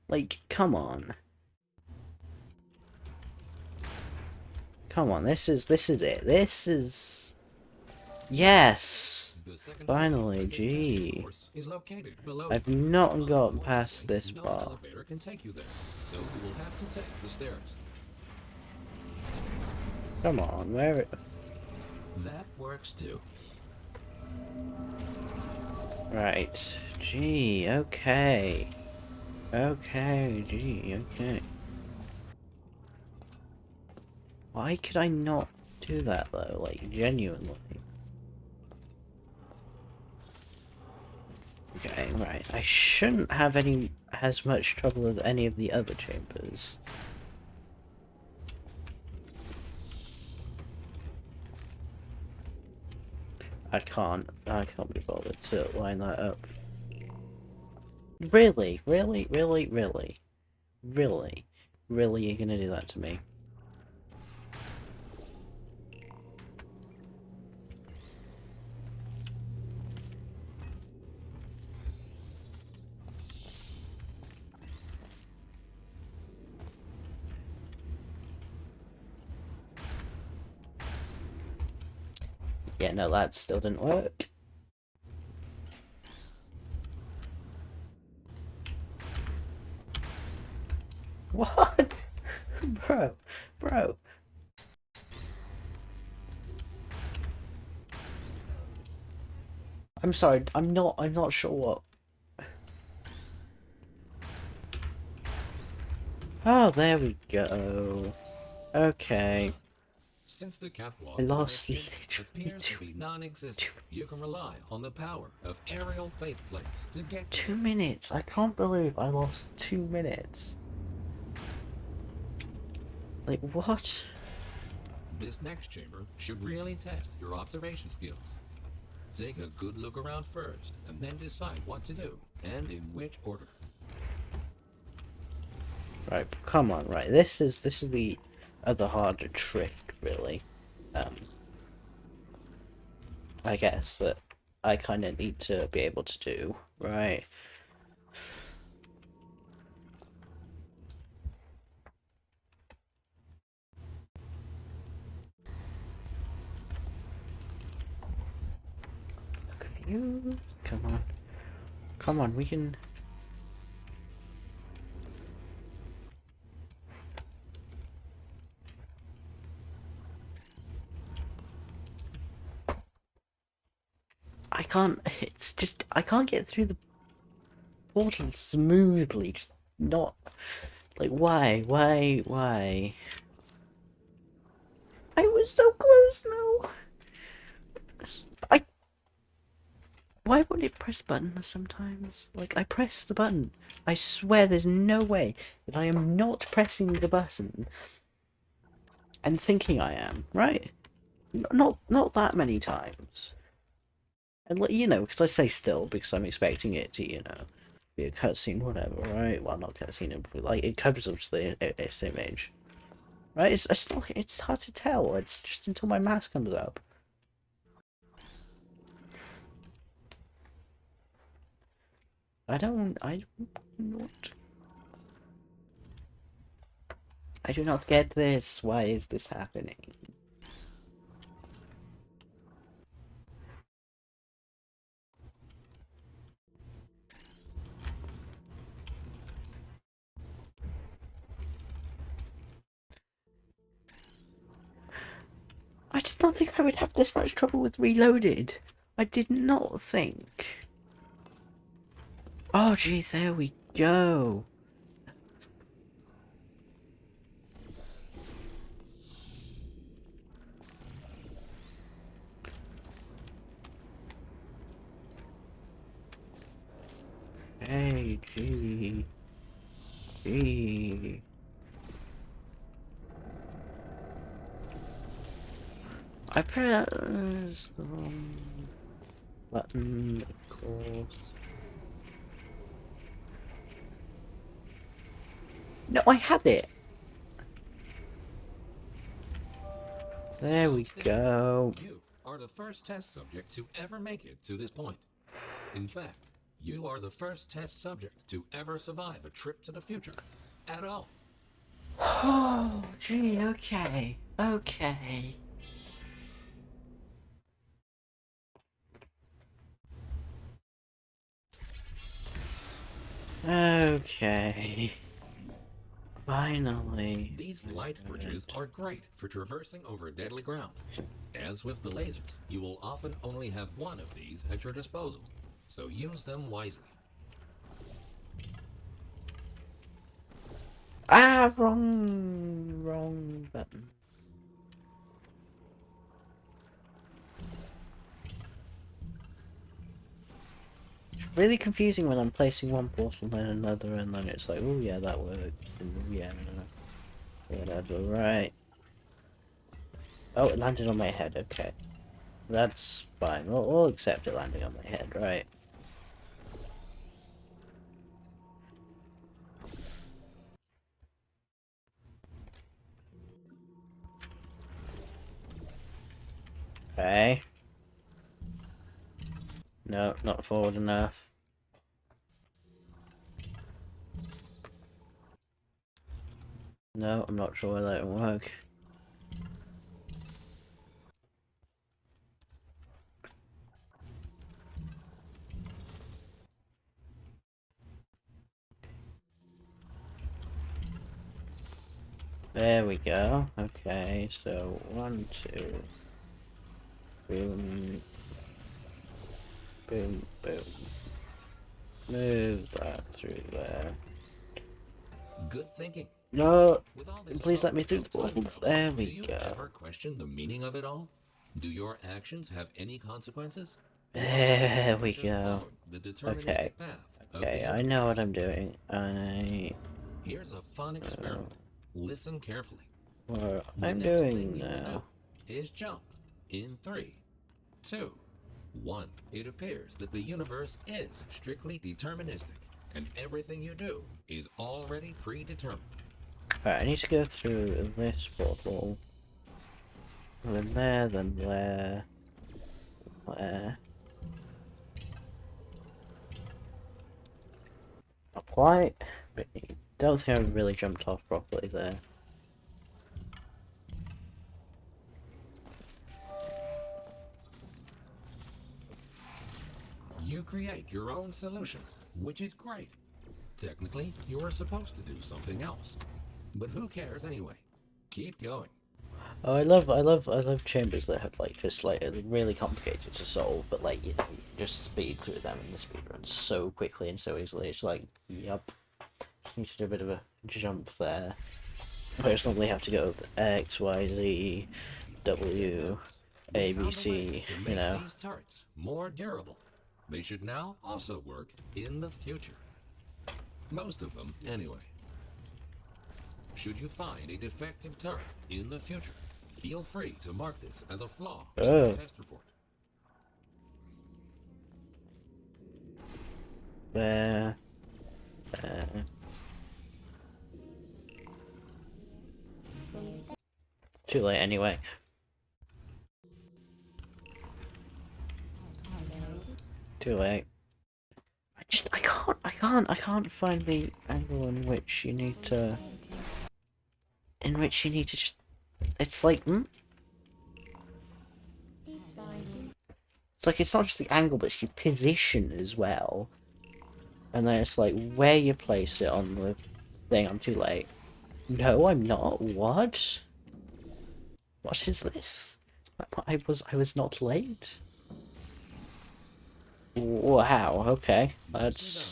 Like, come on. Come on, this is it. This is... Yes! Finally, gee. I've not gotten past this part. Elevator can take you there, so you will have to take the stairs. Come on, where... That works too. Right. Gee, okay. Okay, gee, okay. Why could I not do that though? Like, genuinely. Okay, right. I shouldn't have as much trouble with any of the other chambers. I can't be bothered to line that up. Really? Really? Really? Really? Really? Really, you're gonna do that to me? Yeah, no, that still didn't work. What? Bro, bro. I'm sorry, I'm not sure what. Oh, there we go. Okay. Since the I catwalks are lost lifted literally appears to be non-existent, you can rely on the power of aerial faith plates to get there. 2 minutes. I can't believe I lost 2 minutes. Like, what? This next chamber should really test your observation skills. Take a good look around first, and then decide what to do, and in which order. Right, come on, right. This is the other harder trick, really. I guess that I kind of need to be able to do, right? Confused. Come on. Come on, we can... I can't... It's just... I can't get through the portal smoothly. Just not... Like, why? Why? I was so close, no! I... Why won't it press buttons sometimes? Like, I press the button. I swear there's no way that I am not pressing the button and thinking I am, right? Not that many times. And, like, you know, because I say still, because I'm expecting it to, you know, be a cutscene, whatever, right? Well, not cutscene, like, it comes up to the image. Right? It's hard to tell. It's just until my mask comes up. I don't not... I do not get this. Why is this happening? I did not think I would have this much trouble with Reloaded. I did not think. Oh, gee, there we go. Hey, gee. Gee. I pressed the wrong button, of course. No, I had it. There we go. You are the first test subject to ever make it to this point. In fact, you are the first test subject to ever survive a trip to the future at all. Oh, gee, okay. Okay. Okay. Finally. These light bridges are great for traversing over deadly ground. As with the lasers, you will often only have one of these at your disposal. so use them wisely. Ah, wrong button. It's really confusing when I'm placing one portal and then another, and then it's like, oh yeah, that worked. Ooh, yeah, whatever, right. Oh, it landed on my head, okay. That's fine. We'll accept it landing on my head, right? Okay. No, not forward enough. No, I'm not sure why that will work. There we go. Okay, so 1, 2. Boom. Boom, boom. Move that through there. Good thinking. No! With all this Please let talk me through of the time portals. travel, There do we you go. ever question the meaning of it all? Do your actions have any consequences? Or There have you we just go. followed the Okay. deterministic path of the Okay, I universe? know what I'm doing. Here's a fun experiment. Listen carefully. What The I'm next thing doing you will do now. is jump in 3, 2, 1. It appears that the universe is strictly deterministic, and everything you do is already predetermined. Alright, I need to go through this portal. Then there, then there. There. Not quite. But don't think I really jumped off properly there. You create your own solutions, which is great. Technically, you are supposed to do something else. But who cares anyway? Keep going. Oh, I love chambers that have like just like really complicated to solve, but like you just speed through them in the speed run so quickly and so easily. It's like, yep, need to do a bit of a jump there. I just normally have to go X, Y, Z, Good W, news. We A, B, found a way C. to You make know. these turrets more durable. They should now also work in the future. Most of them, anyway. Should you find a defective turret in the future, feel free to mark this as a flaw in your Oh, test report. there, there. Too late anyway. Too late. I can't find the angle in which you need to, just, it's like, it's like, it's not just the angle, but it's your position as well. And then it's like, where you place it on the thing. I'm too late. No, I'm not. What? What is this? I was not late? Wow, okay. Nicely done.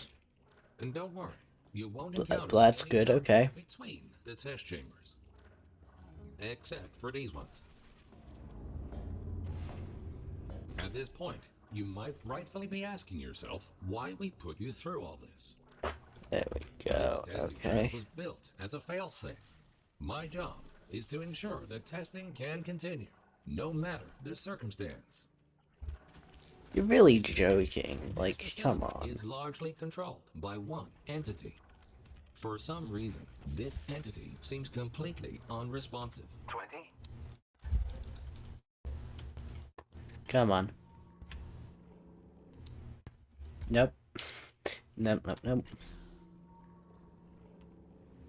And don't worry, you won't encounter That's any good, turrets okay. between the test chambers. Except for these ones. At this point, you might rightfully be asking yourself why we put you through all this. There we This go, testing track okay. was built as a failsafe. My job is to ensure that testing can continue, no matter the circumstance. You're really You see, joking. this Like, come facility on. is largely controlled by one entity. For some reason, this entity seems completely unresponsive. 20. Come on. Nope. Nope, nope, nope.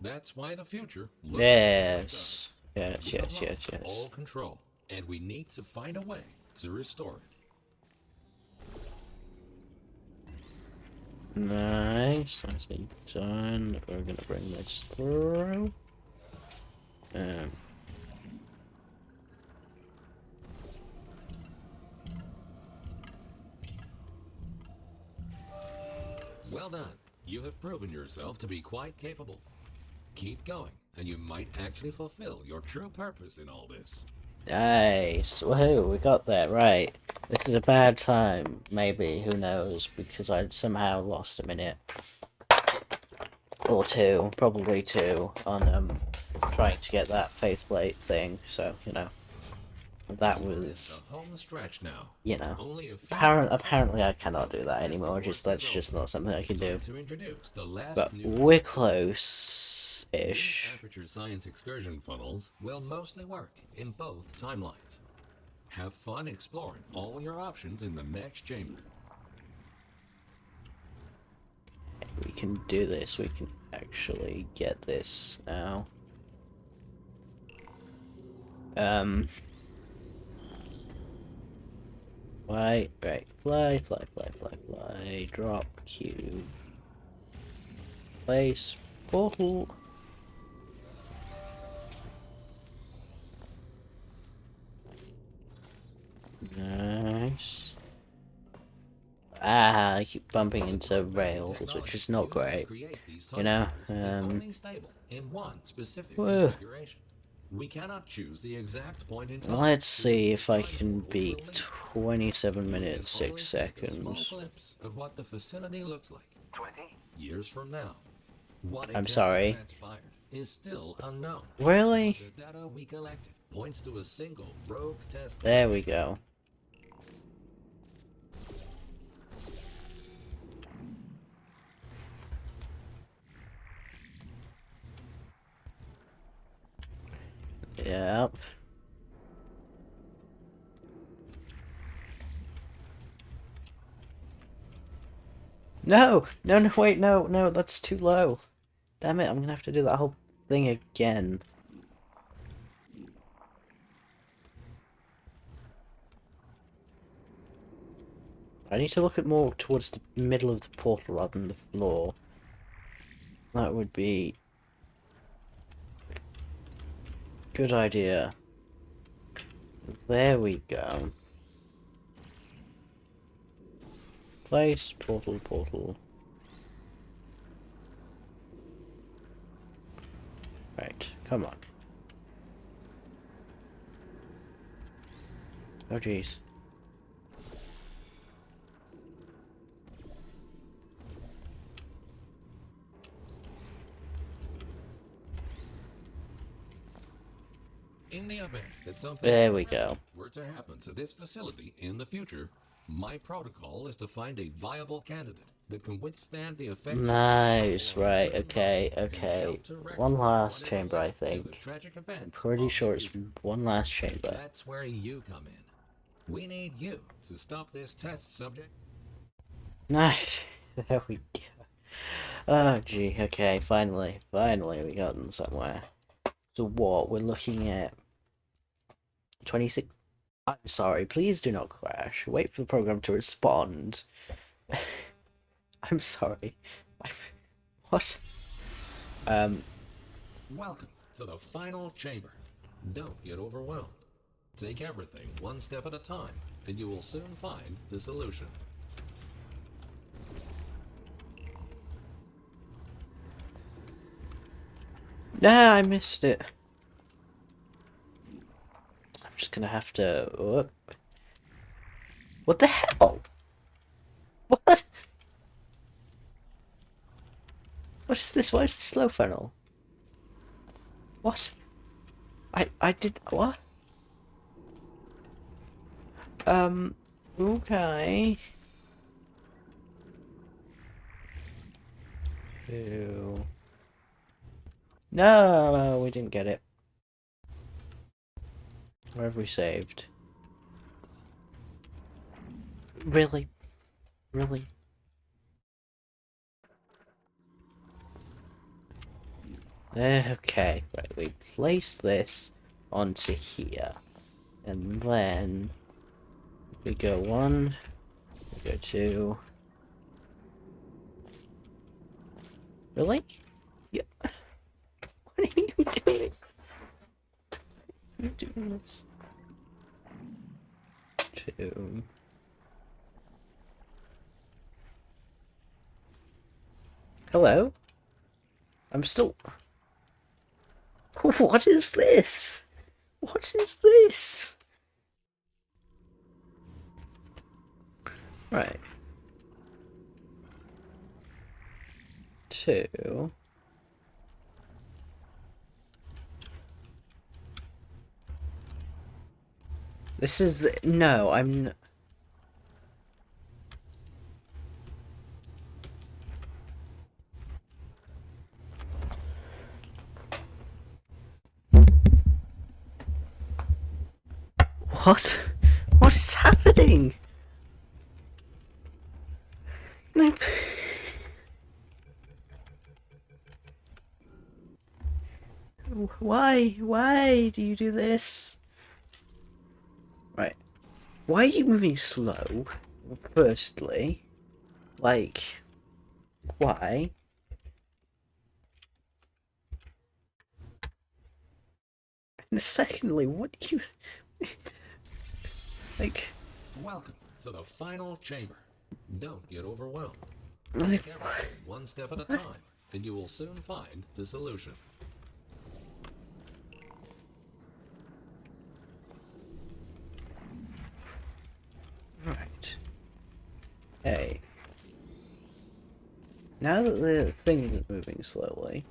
That's why the future looks like it does. Yes. Yes, We yes, have yes, lost all yes. control, and we need to find a way to restore it. Nice. Nicely done. We're gonna bring this through. Um. Well done. You have proven yourself to be quite capable. Keep going, and you might actually fulfill your true purpose in all this. Nice. Woohoo, we got that right. This is a bad time, maybe, who knows, because I somehow lost a minute. Or two, probably two, on trying to get that faith plate thing, so, you know. That You are in was, the home stretch now. you know. Only a few more Apparently I until cannot do this that testing anymore, course that's is just over. not something I can do. Time to introduce the last But new we're test. close-ish. These Aperture Science excursion funnels will mostly work in both timelines. Have fun exploring all your options in the next chamber. We can do this, we can actually get this now. Right, fly, drop, cube, place, portal. Nice. Ah, I keep bumping into rails, which is not great. You know, is only stable in one specific whoa. configuration. We cannot choose the exact point in time. Let's see to if which I the can time portals beat will lead. 27 We minutes, can only 6 take a small seconds. glimpse of what the facility looks like 20. years from now. What I'm exactly sorry. transpired is still unknown. Really? The data we collected points to a single rogue test. There we go. Yep. No! No, wait, no, that's too low. Damn it, I'm gonna have to do that whole thing again. I need to look at more towards the middle of the portal rather than the floor. That would be a good idea. There we go. Place, portal. Right, come on. Oh jeez. In the event that something There we go. were to happen to this facility in the future, my protocol is to find a viable candidate that can withstand the effects Nice, of right, human okay. and help to One rectify last whatever chamber, I led to the think. tragic I'm events pretty of the sure it's future. one last chamber. That's where you come in. We need you to stop this test subject. Nice. There we go. Oh gee, okay, finally we gotten somewhere. So what, we're looking at 26. I'm sorry, please do not crash. Wait for the program to respond. I'm sorry. What? Welcome to the final chamber. Don't get overwhelmed. Take everything one step at a time, and you will soon find the solution. Nah, I missed it. I'm just gonna have to... What the hell? What? What is this? Why is this slow funnel? What? I did... What? Okay. Ew. No, we didn't get it. Where have we saved? Really? Really? Okay, right, we place this onto here. And then we go 1, we go 2. Really? Yeah. What are you doing? You're doing this. 2. Hello? I'm still... What is this? What is this? Right. 2. This is the... No, I'm... What? What is happening? No. Why? Why do you do this? Right. Why are you moving slow? Firstly. Like... Why? And secondly, what do you... Like... Welcome to the final chamber. Don't get overwhelmed. Like... Take everything one step at a time, and you will soon find the solution. Right. Hey. Now that the thing isn't moving slowly,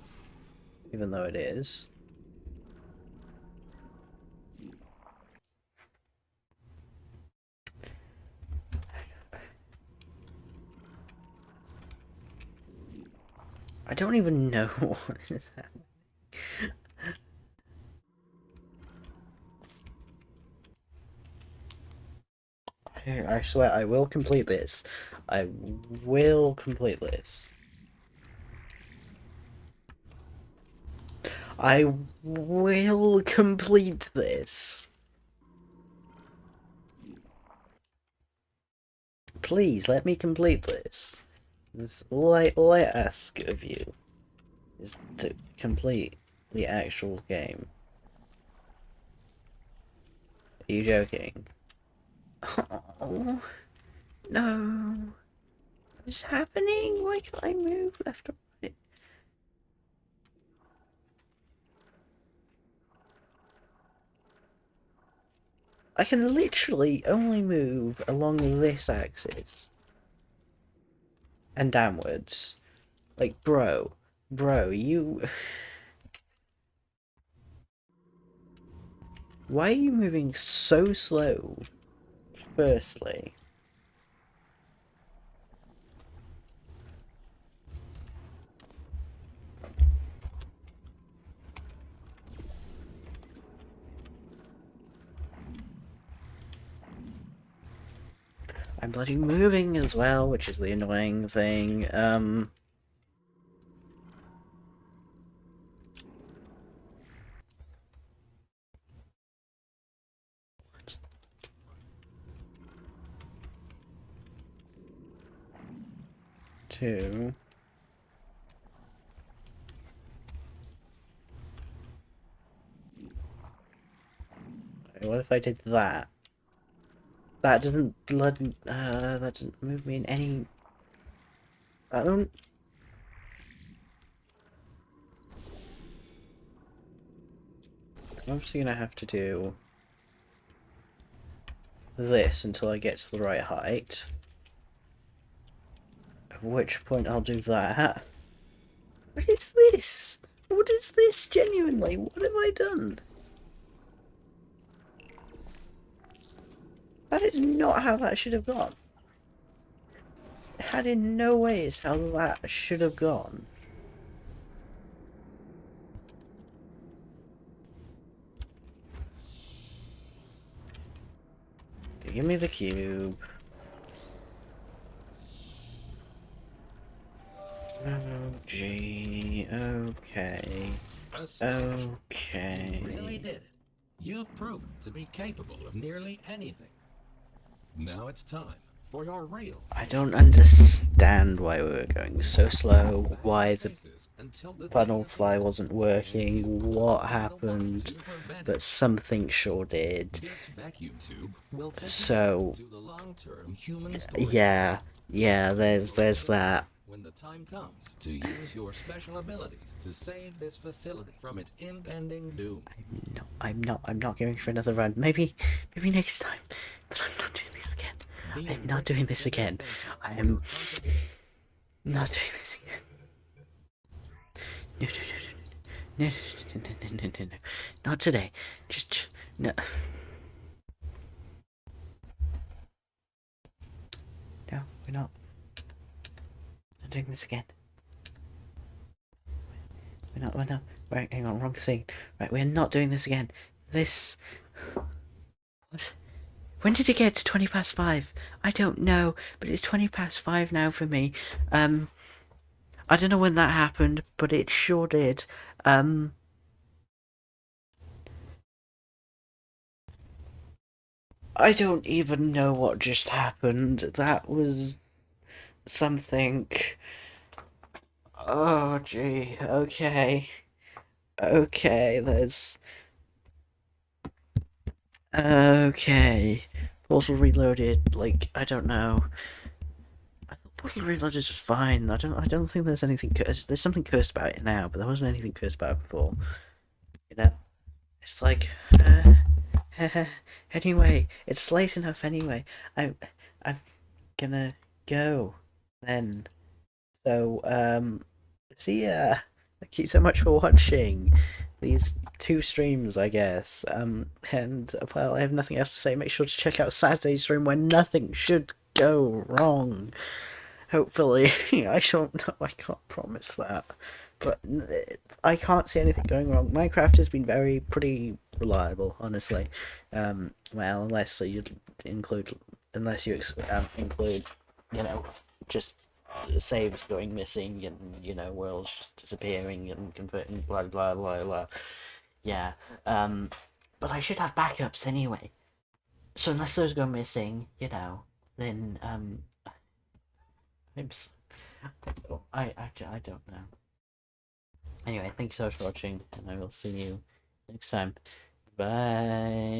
even though it is... I don't even know what is happening. I swear, I will complete this. I will complete this. I will complete this. Please, let me complete this. That's all I ask of you. Is to complete the actual game. Are you joking? Oh, no. What is happening? Why can't I move left or right? I can literally only move along this axis. And downwards. Like, bro, you... Why are you moving so slow? Firstly. I'm bloody moving as well, which is the annoying thing. 2. What if I did that? That doesn't that doesn't move me in any... I don't... I'm obviously gonna have to do this until I get to the right height. At which point I'll do that. What is this? What is this, genuinely? What have I done? That is not how that should have gone. That in no way is how that should have gone. Give me the cube. Oh, gee. Okay. Okay. You really did it. You've proven to be capable of nearly anything. Now it's time for your real... I don't understand why we were going so slow, why the funnel fly wasn't working, what happened, but something sure did. This vacuum tube will take So, you to the long-term human storage. yeah, there's that. when the time comes to use your special abilities to save this facility from its impending doom. I'm not going for another run. Maybe next time. But I'm not doing this again. The I'm not doing Enrichment this Center again. thanks you I for am your contribution. not doing this again. No, no, no, no, no, no, no, no, no, no, no. Not today. Just no. No, we're not. Not doing this again. We're not. Right, hang on, wrong scene. Right, we're not doing this again. This. What? When did it get to 20 past 5? I don't know, but it's 20 past 5 now for me. I don't know when that happened, but it sure did. I don't even know what just happened. That was something. Oh, gee. Okay. Okay, there's. Okay. Portal Reloaded, like, I don't know. I thought Portal Reloaded was fine. I don't think there's anything cursed. There's something cursed about it now, but there wasn't anything cursed about it before. You know? It's like, anyway, it's late enough anyway. I'm gonna go then. So, see ya. Thank you so much for watching these two streams, I guess. And well, I have nothing else to say. Make sure to check out Saturday's stream where nothing should go wrong. Hopefully, I don't know. I can't promise that, but I can't see anything going wrong. Minecraft has been pretty reliable, honestly. Well, unless you include, you know, just saves going missing and worlds just disappearing and converting, blah blah blah blah. Yeah. But I should have backups anyway. So unless those go missing, then oops. I don't know. Anyway, thank you so much for watching, and I will see you next time. Bye.